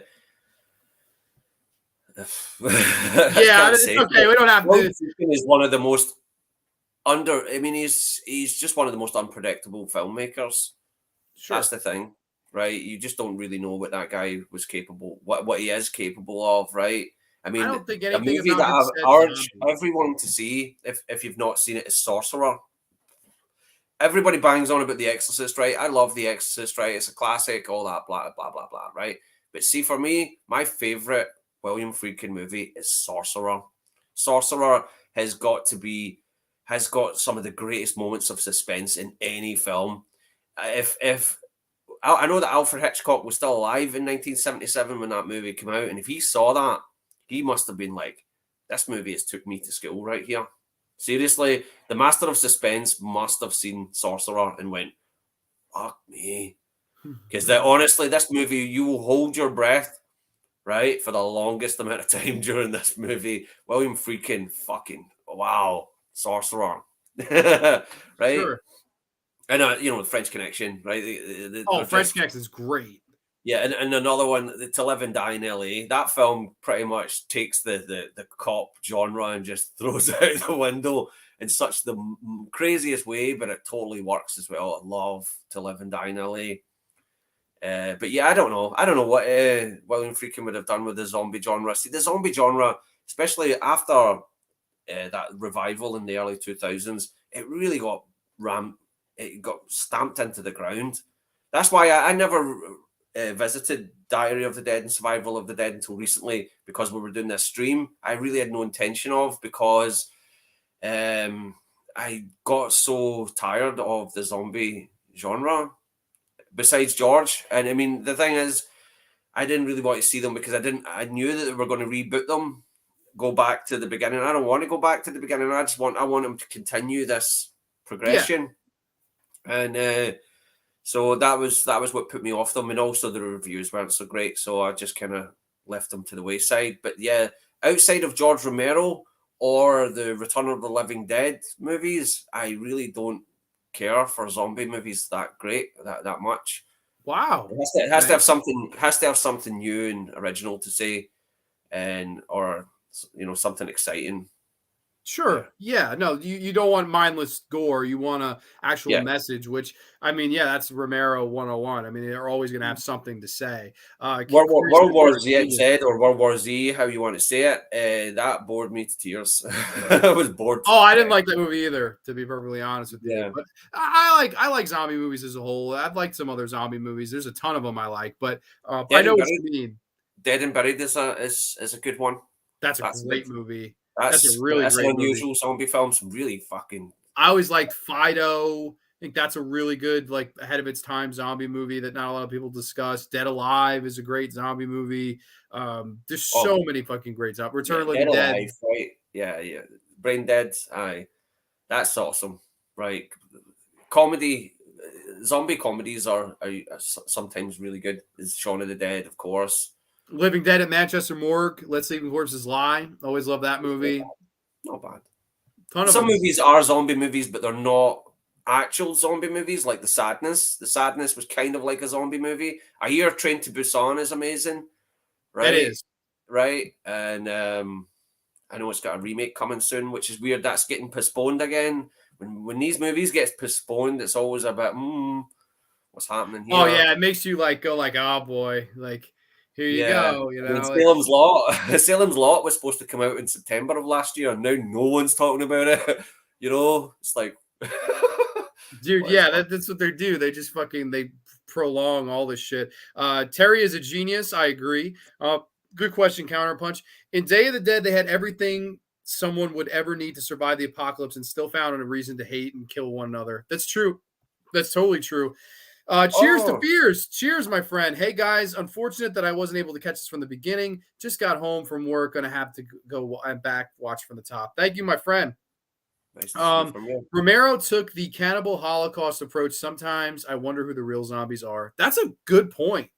it's okay. We don't have to. Is one of the most he's just one of the most unpredictable filmmakers. Sure. That's the thing, right? You just don't really know what that guy was capable, what he is capable of, right? I mean, I don't think the movie that I urge everyone to see, if you've not seen it, is Sorcerer. Everybody bangs on about The Exorcist, right? I love The Exorcist, right? It's a classic, all that, blah, blah, blah, blah, right? But see, for me, my favorite William Friedkin movie is Sorcerer. Sorcerer has got some of the greatest moments of suspense in any film. If I know that Alfred Hitchcock was still alive in 1977 when that movie came out, and if he saw that, he must have been like, this movie has took me to school right here. Seriously, the master of suspense must have seen Sorcerer and went, fuck me. Because honestly, this movie, you will hold your breath, right, for the longest amount of time during this movie. William Friedkin, fucking, wow, sorcerer, right? Sure. And the French Connection, right? Oh, They're French just Connection is great. yeah, and another one, To Live and Die in L.A. That film pretty much takes the cop genre and just throws it out the window in such the craziest way, but it totally works as well. I love To Live and Die in L.A. But yeah, I don't know. I don't know what William Friedkin would have done with the zombie genre. See, the zombie genre, especially after that revival in the early 2000s, it really got it got stamped into the ground. That's why I never visited Diary of the Dead and Survival of the Dead until recently, because we were doing this stream. I really had no intention of, because I got so tired of the zombie genre. Besides George, and I mean, the thing is, I didn't really want to see them because I knew that they were going to reboot them, go back to the beginning. I don't want to go back to the beginning. I want them to continue this Yeah. progression, and so that was what put me off them, and also the reviews weren't so great, so I just kind of left them to the wayside. But yeah, outside of George Romero or the Return of the Living Dead movies, I really don't care for zombie movies that much. Wow. It has to Okay. have something. Has to have something new and original to say, and or something exciting. Yeah, Sure. Yeah. No, you don't want mindless gore. You want a actual yeah. message, which I mean, yeah, that's Romero 101. I mean, they're always going to have something to say. Curious World if you've War ever Z seen it. Z, or World War Z, how you want to say it. That bored me to tears. I was bored to Oh, I didn't death. like that movie either, to be perfectly honest with you. Yeah, But I like zombie movies as a whole. I've liked some other zombie movies. There's a ton of them I like, but I Dead know and what Buried. you mean. Dead and Buried is a good one. That's a That's a good. great movie. That's a really That's an great movie. unusual zombie film. Some really fucking. I always liked Fido. I think that's a really good, like, ahead of its time zombie movie that not a lot of people discuss. Dead Alive is a great zombie movie. There's so Oh many fucking great zombies. yeah, Return of the Dead Living Dead. Alive, right? Yeah, yeah. Brain Dead. Aye, that's awesome. Right. Comedy, zombie comedies are sometimes really good. Is Shaun of the Dead, of course. Living Dead at Manchester Morgue. Let's Sleeping Corpses Lie. Always love that movie. Not bad. Ton of Some them. movies are zombie movies, but they're not actual zombie movies. Like The Sadness. The Sadness was kind of like a zombie movie. I hear Train to Busan is amazing, It right? is. Right, and I know it's got a remake coming soon, which is weird. That's getting postponed again. When these movies get postponed, it's always a bit, what's happening Oh here? yeah, it makes you like go like, oh boy, like here you Yeah, go. You I mean, know, like Salem's Lot. Salem's Lot was supposed to come out in September of last year, and now no one's talking about it. It's like, dude, what is yeah, that? that's what they do. They just fucking they prolong all this shit. Terry is a genius. I agree. Good question, Counterpunch. In Day of the Dead, they had everything someone would ever need to survive the apocalypse and still found a reason to hate and kill one another. That's true. That's totally true. Cheers to Oh, fears. Cheers, my friend. Hey guys, unfortunate that I wasn't able to catch this from the beginning. Just got home from work. Gonna have to go and back watch from the top. Thank you, my friend. nice to hear Um, from you. Romero took the cannibal Holocaust approach. Sometimes I wonder who the real zombies are. That's a good point.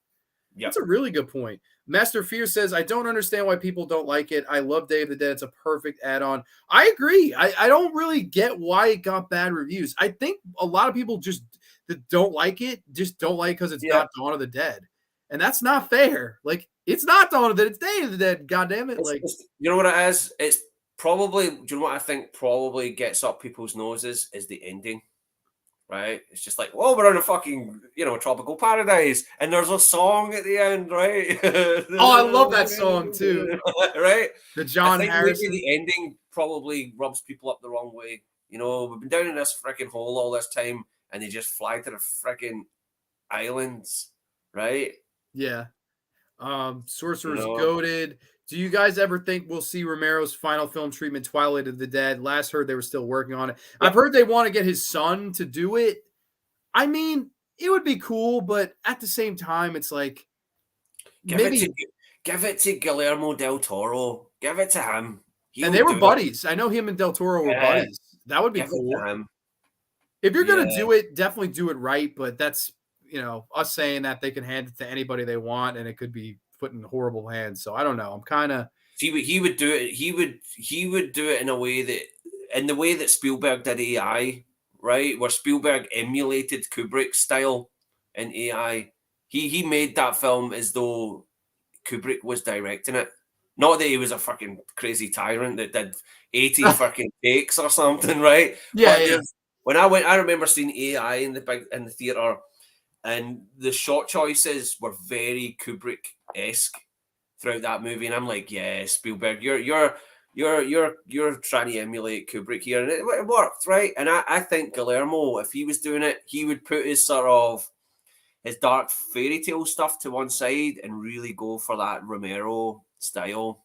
That's Yep. a really good point. Master Fear says, I don't understand why people don't like it. I love Day of the Dead. It's a perfect add on. I agree. I don't really get why it got bad reviews. I think a lot of people just that don't like it just don't like it because it's Yeah. not Dawn of the Dead. And that's not fair. Like, it's not Dawn of the Dead. It's Day of the Dead. God damn it. Like, You know what it is? It's probably, do you know what I think probably gets up people's noses is the ending, right? It's just like, well, we're in a fucking, tropical paradise, and there's a song at the end, right? oh, I love that song too. Right? The I John think maybe Harrison. the ending probably rubs people up the wrong way. We've been down in this freaking hole all this time, and they just fly to the freaking islands, right? Yeah. You Sorcerer's know, Goaded. Do you guys ever think we'll see Romero's final film treatment, Twilight of the Dead? Last heard they were still working on it. I've yeah. heard they want to get his son to do it. I mean, it would be cool, but at the same time, it's like Give it maybe. to give it to Guillermo del Toro. Give it to him. And He'll they were do it. buddies. I know him and Del Toro were Yeah, buddies. That would be give it to cool. him. If you're Yeah. gonna do it, definitely do it right. But that's us saying that they can hand it to anybody they want, and it could be put in horrible hands. So I don't know. I'm kind of He would do it. He would do it in a way that in the way that Spielberg did AI, right, where Spielberg emulated Kubrick's style in AI, he made that film as though Kubrick was directing it. Not that he was a fucking crazy tyrant that did 80 fucking takes or something, right? Yeah, But yeah. when I remember seeing AI in the theater, and the shot choices were very Kubrick-esque throughout that movie, and I'm like, yeah, Spielberg, you're trying to emulate Kubrick here, and it worked, right? And I think Guillermo, if he was doing it, he would put his sort of his dark fairy tale stuff to one side and really go for that Romero style.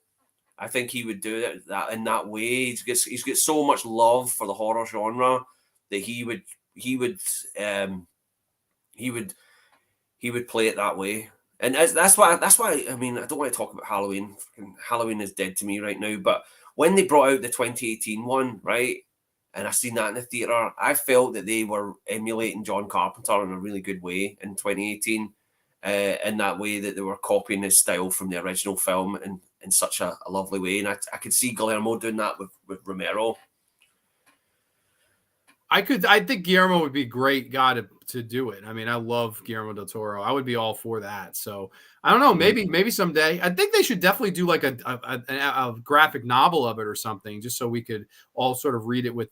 I think he would do it that in that way. He's got so much love for the horror genre that he would he would um he would he would play it that way. And that's why I mean, I don't want to talk about Halloween. Halloween is dead to me right now. But when they brought out the 2018 one, right, and I seen that in the theater, I felt that they were emulating John Carpenter in a really good way in 2018. In that way that they were copying his style from the original film in such a lovely way. And I could see Guillermo doing that with Romero. I think Guillermo would be a great guy to do it. I mean, I love Guillermo del Toro. I would be all for that. So I don't know, maybe someday. I think they should definitely do like a graphic novel of it or something, just so we could all sort of read it with,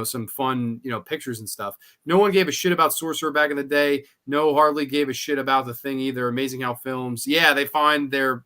some fun, pictures and stuff. No one gave a shit about Sorcerer back in the day. No hardly gave a shit about The Thing either. Amazing how films, yeah, they find their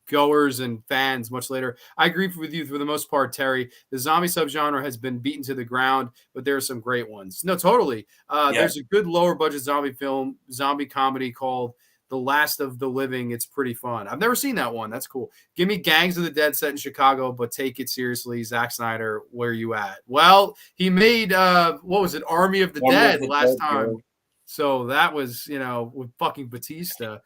goers and fans much later. I agree with you for the most part, Terry. The zombie subgenre has been beaten to the ground, but there are some great ones. No, totally. There's a good lower budget zombie comedy called The Last of the Living. It's pretty fun. I've never seen that one. That's cool. Give me Gangs of the Dead set in Chicago, but take it seriously. Zack Snyder, where you at? Well, he made what was it, Army of the Dead last time. Yeah. So that was, with fucking Batista.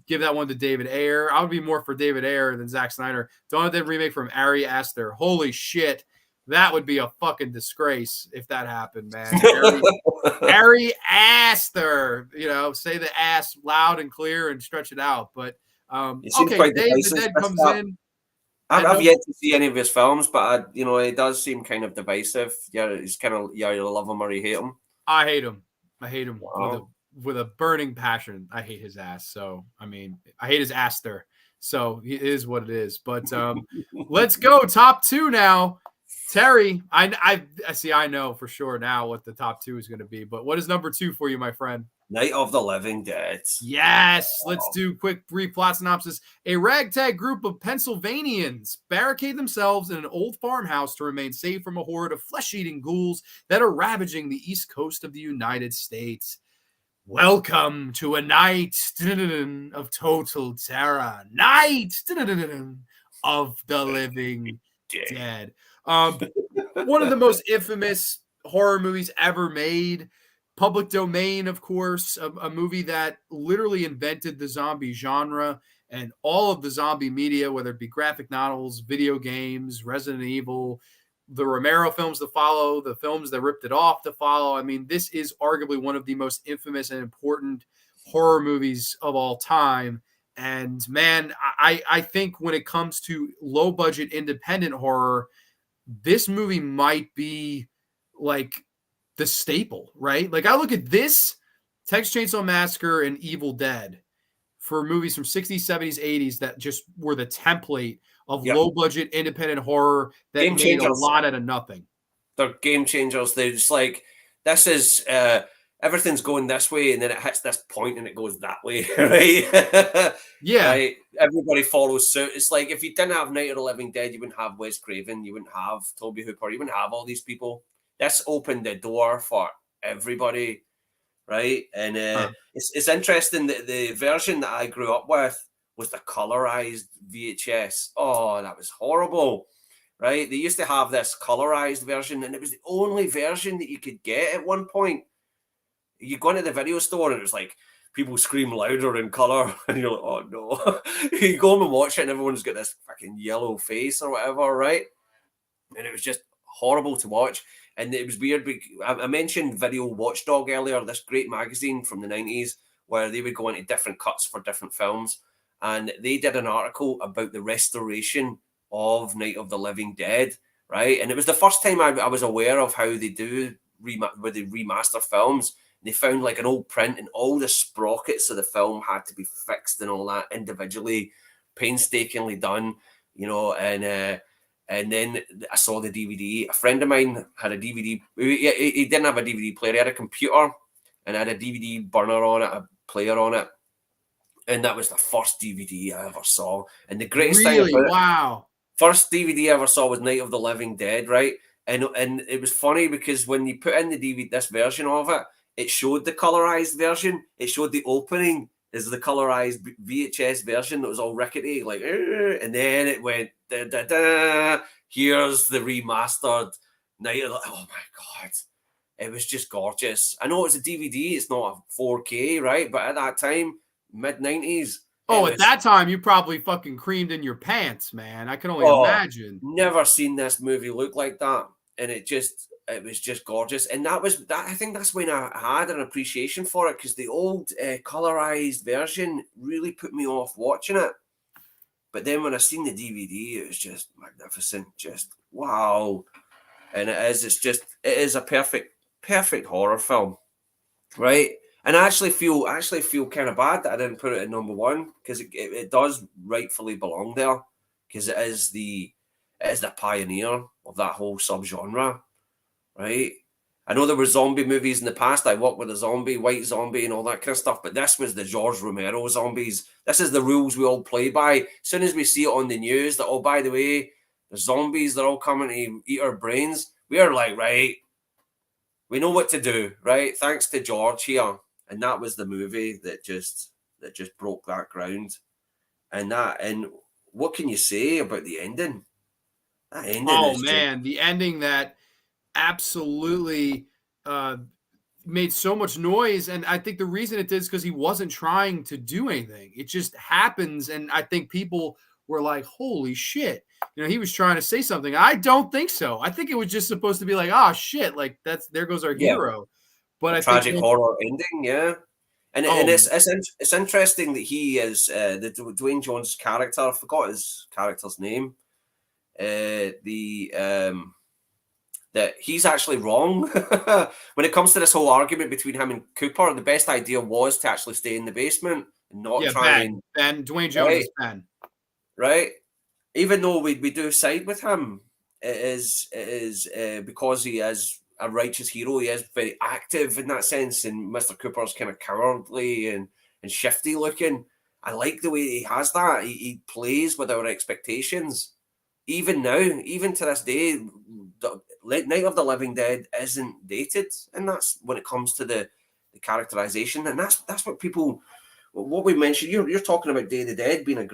Give that one to David Ayer. I would be more for David Ayer than Zack Snyder. Dawn of the Dead remake from Ari Aster. Holy shit. That would be a fucking disgrace if that happened, man. Ari Aster. Say the ass loud and clear and stretch it out. But, okay, Dave the Dead comes in. I've yet to see any of his films, but, it does seem kind of divisive. Yeah, it's kind of, you love him or you hate him. I hate him. Wow. With a burning passion. I hate his ass. So, I mean, I hate his aster. So it is what it is. But let's go top two now. Terry, I see. I know for sure now what the top two is going to be. But what is number two for you, my friend? Night of the Living Dead. Yes. Let's do quick brief plot synopsis. A ragtag group of Pennsylvanians barricade themselves in an old farmhouse to remain safe from a horde of flesh-eating ghouls that are ravaging the east coast of the United States. Welcome to a night of total terror. Night of the Living Dead. One of the most infamous horror movies ever made. Public domain, of course, a movie that literally invented the zombie genre and all of the zombie media, whether it be graphic novels, video games, Resident Evil, the Romero films to follow, the films that ripped it off to follow. I mean, this is arguably one of the most infamous and important horror movies of all time. And man, I think when it comes to low budget independent horror, this movie might be like the staple, right? Like I look at this, Texas Chainsaw Massacre and Evil Dead for movies from 60s, 70s, 80s that just were the template of low-budget independent horror that game made changers. A lot out of nothing. They're game changers. They're just like, this is, everything's going this way, and then it hits this point and it goes that way, right? Yeah. Right? Everybody follows suit. It's like, if you didn't have Night of the Living Dead, you wouldn't have Wes Craven, you wouldn't have Toby Hooper, you wouldn't have all these people. This opened the door for everybody, right? And it's interesting that the version that I grew up with was the colorized VHS. Oh, that was horrible, right? They used to have this colorized version, and it was the only version that you could get at one point. You go into the video store, and it was like people scream louder in color, and you're like, oh no. You go home and watch it, and everyone's got this fucking yellow face or whatever, right? And it was just horrible to watch. And it was weird. I mentioned Video Watchdog earlier, this great magazine from the 90s, where they would go into different cuts for different films. And they did an article about the restoration of Night of the Living Dead, right? And it was the first time I was aware of how they do where they remaster films. They found like an old print, and all the sprockets of the film had to be fixed and all that individually, painstakingly done, you know. And then I saw the DVD. A friend of mine had a DVD. He didn't have a DVD player. He had a computer and had a DVD burner on it, a player on it. And that was the first DVD I ever saw. And the greatest thing Really? about it, Wow. first DVD I ever saw was Night of the Living Dead, right? And it was funny because when you put in the DVD, this version of it, it showed the colorized version. It showed the opening as the colorized VHS version that was all rickety, like, and then it went, da, da, da, here's the remastered Night of the, oh my God. It was just gorgeous. I know it's a DVD, it's not a 4K, right? But at that time, mid-90s, Oh, at that time, you probably fucking creamed in your pants, man. I can only imagine. Never seen this movie look like that. And it was just gorgeous. And that was that. I think that's when I had an appreciation for it, because the old colorized version really put me off watching it. But then when I seen the DVD, it was just magnificent. Just wow. And it is a perfect horror film, right? And I actually feel kind of bad that I didn't put it at number one, because it does rightfully belong there, because it is the pioneer of that whole subgenre, right? I know there were zombie movies in the past. I worked with a zombie, white zombie, and all that kind of stuff. But this was the George Romero zombies. This is the rules we all play by. As soon as we see it on the news that, oh, by the way, the zombies, they're all coming to eat our brains, we are like, right, we know what to do, right? Thanks to George here. And that was the movie that just broke that ground. And what can you say about the ending? That ending Oh is man, the ending that absolutely made so much noise, and I think the reason it did is because he wasn't trying to do anything. It just happens, and I think people were like, "Holy shit!" You know, he was trying to say something. I don't think so. I think it was just supposed to be like, "Oh shit!" Like there goes our hero. But a I think, tragic horror ending, yeah. And oh, it's interesting that he is the Dwayne Jones character. I forgot his character's name. That he's actually wrong when it comes to this whole argument between him and Cooper. The best idea was to actually stay in the basement and not yeah, try and Ben, Dwayne Jones is Ben, right. Even though we do side with him, it is because he is a righteous hero. He is very active in that sense, and Mr. Cooper's kind of cowardly and shifty looking. I like the way he has that. He plays with our expectations. Even now, even to this day, the Night of the Living Dead isn't dated, and that's when it comes to the characterization, and that's what people, what we mentioned. You're talking about Day of the Dead being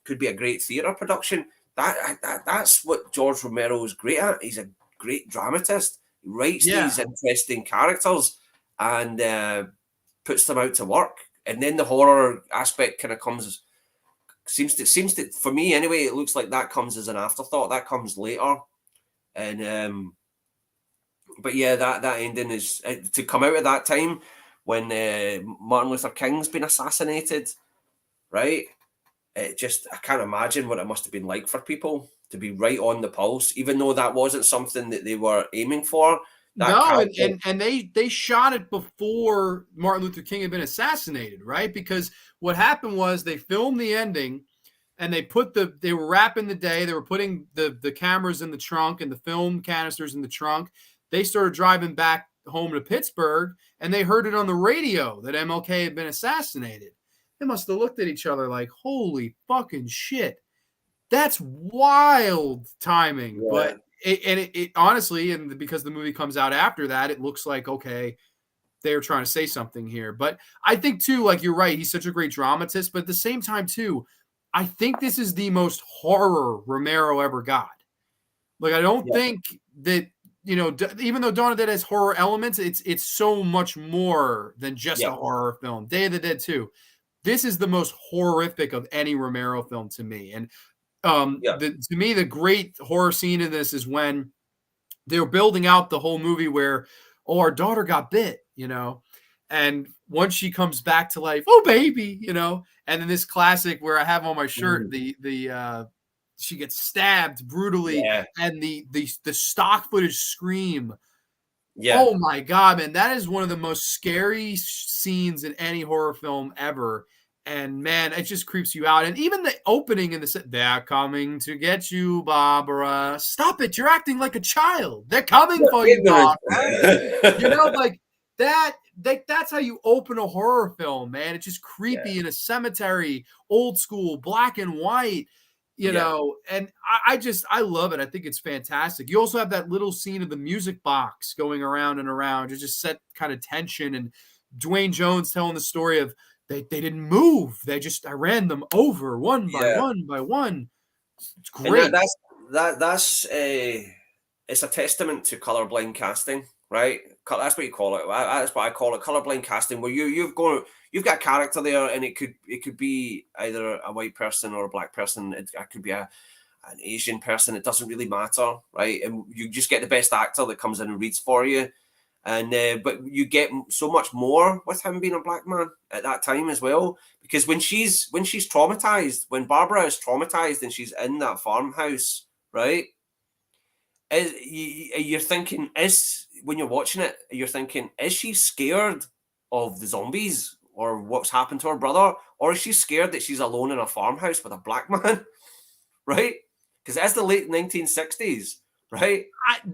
could be a great theatre production. That's what George Romero is great at. He's a great dramatist. He writes these interesting characters and puts them out to work, and then the horror aspect kind of seems to for me anyway, it looks like that comes as an afterthought. That comes later. And but yeah, that ending is to come out at that time when Martin Luther King's been assassinated, right? I can't imagine what it must have been like for people to be right on the pulse, even though that wasn't something that they were aiming for. And they shot it before Martin Luther King had been assassinated, right? Because what happened was they filmed the ending, and they were wrapping the day. They were putting the cameras in the trunk and the film canisters in the trunk. They started driving back home to Pittsburgh, and they heard it on the radio that MLK had been assassinated. They must have looked at each other like, holy fucking shit. That's wild timing. Yeah. But it honestly, and because the movie comes out after that, it looks like, okay, they're trying to say something here. But I think too, like you're right, he's such a great dramatist, but at the same time too, I think this is the most horror Romero ever got. Like, I don't think that, you know, even though Dawn of the Dead has horror elements, it's so much more than just a horror film. Day of the Dead too. This is the most horrific of any Romero film to me. And to me, the great horror scene in this is when they're building out the whole movie where, oh, our daughter got bit, you know, and once she comes back to life, oh baby, you know, and then this classic where I have on my shirt the she gets stabbed brutally, Yeah. and the stock footage scream. Yeah. Oh my god, man, that is one of the most scary scenes in any horror film ever. And man, it just creeps you out. And even the opening in the set, they're coming to get you, Barbara. Stop it! You're acting like a child. They're coming for you, Barbara. You know, like that. That's how you open a horror film, man. It's just creepy Yeah. in a cemetery, old school, black and white. You Yeah. know, and I love it. I think it's fantastic. You also have that little scene of the music box going around and around to just set kind of tension, and Dwayne Jones telling the story of they didn't move. I ran them over one by Yeah. one by one. It's And great. that's a it's a testament to colorblind casting, right? That's what you call it. That's what I call it, colorblind casting, where you've got a character there, and it could be either a white person or a black person. It could be an Asian person. It doesn't really matter, right? And you just get the best actor that comes in and reads for you. And but you get so much more with him being a black man at that time as well, because when she's traumatized, when Barbara is traumatized and she's in that farmhouse, right? You're thinking, when you're watching it, you're thinking, is she scared of the zombies or what's happened to her brother, or is she scared that she's alone in a farmhouse with a black man, right? Because that's the late 1960s, right?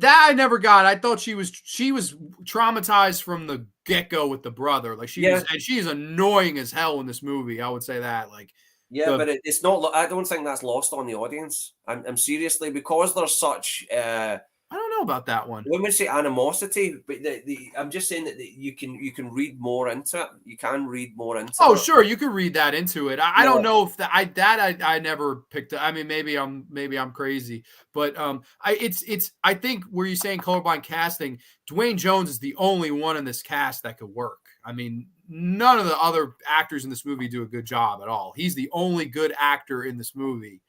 I never got. I thought she was traumatized from the get go with the brother. Like she was, and she's annoying as hell in this movie. I would say that. Like, yeah, but it's not. I don't think that's lost on the audience. I'm seriously, because there's such. I don't know about that one. When we say animosity, but I'm just saying that you can read more into it. You can read more into it. Oh, sure, you could read that into it. I don't know if I never picked up. I mean, maybe I'm crazy, but I think where you're saying colorblind casting, Dwayne Jones is the only one in this cast that could work. I mean, none of the other actors in this movie do a good job at all. He's the only good actor in this movie.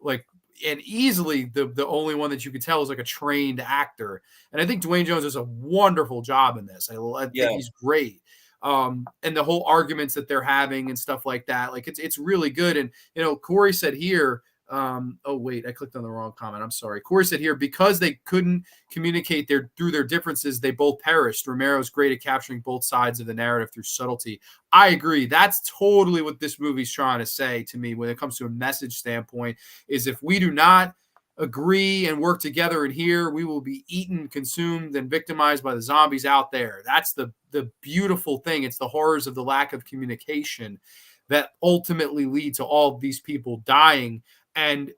Like, and easily the only one that you could tell is like a trained actor. And I think Dwayne Jones does a wonderful job in this. I think he's great. And the whole arguments that they're having and stuff like that, like it's really good. And you know, Corey said here, oh wait, I clicked on the wrong comment. I'm sorry. Corey said here, because they couldn't communicate through their differences, they both perished. Romero's great at capturing both sides of the narrative through subtlety. I agree. That's totally what this movie's trying to say to me when it comes to a message standpoint, is if we do not agree and work together in here, we will be eaten, consumed, and victimized by the zombies out there. That's the beautiful thing. It's the horrors of the lack of communication that ultimately lead to all of these people dying. And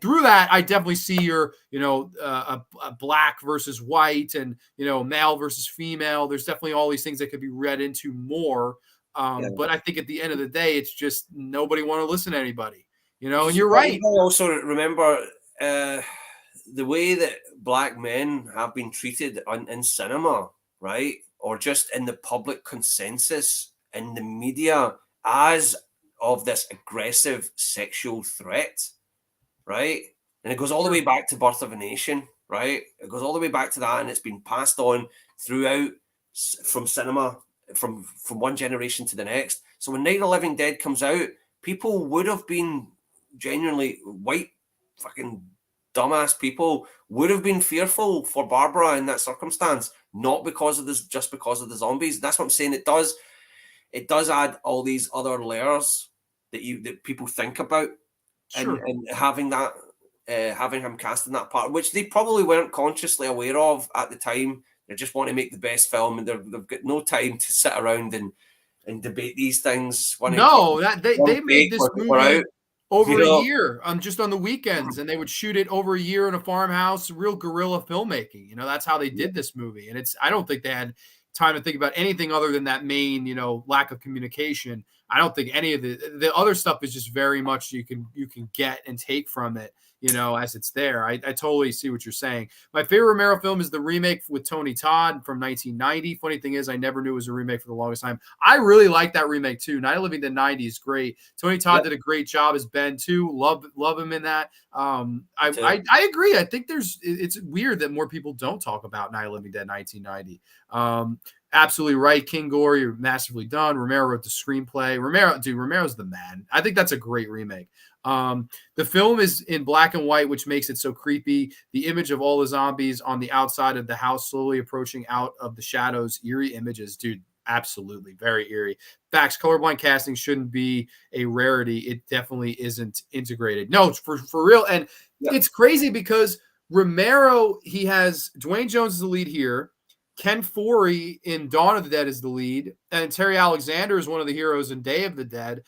through that, I definitely see your, you know, a black versus white, and you know, male versus female. There's definitely all these things that could be read into more. But I think at the end of the day, it's just nobody want to listen to anybody, you know. And you're right. I also remember the way that black men have been treated in cinema, right, or just in the public consensus in the media as of this aggressive sexual threat, right? And it goes all the way back to Birth of a Nation, right? It goes all the way back to that, and it's been passed on throughout from cinema, from one generation to the next. So when Night of the Living Dead comes out, people would have been genuinely, white fucking dumbass people would have been fearful for Barbara in that circumstance, not because of this, just because of the zombies. That's what I'm saying. It does add all these other layers that people think about. Sure. And having that, having him cast in that part, which they probably weren't consciously aware of at the time. They just want to make the best film, and they've got no time to sit around and debate these things. No, that they made this movie over a year, just on the weekends, and they would shoot it over a year in a farmhouse. Real guerrilla filmmaking. You know, that's how they did this movie, and I don't think they had time to think about anything other than that main, you know, lack of communication. I don't think any of the other stuff is just very much you can get and take from it, you know, as it's there. I totally see what you're saying. My favorite Romero film is the remake with Tony Todd from 1990. Funny thing is, I never knew it was a remake for the longest time. I really like that remake too. Night of the Living Dead 90 is great. Tony Todd did a great job as Ben too. Love him in that. I agree. I think it's weird that more people don't talk about Night of the Living Dead 1990. Absolutely right. King Gore, you're massively done. Romero wrote the screenplay. Romero's the man. I think that's a great remake. The film is in black and white, which makes it so creepy. The image of all the zombies on the outside of the house slowly approaching out of the shadows, eerie images, dude. Absolutely, very eerie. Facts. Colorblind casting shouldn't be a rarity. It definitely isn't integrated. No, for real. And it's crazy because Romero, he has Dwayne Jones as the lead here. Ken Foree in Dawn of the Dead is the lead, and Terry Alexander is one of the heroes in Day of the Dead.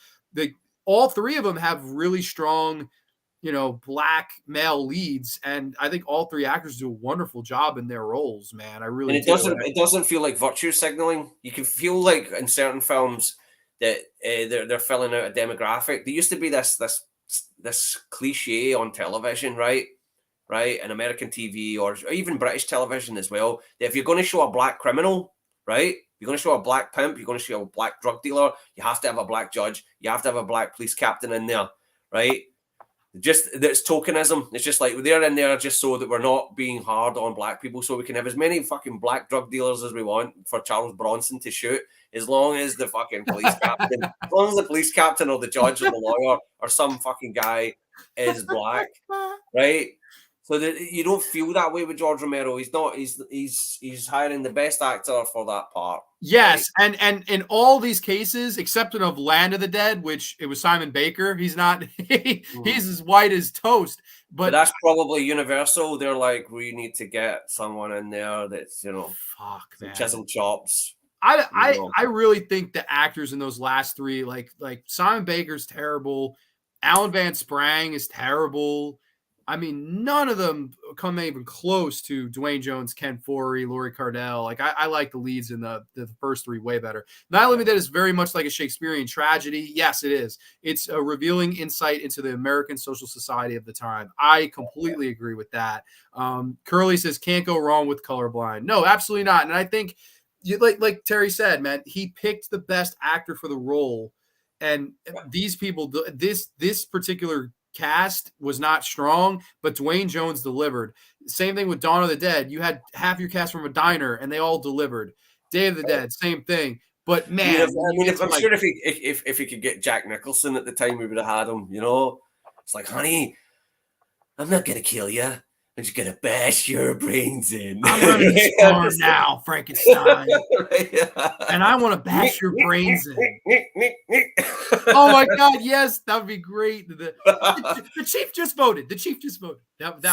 All three of them have really strong, black male leads, and I think all three actors do a wonderful job in their roles, man. I really and it doesn't feel like virtue signaling. You can feel like in certain films that they're filling out a demographic. There used to be this cliche on television, right, in American TV or even British television as well, that if you're going to show a black criminal, right, you're going to show a black pimp, you're going to show a black drug dealer, you have to have a black judge, you have to have a black police captain in there, right? Just that's tokenism. It's just like they're in there just so that we're not being hard on black people, so we can have as many fucking black drug dealers as we want for Charles Bronson to shoot, as long as the fucking police captain, as long as the police captain or the judge or the lawyer or some fucking guy is black, right? So that you don't feel that way with George Romero. He's not. He's hiring the best actor for that part. Yes, right? and in all these cases, except of Land of the Dead, which it was Simon Baker, he's not. He's as white as toast. But that's probably Universal. They're like, we need to get someone in there that's chisel chops. I really think the actors in those last three, like Simon Baker's terrible, Alan Van Sprang is terrible. I mean, none of them come even close to Dwayne Jones, Ken Foree, Laurie Cardell. Like, I like the leads in the first three way better. Not only that, it's very much like a Shakespearean tragedy. Yes, it is. It's a revealing insight into the American social society of the time. I completely agree with that. Curly says, can't go wrong with colorblind. No, absolutely not. And I think, like Terry said, man, he picked the best actor for the role. And these people, this particular cast was not strong, but Dwayne Jones delivered. Same thing with Dawn of the Dead. You had half your cast from a diner, and they all delivered. Day of the Dead, same thing. But man, I'm sure if he could get Jack Nicholson at the time, we would have had him. It's like, honey, I'm not gonna kill you. I'm just gonna bash your brains in. I'm running this farm now, Frankenstein, and I want to bash your brains in. Oh my God, yes, that would be great. The chief just voted. The chief just voted. That would.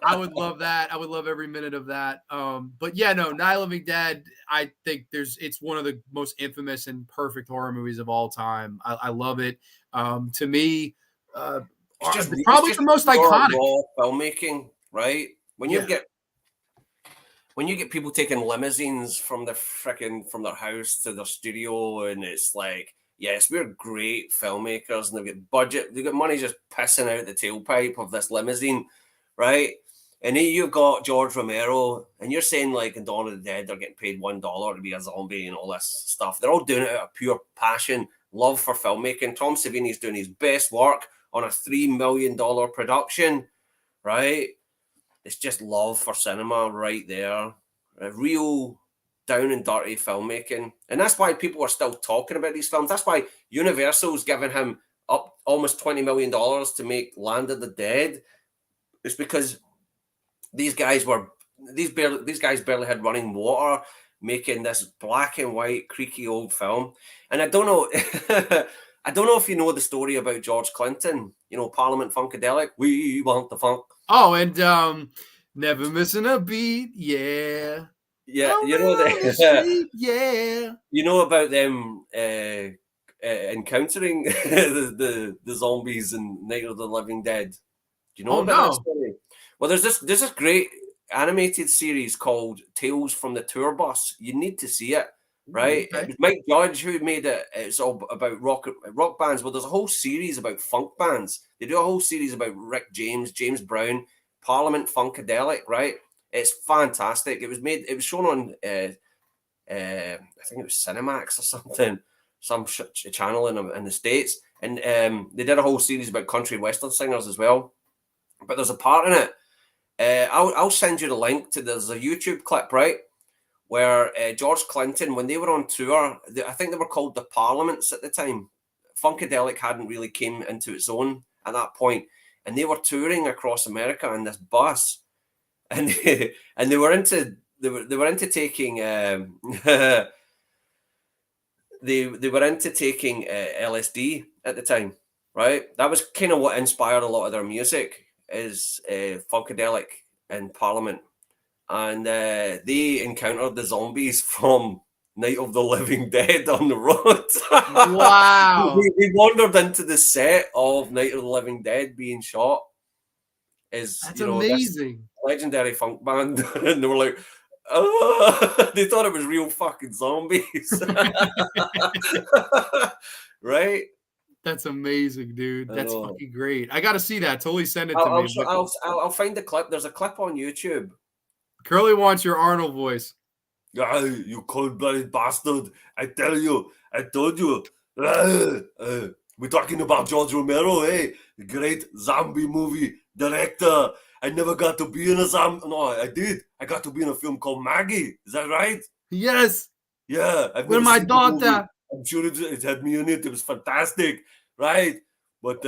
I would love that. I would love every minute of that. But yeah, no, Night of the Living Dead. I think it's one of the most infamous and perfect horror movies of all time. I love it. To me. It's probably the most iconic raw filmmaking, right? When you get people taking limousines from their house to their studio, and it's like, yes, we're great filmmakers, and they've got money just pissing out the tailpipe of this limousine, right? And then you've got George Romero, and you're saying like in Dawn of the Dead, they're getting paid $1 to be a zombie and all this stuff. They're all doing it out of pure passion, love for filmmaking. Tom Savini's doing his best work on a $3 million production, right? It's just love for cinema right there. A real down and dirty filmmaking. And that's why people are still talking about these films. That's why Universal's giving him up almost $20 million to make Land of the Dead. It's because these guys barely had running water making this black and white creaky old film. And I don't know I don't know if you know the story about George Clinton, Parliament Funkadelic. We want the funk. Oh, and never missing a beat. Yeah. Yeah. Yeah. You know about them encountering the zombies in Night of the Living Dead. Do you know about that story? Well, there's this great animated series called Tales from the Tour Bus. You need to see it. Right, okay. It was Mike Judge who made it. It's all about rock bands. Well, there's a whole series about funk bands. They do a whole series about Rick James, James Brown, Parliament Funkadelic. Right, it's fantastic. It was shown on, I think it was Cinemax or something, some channel in the States, and they did a whole series about country western singers as well. But there's a part in it. I'll send you the link to. There's a YouTube clip, right, where George Clinton, when they were on tour, I think they were called the Parliaments at the time, Funkadelic hadn't really came into its own at that point, and they were touring across America on this bus, and they were into taking they were into taking LSD at the time, right? That was kind of what inspired a lot of their music, is Funkadelic in Parliament, and they encountered the zombies from Night of the Living Dead on the road. Wow. We wandered into the set of Night of the Living Dead being shot. Is, That's you know, this amazing. legendary funk band, and they were like, oh, they thought it was real fucking zombies. Right? That's amazing, dude. I That's know. fucking great. I got to see that. Totally send it to me. But I'll find the clip. There's a clip on YouTube. Curly wants your Arnold voice. Ah, you cold-blooded bastard. I told you. We're talking about George Romero, eh? The great zombie movie director. I never got to be in a zombie. No, I did. I got to be in a film called Maggie. Is that right? Yes. Yeah. I've With never my seen the movie. daughter. I'm sure it had me in it. It was fantastic, right? But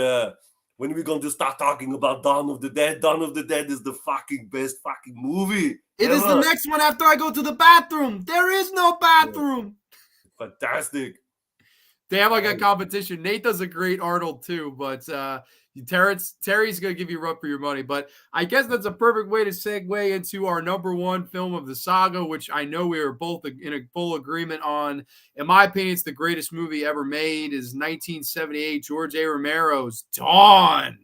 when are we going to start talking about Dawn of the Dead? Dawn of the Dead is the fucking best fucking movie. It is the next one after I go to the bathroom. There is no bathroom. Yeah. Fantastic. They have like a competition. Nate does a great Arnold too, but Terry's gonna give you a run for your money. But I guess that's a perfect way to segue into our number one film of the saga, which I know we are both in a full agreement on. In my opinion, it's the greatest movie ever made. Is 1978 George A. Romero's Dawn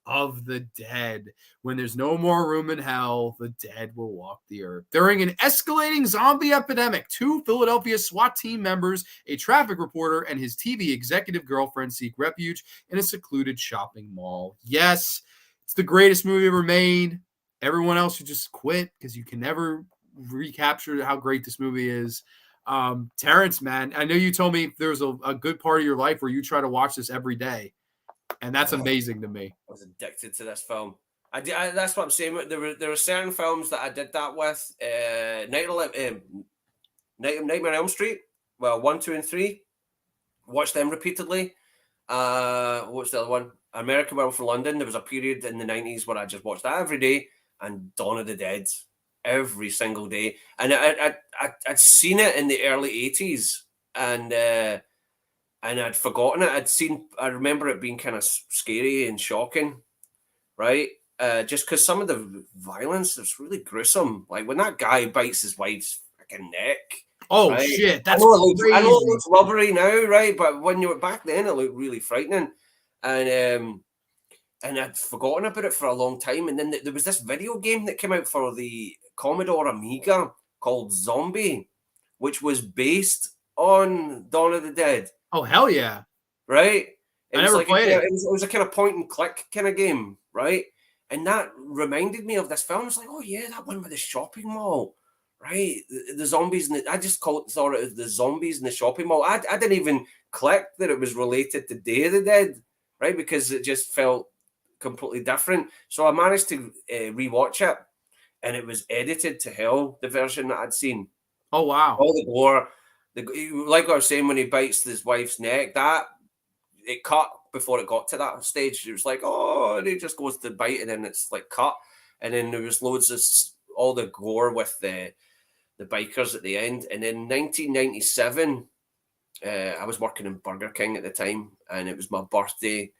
of the Dead. When there's no more room in hell, the dead will walk the earth. During an escalating zombie epidemic, 2 Philadelphia SWAT team members, a traffic reporter, and his TV executive girlfriend seek refuge in a secluded shopping mall. Yes, it's the greatest movie ever made. Everyone else should just quit because you can never recapture how great this movie is. Terrence, man, I know you told me there's a good part of your life where you try to watch this every day. And that's amazing to me. I was addicted to this film. That's what I'm saying. There were certain films that I did that with. Nightmare on Elm Street. Well, 1, 2, and 3. Watched them repeatedly. What's the other one? American Werewolf from London. There was a period in the 90s where I just watched that every day. And Dawn of the Dead every single day. And I'd seen it in the early 80s. And I'd forgotten it. I remember it being kind of scary and shocking, right? Just because some of the violence is really gruesome. Like when that guy bites his wife's freaking neck. Oh, right? shit. That's crazy. I know it looks crazy. rubbery now, right? But when you were back then, it looked really frightening. And I'd forgotten about it for a long time. And then there was this video game that came out for the Commodore Amiga called Zombie, which was based on Dawn of the Dead. Oh, hell yeah. Right? I never played it. It was a kind of point and click kind of game, right? And that reminded me of this film. I was like, oh yeah, that one with the shopping mall, right? The zombies, I just thought it was the zombies in the shopping mall. I didn't even click that it was related to Day of the Dead, right? Because it just felt completely different. So I managed to rewatch it, and it was edited to hell, the version that I'd seen. Oh, wow. All the gore. Like I was saying, when he bites his wife's neck, that it cut before it got to that stage. It was like, oh, and he just goes to bite, and then it's like cut, and then there was loads of all the gore with the bikers at the end. And in 1997, I was working in Burger King at the time, and it was my birthday,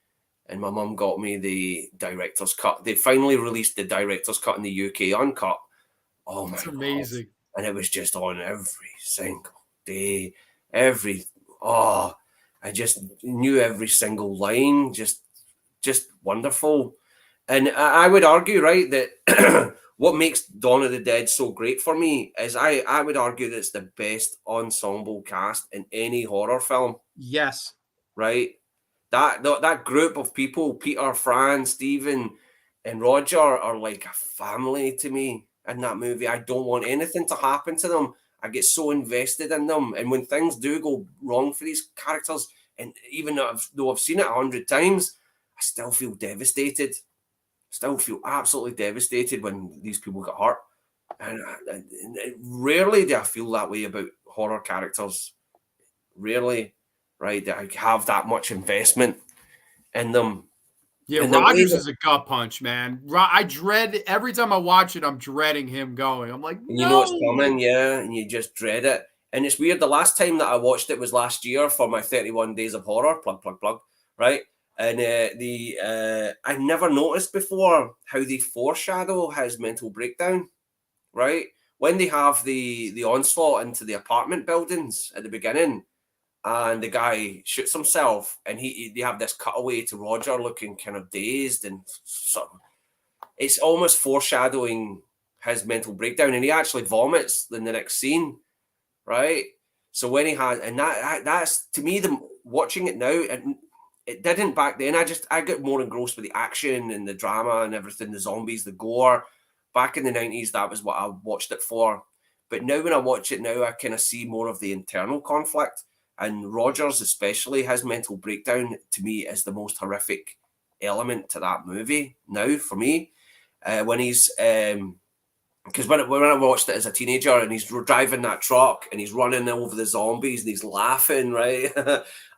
and my mum got me the director's cut. They finally released the director's cut in the UK uncut. Oh my god, that's amazing! And it was just on every single day, I just knew every single line, just wonderful. And I would argue, right, that what makes Dawn of the Dead so great for me is I would argue that it's the best ensemble cast in any horror film. Yes. Right? That group of people, Peter, Fran, Stephen, and Roger, are like a family to me in that movie. I don't want anything to happen to them. I get so invested in them. And when things do go wrong for these characters, and even though I've seen it 100 times, I still feel devastated. Still feel absolutely devastated when these people get hurt. And rarely do I feel that way about horror characters. Rarely. right? That have that much investment in them. Yeah, And the way Rogers that, is a gut punch, man. I dread every time I watch it. I'm dreading him going. I'm like, and you know it's no. coming, yeah, and you just dread it. And it's weird. The last time that I watched it was last year for my 31 Days of Horror. Plug, plug, plug. Right. And I never noticed before how they foreshadow his mental breakdown. Right. When they have the onslaught into the apartment buildings at the beginning, and the guy shoots himself, and they have this cutaway to Roger looking kind of dazed, and it's almost foreshadowing his mental breakdown, and he actually vomits in the next scene, right? So when he has, and that's to me the watching it now, and it didn't back then. I got more engrossed with the action and the drama and everything, the zombies, the gore. Back in the 90s, that was what I watched it for. But now when I watch it now, I kind of see more of the internal conflict. And Rogers, especially his mental breakdown, to me is the most horrific element to that movie now for me. When he's because when I watched it as a teenager and he's driving that truck and he's running over the zombies and he's laughing, right?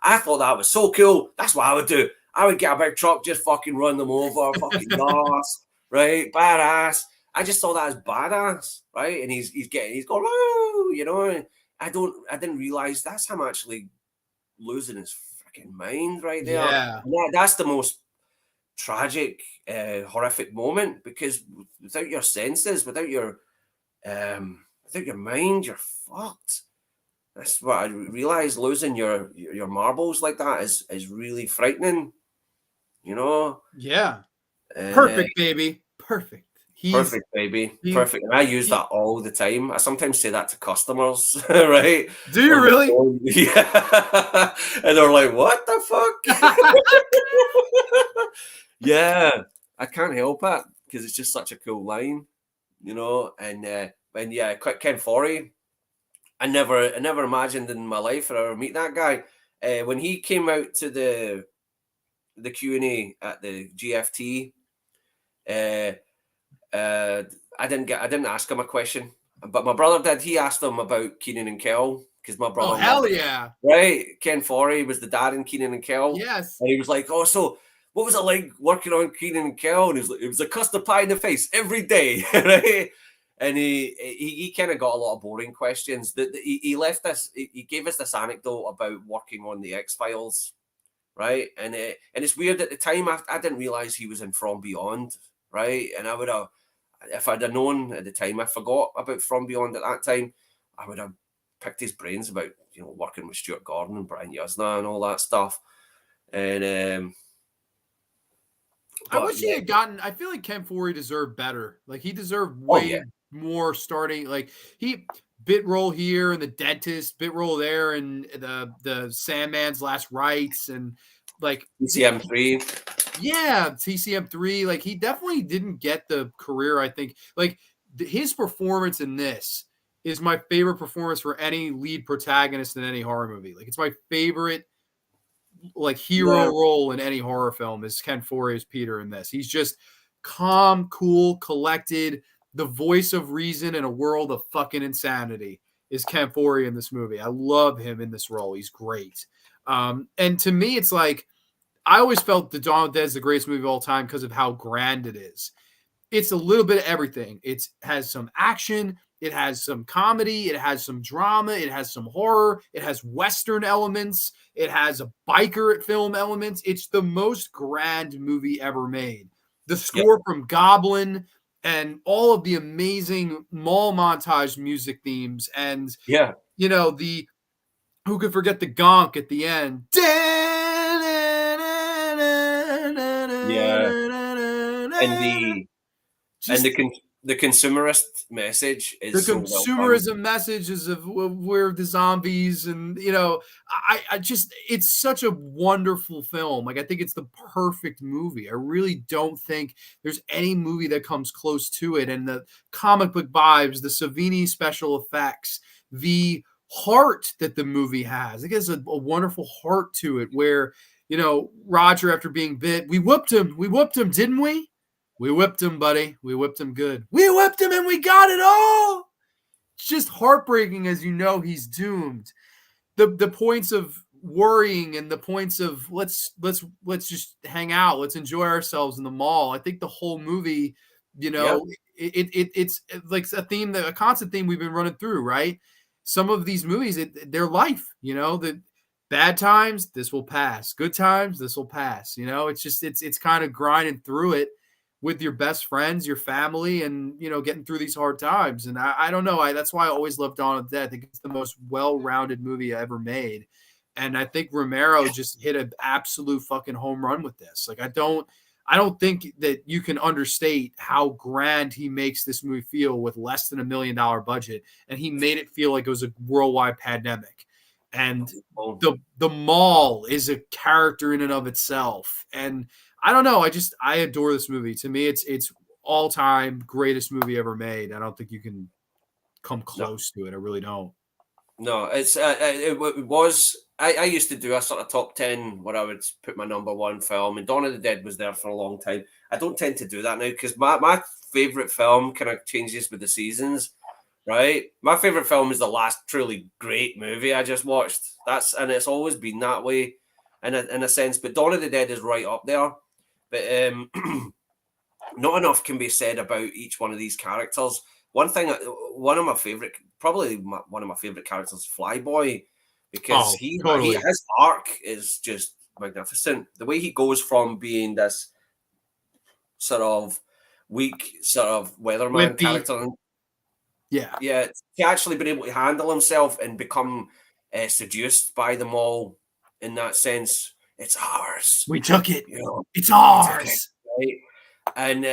I thought that was so cool. That's what I would do. I would get a big truck, just fucking run them over, fucking nice, right? Badass. I just saw that as badass, right? And he's going, oh, you know. I didn't realize that's him actually losing his freaking mind right there. Yeah. And that's the most tragic, horrific moment, because without your senses, without your mind, you're fucked. That's what I realized. Losing your marbles like that is really frightening. You know. Yeah. And, Perfect, baby. Perfect. Perfect, baby. Perfect. And I use that all the time. I sometimes say that to customers, right? Do you really? Yeah. And they're like, what the fuck? Yeah. I can't help it because it's just such a cool line, you know? And yeah, Ken Forey. I never imagined in my life that I would meet that guy. When he came out to the Q&A at the GFT, I didn't ask him a question, but my brother did. He asked him about Keenan and Kel because my brother. Oh, hell yeah! Right, Ken Forey was the dad in Keenan and Kel. Yes, and he was like, "Oh, so what was it like working on Keenan and Kel?" And he was like, "It was a custard pie in the face every day," right? And he kind of got a lot of boring questions. He left this. He gave us this anecdote about working on the X-Files, right? And it's weird at the time. I didn't realize he was in From Beyond, right? And I would have. If I'd have known at the time, I forgot about From Beyond at that time, I would have picked his brains about, you know, working with Stuart Gordon and Brian Yuzna and all that stuff. And I wish he had gotten. I feel like Ken Forey deserved better. Like he deserved way more starting. Like he bit role here and the dentist, bit role there, and the Sandman's Last Rites, and like TCM3. Yeah, TCM3. Like he definitely didn't get the career. I think like his performance in this is my favorite performance for any lead protagonist in any horror movie. Like it's my favorite like hero role in any horror film is Ken Forey as Peter in this. He's just calm, cool, collected, the voice of reason in a world of fucking insanity is Ken Forey in this movie. I love him in this role. He's great. And to me, it's like I always felt The Dawn of the Dead is the greatest movie of all time because of how grand it is. It's a little bit of everything. It has some action. It has some comedy. It has some drama. It has some horror. It has Western elements. It has a biker film elements. It's the most grand movie ever made. The score from Goblin and all of the amazing mall montage music themes. And, you know, who could forget the gonk at the end? And the consumerist message is the consumerism messages of where the zombies and you know I just it's such a wonderful film. Like I think it's the perfect movie. I really don't think there's any movie that comes close to it. And the comic book vibes, the Savini special effects, the heart that the movie has. It has a wonderful heart to it where, you know, Roger, after being bit, we whooped him, didn't we? We whipped him, buddy. We whipped him good. We whipped him and we got it all. It's just heartbreaking as you know he's doomed. The points of worrying and the points of let's just hang out, let's enjoy ourselves in the mall. I think the whole movie, Yeah. it's like a constant theme we've been running through, right? Some of these movies, they're life, the bad times, this will pass. Good times, this will pass. It's just it's kind of grinding through it with your best friends, your family, and getting through these hard times. And I don't know. That's why I always loved Dawn of the Dead. I think it's the most well-rounded movie I ever made. And I think Romero just hit an absolute fucking home run with this. Like I don't think that you can understate how grand he makes this movie feel with less than $1 million budget. And he made it feel like it was a worldwide pandemic. And the mall is a character in and of itself. And I don't know. I adore this movie. To me, it's all time greatest movie ever made. I don't think you can come close to it. I really don't. No, it was. I used to do a sort of top 10 where I would put my number one film, and Dawn of the Dead was there for a long time. I don't tend to do that now because my favorite film kind of changes with the seasons. Right, my favorite film is the last truly great movie I just watched. And it's always been that way, in a sense. But Dawn of the Dead is right up there. But not enough can be said about each one of these characters. One of my favorite, probably one of my favorite characters, Flyboy, because his arc is just magnificent. The way he goes from being this sort of weak, sort of weatherman character. Yeah, he actually been able to handle himself and become seduced by them all. In that sense, it's ours. We took it. It's ours. Right? And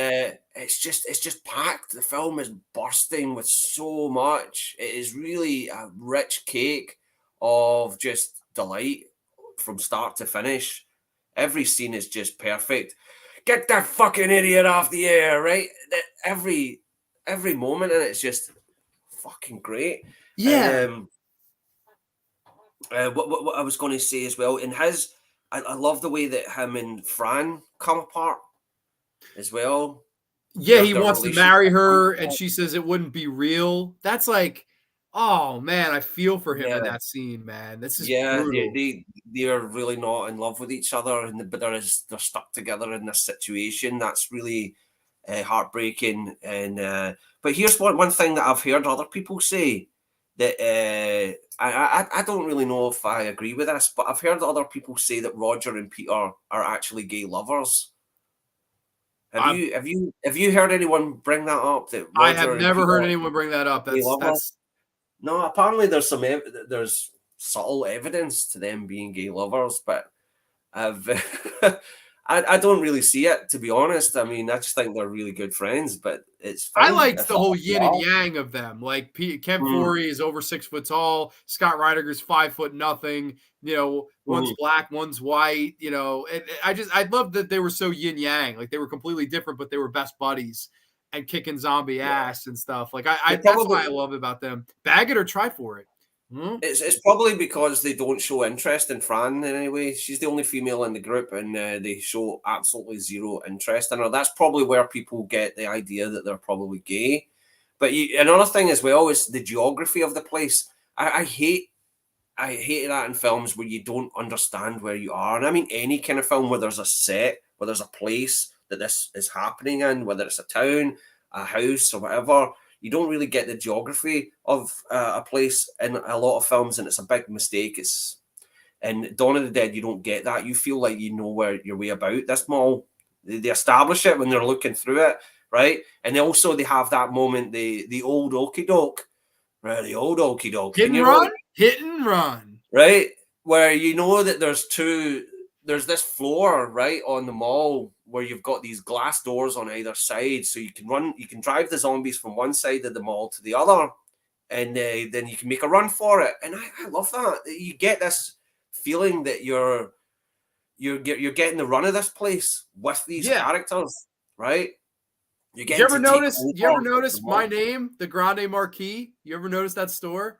it's just packed. The film is bursting with so much. It is really a rich cake of just delight from start to finish. Every scene is just perfect. Get that fucking idiot off the air, right? Every moment, and it's just fucking great. Yeah. What I was going to say as well, in his, I love the way that him and Fran come apart as well. Yeah, he wants to marry her, and she says it wouldn't be real. That's like, oh man, I feel for him in that scene, man. This is brutal. They are really not in love with each other, but they're stuck together in this situation. That's really heartbreaking. And but here's one thing that I've heard other people say that I don't really know if I agree with this, but I've heard other people say that Roger and Peter are actually gay lovers. Have you heard anyone bring that up? That Roger I have never heard anyone bring that up. That's no. Apparently, there's subtle evidence to them being gay lovers, but I don't really see it, to be honest. I mean, I just think they're really good friends, but it's fine. I liked the whole yin and yang of them. Like Ken Foree is over 6 foot tall. Scott Reiner's 5 foot nothing. One's black, one's white. I love that they were so yin yang. Like they were completely different, but they were best buddies and kicking zombie ass and stuff. Like that's why I love about them. Bag it or try for it. It's probably because they don't show interest in Fran in any way. She's the only female in the group, and they show absolutely zero interest in her. That's probably where people get the idea that they're probably gay. But another thing as well is the geography of the place. I hate that in films where you don't understand where you are. And I mean any kind of film where there's a set, where there's a place that this is happening in, whether it's a town, a house, or whatever. You don't really get the geography of a place in a lot of films, and it's a big mistake. In Dawn of the Dead, you don't get that. You feel like you know where your way about this mall. They establish it when they're looking through it, right? And they have that moment, the old okie doke, right? The old okie doke. Hit and run, right? Where you know that there's this floor right on the mall where you've got these glass doors on either side, so you can drive the zombies from one side of the mall to the other, and then you can make a run for it. And I love that. You get this feeling that you're getting the run of this place with these characters, right? You ever notice my name, the Grande Marquis? You ever notice that store?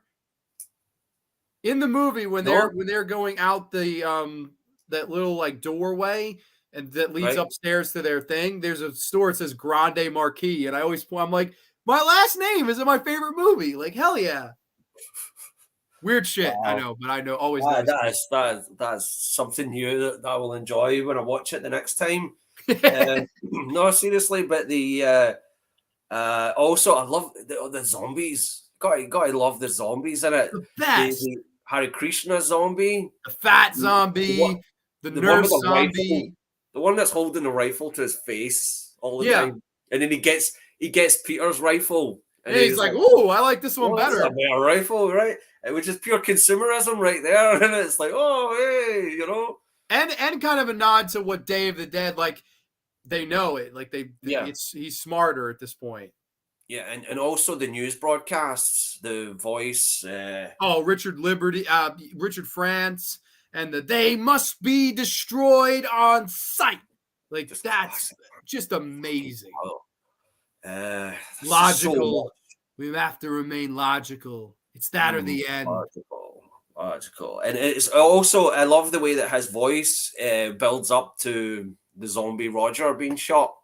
In the movie when they're going out the that little like doorway and that leads upstairs to their thing, there's a store that says Grande Marquis, and I'm like, my last name is in my favorite movie. Like, hell yeah. Weird shit, I Wow. know, but I know always know it's good. That's something new that I will enjoy when I watch it the next time. No, seriously, but also I love the zombies. Got to love the zombies in it. The The best. the Hare Krishna zombie, The fat the, the one zombie, the the one with nurse the rifle, zombie. the one that's holding the rifle to his face all the Yeah. time, and then he gets Peter's rifle, and And he's he's like, like, "Oh, I like this one "Oh, this is a better." better rifle, right?" Which is pure consumerism right there, and it's like, "Oh, hey, you know." And kind of a nod to what Day of the Dead, like they know it. Like Yeah. he's smarter at this point. Yeah, and also the news broadcasts, the voice. Oh, Richard France, and they must be destroyed on sight. Like Just that's classic. just amazing. Oh, there's just so Logical. much. We have to remain logical. It's that or the end. Logical, logical, and it's also I love the way that his voice builds up to the zombie Roger being shot.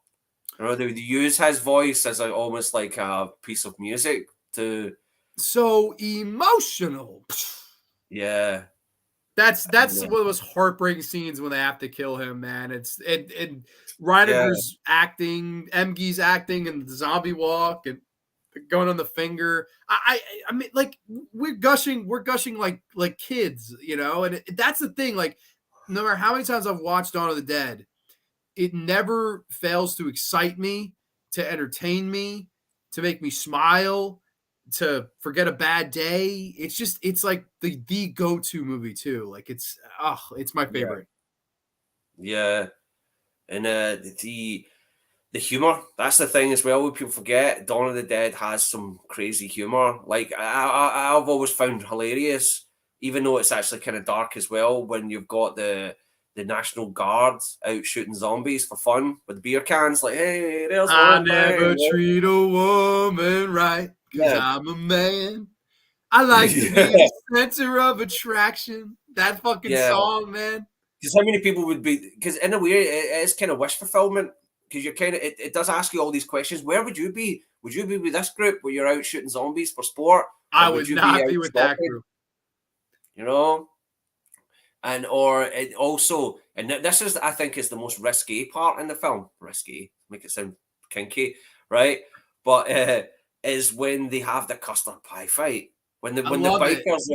You know, they use his voice as almost like a piece of music to, So emotional. yeah, That's yeah, one of those heartbreaking scenes when they have to kill him, man. It's and yeah, Reiniger's acting, Emge's acting, and the zombie walk, and going on the finger. I mean, like we're gushing like kids, you know. And that's the thing. Like, no matter how many times I've watched Dawn of the Dead, it never fails to excite me, to entertain me, to make me smile, to forget a bad day. It's like the go-to movie too. Like it's my yeah, favorite. yeah, and the humor. That's the thing as well. When people forget, Dawn of the Dead has some crazy humor. Like I've always found hilarious, even though it's actually kind of dark as well. When you've got the National Guard out shooting zombies for fun with beer cans, like, hey, there's I old never man. treat a woman right because Yeah, I'm a man. I like to be yeah, the center of attraction. That fucking yeah. song, man. Because how many people would be? Because in a way, it is kind of wish fulfillment. Because you're kind of, it does ask you all these questions. Where would you be? Would you be with this group where you're out shooting zombies for sport, I or would would you be not be out with that shopping? group. You know, and or it also, and this is, I think, is the most risky part in the film. Risky, make it sound kinky, right? But is when they have the custard pie fight. I When the love it. bikers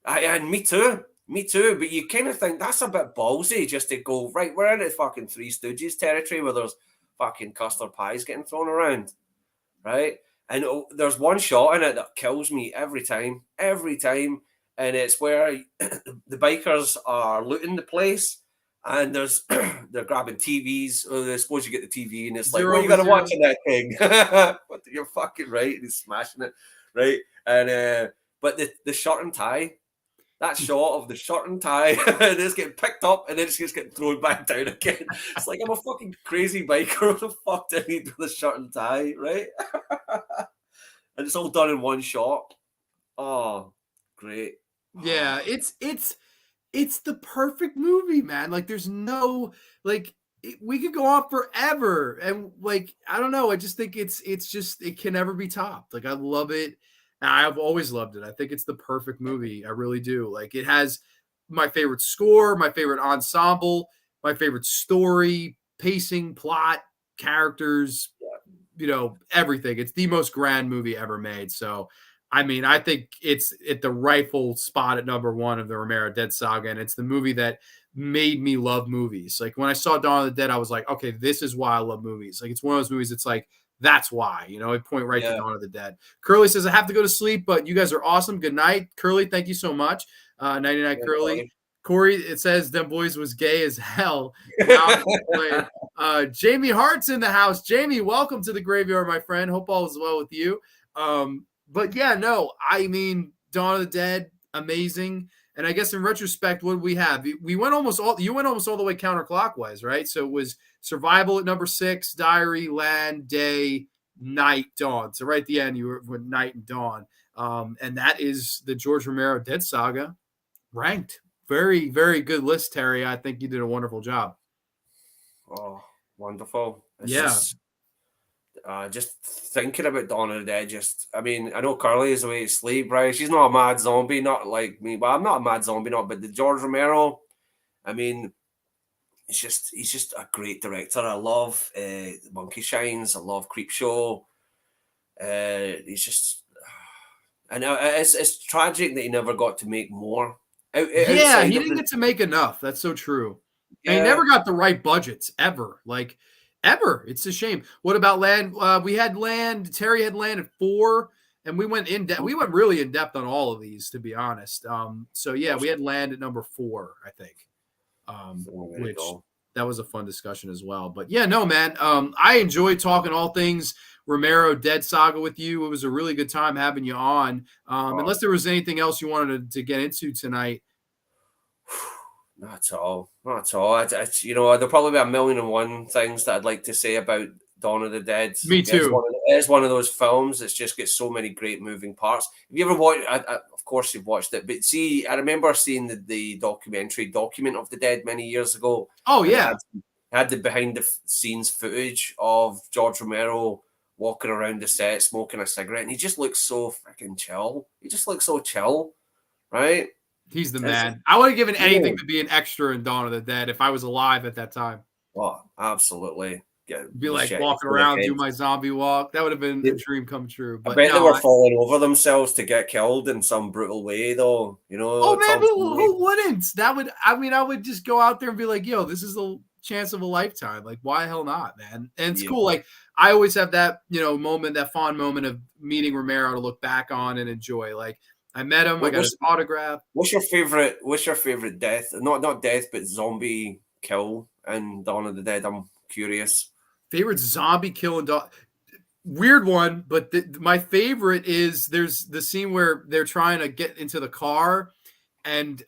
and me too. Me too, but you kind of think that's a bit ballsy just to go, right, we're in the fucking Three Stooges territory where there's fucking custard pies getting thrown around, right? And there's one shot in it that kills me every time. And it's where the bikers are looting the place and there's they're grabbing TVs. I suppose you get the TV and it's like, Zero what are you over going to watch zero. in that thing? What, you're fucking right. And he's smashing it, right? And but the shirt and tie, that shot of the shirt and tie, and it's getting picked up and then it's just getting thrown back down again. It's like, I'm a fucking crazy biker. What the fuck do I need with a shirt and tie, right? And it's all done in one shot. Oh, great. Yeah, it's the perfect movie, man. Like there's no like we could go on forever and like I don't know, I just think it's just it can never be topped. Like I love it. I've always loved it. I think it's the perfect movie. I really do. Like it has my favorite score, my favorite ensemble, my favorite story, pacing, plot, characters, everything. It's the most grand movie ever made. So I mean, I think it's at the rightful spot at number one of the Romero Dead Saga, and it's the movie that made me love movies. Like when I saw Dawn of the Dead, I was like, okay, this is why I love movies. Like it's one of those movies. It's like that's why, I point right to Yeah, Dawn of the Dead. Curly says I have to go to sleep, but you guys are awesome. Good night, Curly. Thank you so much. 99 yeah, Curly. buddy. Corey, it says them boys was gay as hell. Now I'm playing. Jamie Hart's in the house. Jamie, welcome to the graveyard, my friend. Hope all is well with you. But yeah, no, I mean, Dawn of the Dead, amazing. And I guess in retrospect, what did we have? We went you went almost all the way counterclockwise, right? So it was Survival at number 6, Diary, Land, Day, Night, Dawn. So right at the end, you were with Night and Dawn. And that is the George Romero Dead Saga ranked. Very, very good list, Terry. I think you did a wonderful job. Oh, wonderful. It's Yeah. just just thinking about Dawn of the Dead, I mean, I know Curly is away to sleep, right? She's not a mad zombie, not like me. Well, I'm not a mad zombie, not, but the George Romero, I mean, he's just a great director. I love Monkey Shines. I love Creepshow. He's just, and it's tragic that he never got to make more. Yeah, Outside he of didn't the, get to make enough. That's so true. And he yeah, never got the right budgets ever. Like ever. It's a shame. What about Land? We had Land. Terry had Land at 4, and we went in depth. We went really in depth on all of these, to be honest. So yeah, we had Land at number 4, I think. there you Which go. that was a fun discussion as well. But yeah, no, man. I enjoyed talking all things Romero Dead Saga with you. It was a really good time having you on. Unless there was anything else you wanted to get into tonight. Not at all. Not at all. You know, there'll probably be a million and one things that I'd like to say about Dawn of the Dead. Me too. It is one of those films that's just got so many great moving parts. Have you ever watched? Of course, you've watched it, but see, I remember seeing the documentary Document of the Dead many years ago, Oh and yeah, had the behind the scenes footage of George Romero walking around the set smoking a cigarette, and he just looks so freaking chill. He just looks so chill, right? he's the It's, man. I would have given yeah. anything to be an extra in Dawn of the Dead if I was alive at that time. Oh, absolutely. Yeah, Be like machete walking to the around, head. do my zombie walk. That would have been a dream come true. I But bet they no, were falling over themselves to get killed in some brutal way, though. You know, oh man, Tom. who wouldn't? That would. I mean, I would just go out there and be like, "Yo, this is the chance of a lifetime. Like, why the hell not, man?" And it's Yeah. cool. Like, I always have that moment, that fond moment of meeting Romero to look back on and enjoy. Like, I met him, I got his autograph. What's your favorite? What's your favorite death? Not death, but zombie kill in Dawn of the Dead. I'm curious. Favorite zombie killing dog. Weird one, but my favorite is there's the scene where they're trying to get into the car, and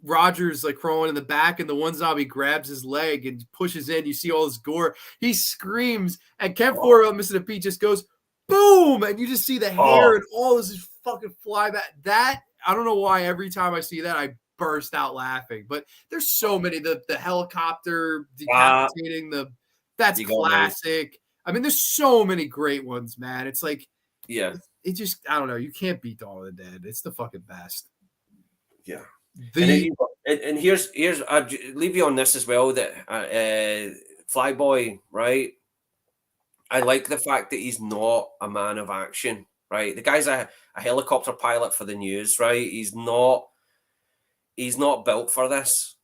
Roger's like crawling in the back, and the one zombie grabs his leg and pushes in. You see all this gore. He screams, and Ken Ford, Mr. The Pete, just goes boom, and you just see the hair and all this fucking fly back. That I don't know why every time I see that I burst out laughing. But there's so many. The helicopter decapitating that's classic. I mean, there's so many great ones, man. It's like, yeah, it just, I don't know. You can't beat Dawn of the Dead. It's the fucking best. Yeah. And here's I'll leave you on this as well, that Flyboy, right? I like the fact that he's not a man of action, right? The guy's a helicopter pilot for the news, right? He's not built for this.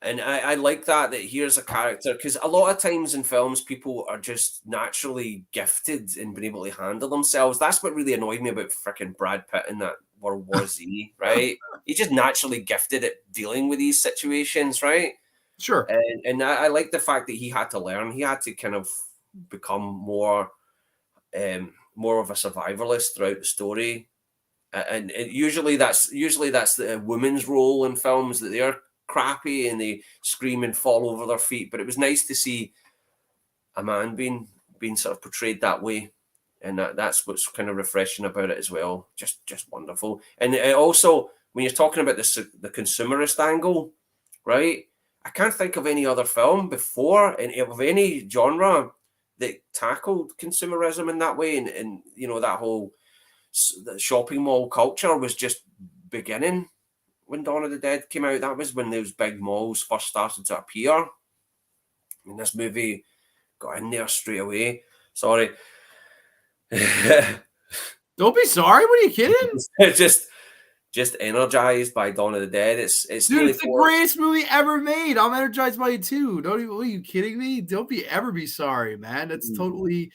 And I like that here's a character, because a lot of times in films, people are just naturally gifted in being able to handle themselves. That's what really annoyed me about freaking Brad Pitt in that World War Z, right? He's just naturally gifted at dealing with these situations, right? Sure. And I like the fact that he had to learn. He had to kind of become more of a survivalist throughout the story. And usually that's the woman's role in films, that they're crappy and they scream and fall over their feet. But it was nice to see a man being sort of portrayed that way, and that's what's kind of refreshing about it as well. Just wonderful. And also, when you're talking about the consumerist angle, right? I can't think of any other film before of any genre that tackled consumerism in that way, and you know, that whole the shopping mall culture was just beginning when Dawn of the Dead came out. That was when those big malls first started to appear. And this movie got in there straight away. Sorry. Don't be sorry. What are you kidding? just energized by Dawn of the Dead. It's dude, it's the greatest movie ever made. I'm energized by it too. What are you kidding me? Don't ever be sorry, man. That's totally.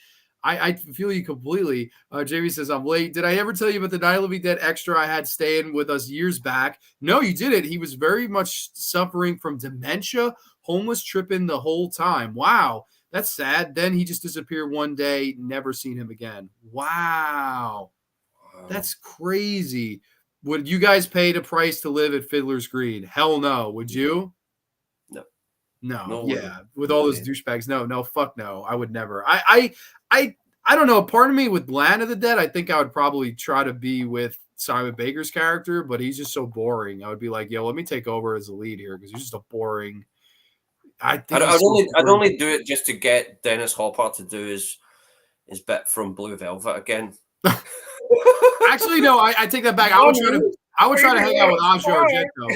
I feel you completely. Jamie says, I'm late. Did I ever tell you about the Night of the Living Dead extra I had staying with us years back? No, you didn't. He was very much suffering from dementia, homeless tripping the whole time. Wow, that's sad. Then he just disappeared one day, never seen him again. Wow. That's crazy. Would you guys pay the price to live at Fiddler's Green? Hell no. Would you? No. Yeah. With all those douchebags. No, fuck no. I would never. I don't know. Part of me with Land of the Dead, I think I would probably try to be with Simon Baker's character, but he's just so boring. I would be like, yo, let me take over as the lead here, because he's just a boring. I'd only do it just to get Dennis Hopper to do his bit from Blue Velvet again. Actually, no, I take that back. I would try to hang out with Asia Argento.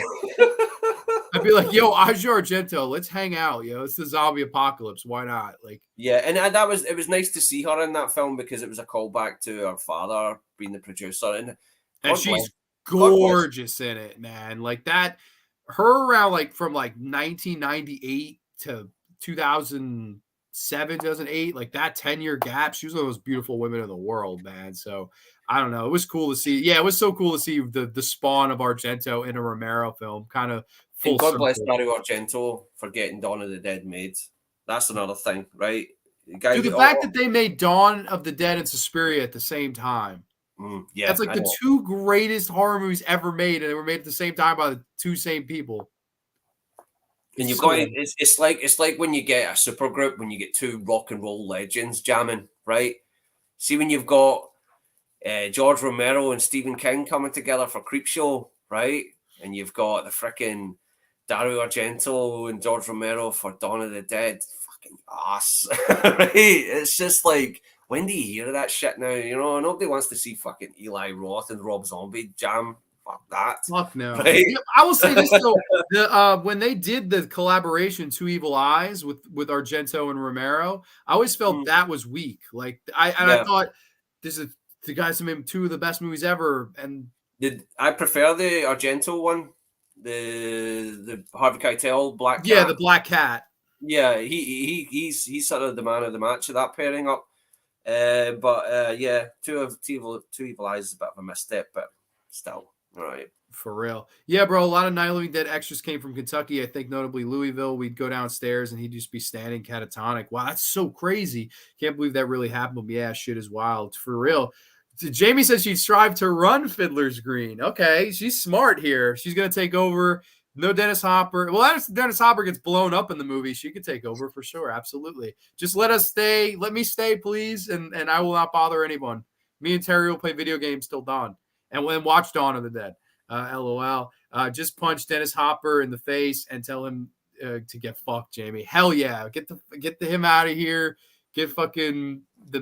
I'd be like, yo, Asia Argento, let's hang out. Yo, it's the zombie apocalypse. Why not? Like, yeah, and it was nice to see her in that film because it was a callback to her father being the producer, and she's God bless. gorgeous in it, man. Like that, her around like from like 1998 to 2007, 2008, like that 10-year gap. She was one of those beautiful women in the world, man. So I don't know. It was cool to see. Yeah, it was so cool to see the spawn of Argento in a Romero film, kind of full And God circle. bless Dario Argento for getting Dawn of the Dead made. That's another thing, right? Dude, the fact that they made Dawn of the Dead and Suspiria at the same time. Yeah, that's like the two greatest horror movies ever made, and they were made at the same time by the two same people. And you've got it's like when you get a super group, when you get two rock and roll legends jamming, right? See, when you've got George Romero and Stephen King coming together for Creepshow, right? And you've got the freaking Dario Argento and George Romero for Dawn of the Dead. Fucking ass, right? It's just like, when do you hear that shit now? You know, nobody wants to see fucking Eli Roth and Rob Zombie jam. Fuck that. Fuck no. Right? Yeah, I will say this though: when they did the collaboration "Two Evil Eyes" with Argento and Romero, I always felt that was weak. Like I thought this is the guys who made two of the best movies ever. And I prefer the Argento one, the Harvey Keitel Black Cat. Yeah, the Black Cat. Yeah, he's sort of the man of the match of that pairing up. Yeah, Two Evil Eyes is a bit of a misstep, but still, all right. For real. Yeah, bro, a lot of Night of the Living Dead extras came from Kentucky. I think notably Louisville. We'd go downstairs and he'd just be standing catatonic. Wow, that's so crazy. Can't believe that really happened. But yeah, shit is wild. For real. Jamie says she'd strive to run Fiddler's Green. Okay, she's smart here. She's going to take over. No Dennis Hopper. Well, Dennis Hopper gets blown up in the movie. She could take over for sure. Absolutely. Just let us stay. Let me stay, please. And I will not bother anyone. Me and Terry will play video games till dawn. And then watch Dawn of the Dead. LOL. Just punch Dennis Hopper in the face and tell him to get fucked, Jamie. Hell yeah. Get him out of here. Get fucking the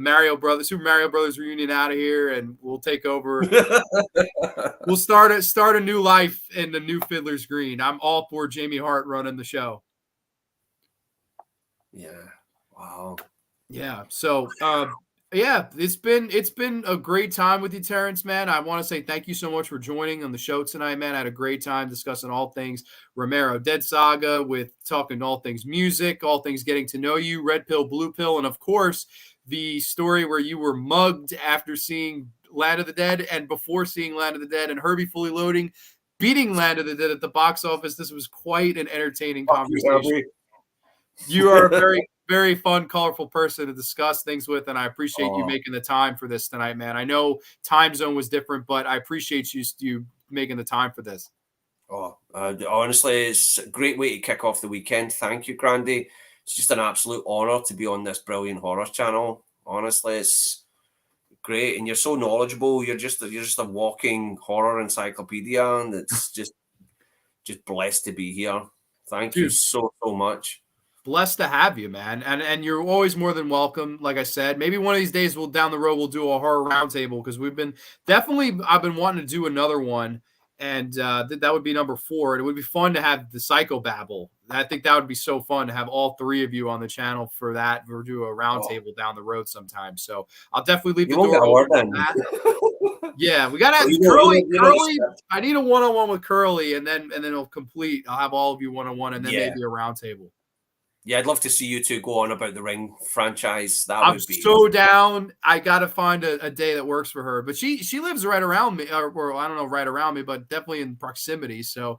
Super Mario Brothers reunion out of here, and we'll take over. We'll start a new life in the new Fiddler's Green. I'm all for Jamie Hart running the show. Yeah. Wow. Yeah. So yeah, it's been a great time with you, Terrence, man. I want to say thank you so much for joining on the show tonight, man. I had a great time discussing all things Romero Dead Saga, with talking all things music, all things getting to know you, Red Pill, Blue Pill, and of course, the story where you were mugged after seeing Land of the Dead and before seeing Land of the Dead, and Herbie Fully Loading beating Land of the Dead at the box office. This was quite an entertaining conversation. You are a very, very fun, colorful person to discuss things with, and I appreciate you making the time for this tonight, man. I know time zone was different, but I appreciate you making the time for this. Honestly, it's a great way to kick off the weekend. Thank you, Grande. It's just an absolute honor to be on this brilliant horror channel. Honestly, it's great, and you're so knowledgeable. You're just a walking horror encyclopedia, and it's just blessed to be here. Thank you so much. Blessed to have you, man. And you're always more than welcome. Like I said, maybe one of these days down the road we'll do a horror roundtable, because I've been wanting to do another one, and that would be number 4. And it would be fun to have the Psychobabble. I think that would be so fun to have all 3 of you on the channel for that. We'll do a roundtable down the road sometime. So I'll definitely leave the door open for that. Yeah, we gotta Curly. I need a one-on-one with Curly, and then it'll complete. I'll have all of you one-on-one, and then maybe a roundtable. Yeah, I'd love to see you two go on about the Ring franchise. I'm so down. I got to find a day that works for her. But she lives right around me, or I don't know, right around me, but definitely in proximity. So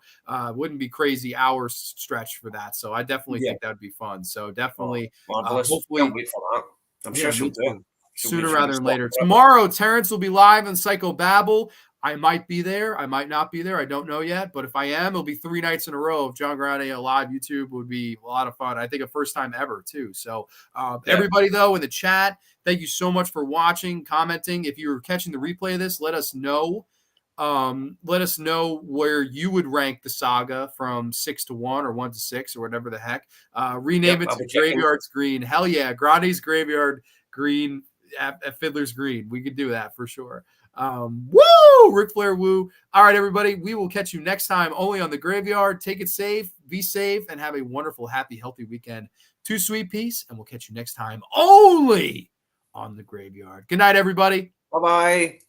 wouldn't be crazy hours stretch for that. So I definitely think that would be fun. So definitely, hopefully, can't wait for that. I'm sure she'll do it. Sooner rather than later. Tomorrow, Terrence will be live on Psychobabble. I might be there. I might not be there. I don't know yet. But if I am, it'll be 3 nights in a row of John Grande live YouTube. Would be a lot of fun. I think a first time ever too. So everybody though in the chat, thank you so much for watching, commenting. If you're catching the replay of this, let us know. Let us know where you would rank the saga from 6 to 1 or 1 to 6 or whatever the heck. Rename it to Graveyard's Green. Hell yeah, Grande's Graveyard Green at Fiddler's Green. We could do that for sure. Woo! Ric Flair, woo. All right, everybody. We will catch you next time only on The Graveyard. Take it safe, be safe, and have a wonderful, happy, healthy weekend. Too Sweet Peace, and we'll catch you next time only on The Graveyard. Good night, everybody. Bye-bye.